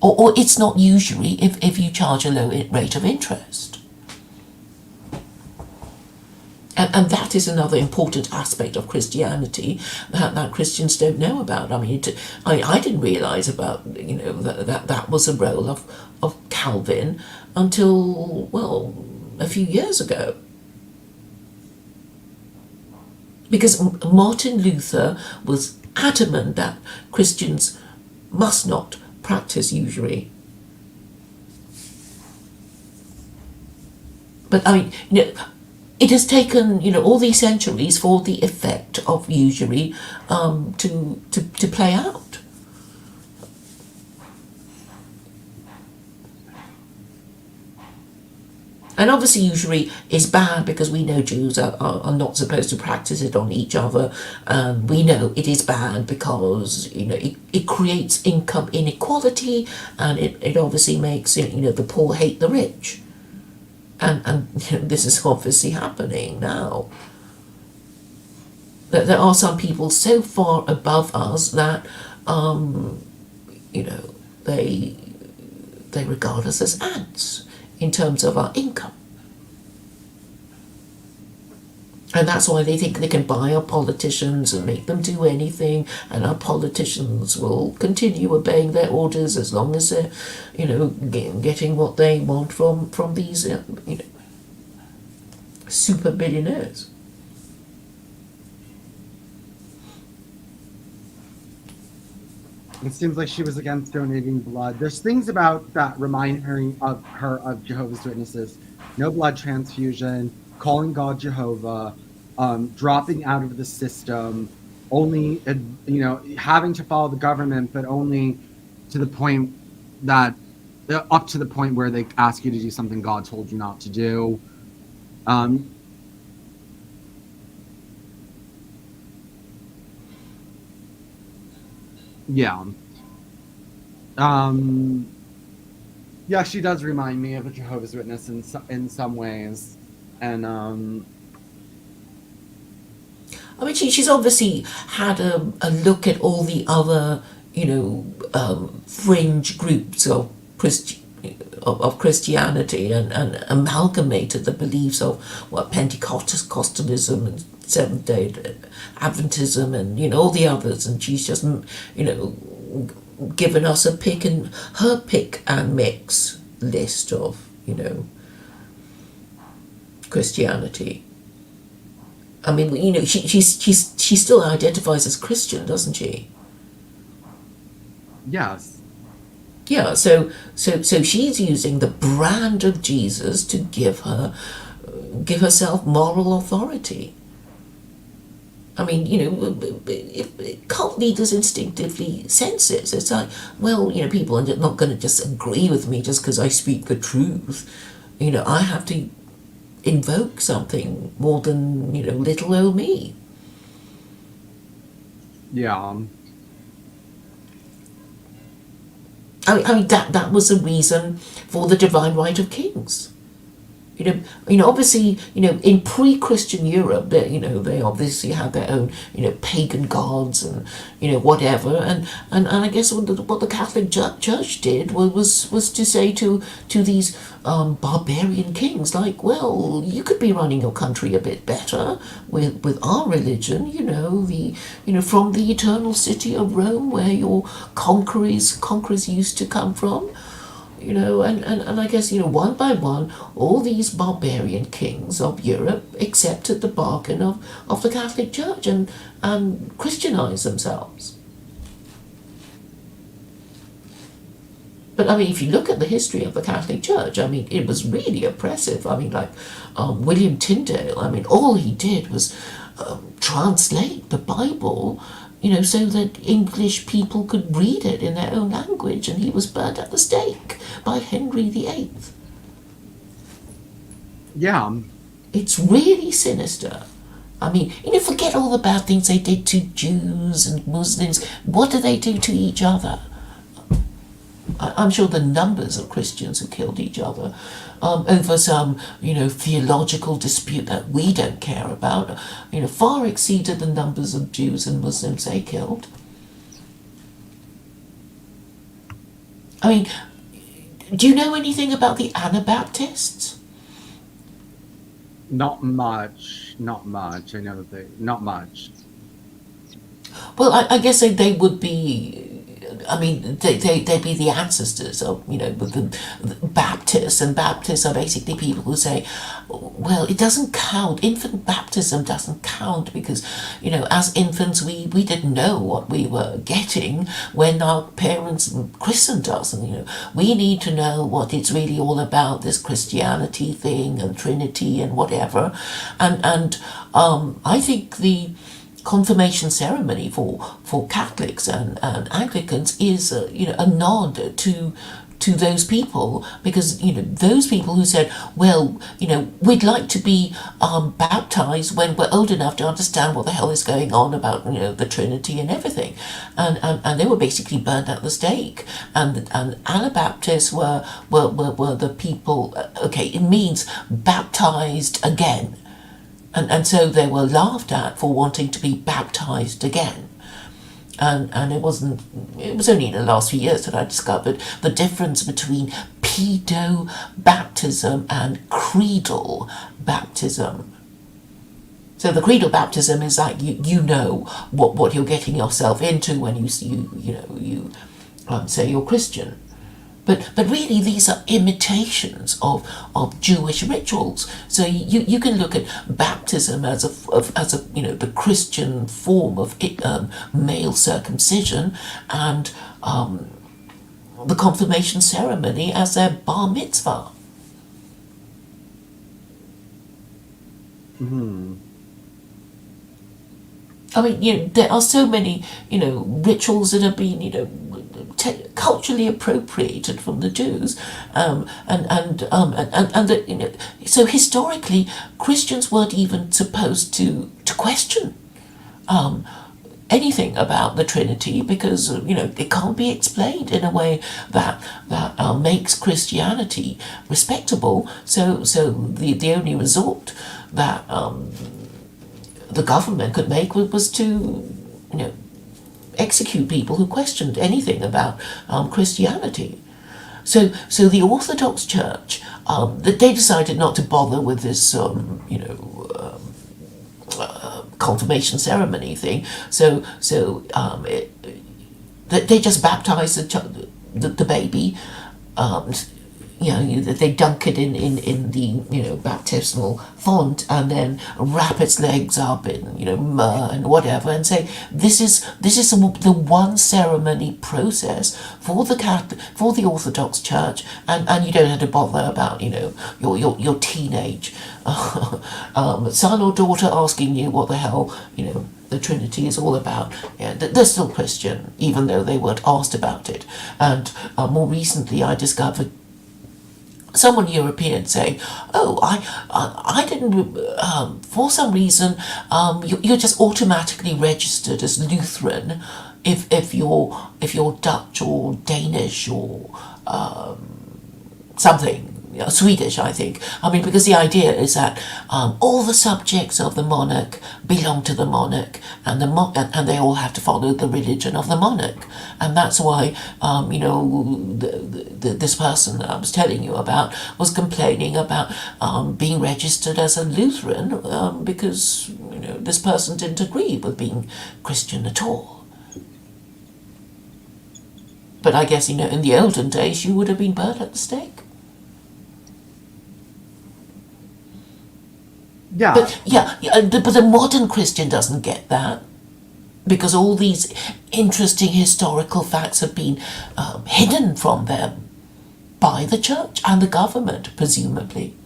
Or it's not usury if you charge a low rate of interest. And that is another important aspect of Christianity that Christians don't know about. I mean, I didn't realise about, that was a role of Calvin until, well, a few years ago. Because Martin Luther was adamant that Christians must not practice usury. But I mean, it has taken, all these centuries for the effect of usury to play out. And obviously, usury is bad because we know Jews are not supposed to practice it on each other. We know it is bad because it creates income inequality, and it obviously makes the poor hate the rich. And this is obviously happening now. That there are some people so far above us that you know they they regard us as ants in terms of our income. And that's why they think they can buy our politicians and make them do anything, and our politicians will continue obeying their orders as long as they're, getting what they want from these, super billionaires. It seems like she was against donating blood. There's things about that remind her of Jehovah's Witnesses. No blood transfusion, calling God Jehovah, dropping out of the system, only having to follow the government, but only to the point that up to the point where they ask you to do something God told you not to do. Yeah. Um, yeah, she does remind me of a Jehovah's Witness in some ways, and I mean, she's obviously had a look at all the other, fringe groups of Christianity, and amalgamated the beliefs of Pentecostalism and Seventh Day Adventism and all the others, and she's just given us her pick and mix list of Christianity. I mean, she still identifies as Christian, doesn't she? yes, Yeah, so she's using the brand of Jesus to give herself moral authority. I mean, cult leaders instinctively sense it. It's like, well, people are not going to just agree with me just because I speak the truth. I have to invoke something more than, little old me. yeah, I mean that was the reason for the divine right of kings. Obviously, in pre-Christian Europe, they obviously had their own, pagan gods and, whatever. And I guess what the Catholic Church did was to say to these barbarian kings, like, well, you could be running your country a bit better with our religion, from the eternal city of Rome, where your conquerors used to come from. And I guess, one by one, all these barbarian kings of Europe accepted the bargain of the Catholic Church and Christianized themselves. But I mean, if you look at the history of the Catholic Church, I mean, it was really oppressive. I mean, like William Tyndale, I mean, all he did was translate the Bible, so that English people could read it in their own language, and he was burnt at the stake by Henry VIII. yeah. It's really sinister. I mean, forget all the bad things they did to Jews and Muslims. What do they do to each other? I'm sure the numbers of Christians who killed each other over some, theological dispute that we don't care about, far exceeded the numbers of Jews and Muslims they killed. I mean, do you know anything about the Anabaptists? Not much. Not much. Not much. Well, I guess they would be I mean, they be the ancestors of, the Baptists, and Baptists are basically people who say, well, it doesn't count. Infant baptism doesn't count because, as infants, we didn't know what we were getting when our parents christened us. And, we need to know what it's really all about, this Christianity thing and Trinity and whatever. And I think the confirmation ceremony for Catholics and Anglicans is a nod to those people, because those people who said, well, we'd like to be baptized when we're old enough to understand what the hell is going on about the Trinity and everything, and they were basically burned at the stake, and Anabaptists were the people. Okay, it means baptized again. And so they were laughed at for wanting to be baptized again. And it was only in the last few years that I discovered the difference between pedo baptism and creedal baptism. So the creedal baptism is like you know what you're getting yourself into when you say you're Christian. But really, these are imitations of Jewish rituals. So you can look at baptism as the Christian form of male circumcision, and the confirmation ceremony as their bar mitzvah. I mean, there are so many, rituals that have been, culturally appropriated from the Jews, so historically, Christians weren't even supposed to question anything about the Trinity, because it can't be explained in a way that makes Christianity respectable. So the only resort that the government could make was to execute people who questioned anything about Christianity. So the Orthodox Church, they decided not to bother with this confirmation ceremony thing. So they just baptized the baby. They dunk it in the baptismal font, and then wrap its legs up in myrrh and whatever, and say this is the one ceremony process for the Orthodox Church, and you don't have to bother about your teenage son or daughter asking you what the hell the Trinity is all about. They're still Christian, even though they weren't asked about it. And more recently, I discovered someone European saying, "Oh, I didn't. For some reason, you're just automatically registered as Lutheran if you're Dutch or Danish or something." Swedish, I think. I mean, because the idea is that all the subjects of the monarch belong to the monarch, and and they all have to follow the religion of the monarch, and that's why this person that I was telling you about was complaining about being registered as a Lutheran because this person didn't agree with being Christian at all. But I guess in the olden days you would have been burned at the stake. Yeah. But the modern Christian doesn't get that, because all these interesting historical facts have been hidden from them by the church and the government, presumably.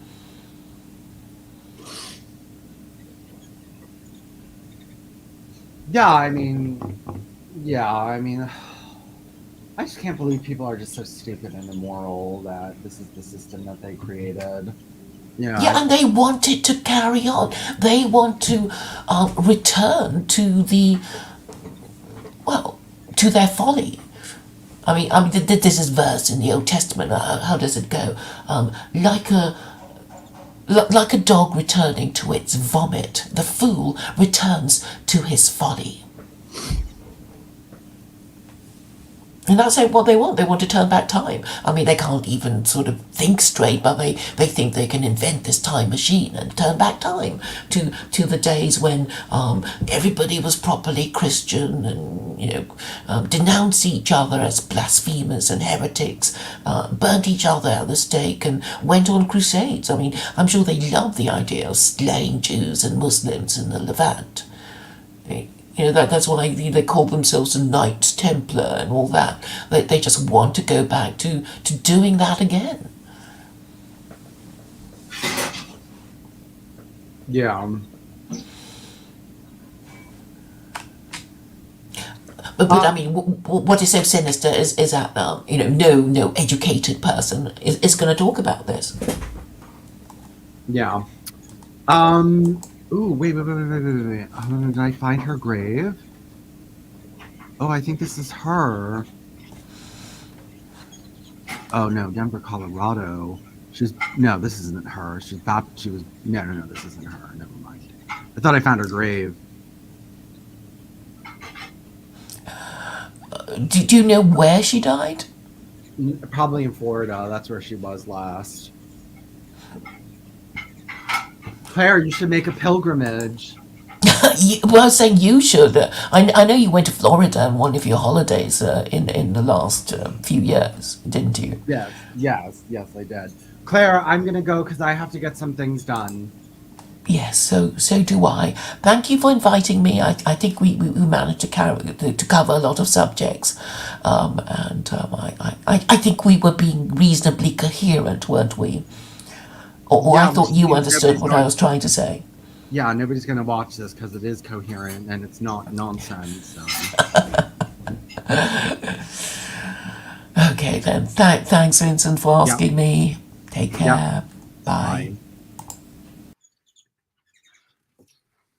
I mean, I just can't believe people are just so stupid and immoral that this is the system that they created. And they want it to carry on. They want to return to to their folly. I mean, this is verse in the Old Testament. How does it go? Like a dog returning to its vomit, the fool returns to his folly. And that's what they want. They want to turn back time. I mean, they can't even sort of think straight, but they think they can invent this time machine and turn back time to the days when everybody was properly Christian and, denounced each other as blasphemers and heretics, burnt each other at the stake and went on crusades. I mean, I'm sure they love the idea of slaying Jews and Muslims in the Levant. That's why they call themselves a Knights Templar and all that. They just want to go back to doing that again. Yeah. But I mean, what is so sinister is that no educated person is going to talk about this. Yeah. Ooh, wait. Did I find her grave? Oh, I think this is her. Oh no, Denver, Colorado. No, this isn't her. No, this isn't her. Never mind. I thought I found her grave. Do you know where she died? Probably in Florida. That's where she was last. Claire, you should make a pilgrimage. Well, I was saying you should. I know you went to Florida on one of your holidays in the last few years, didn't you? Yes, I did. Claire, I'm gonna go because I have to get some things done. Yes, so do I. Thank you for inviting me. I think we managed to cover a lot of subjects, I think we were being reasonably coherent, weren't we? Or Yeah, I thought you understood what I was trying to say. Yeah, nobody's gonna watch this because it is coherent and it's not nonsense. So. Okay then. Thanks, Vincent, for asking me. Take care. Yep. Bye. Bye.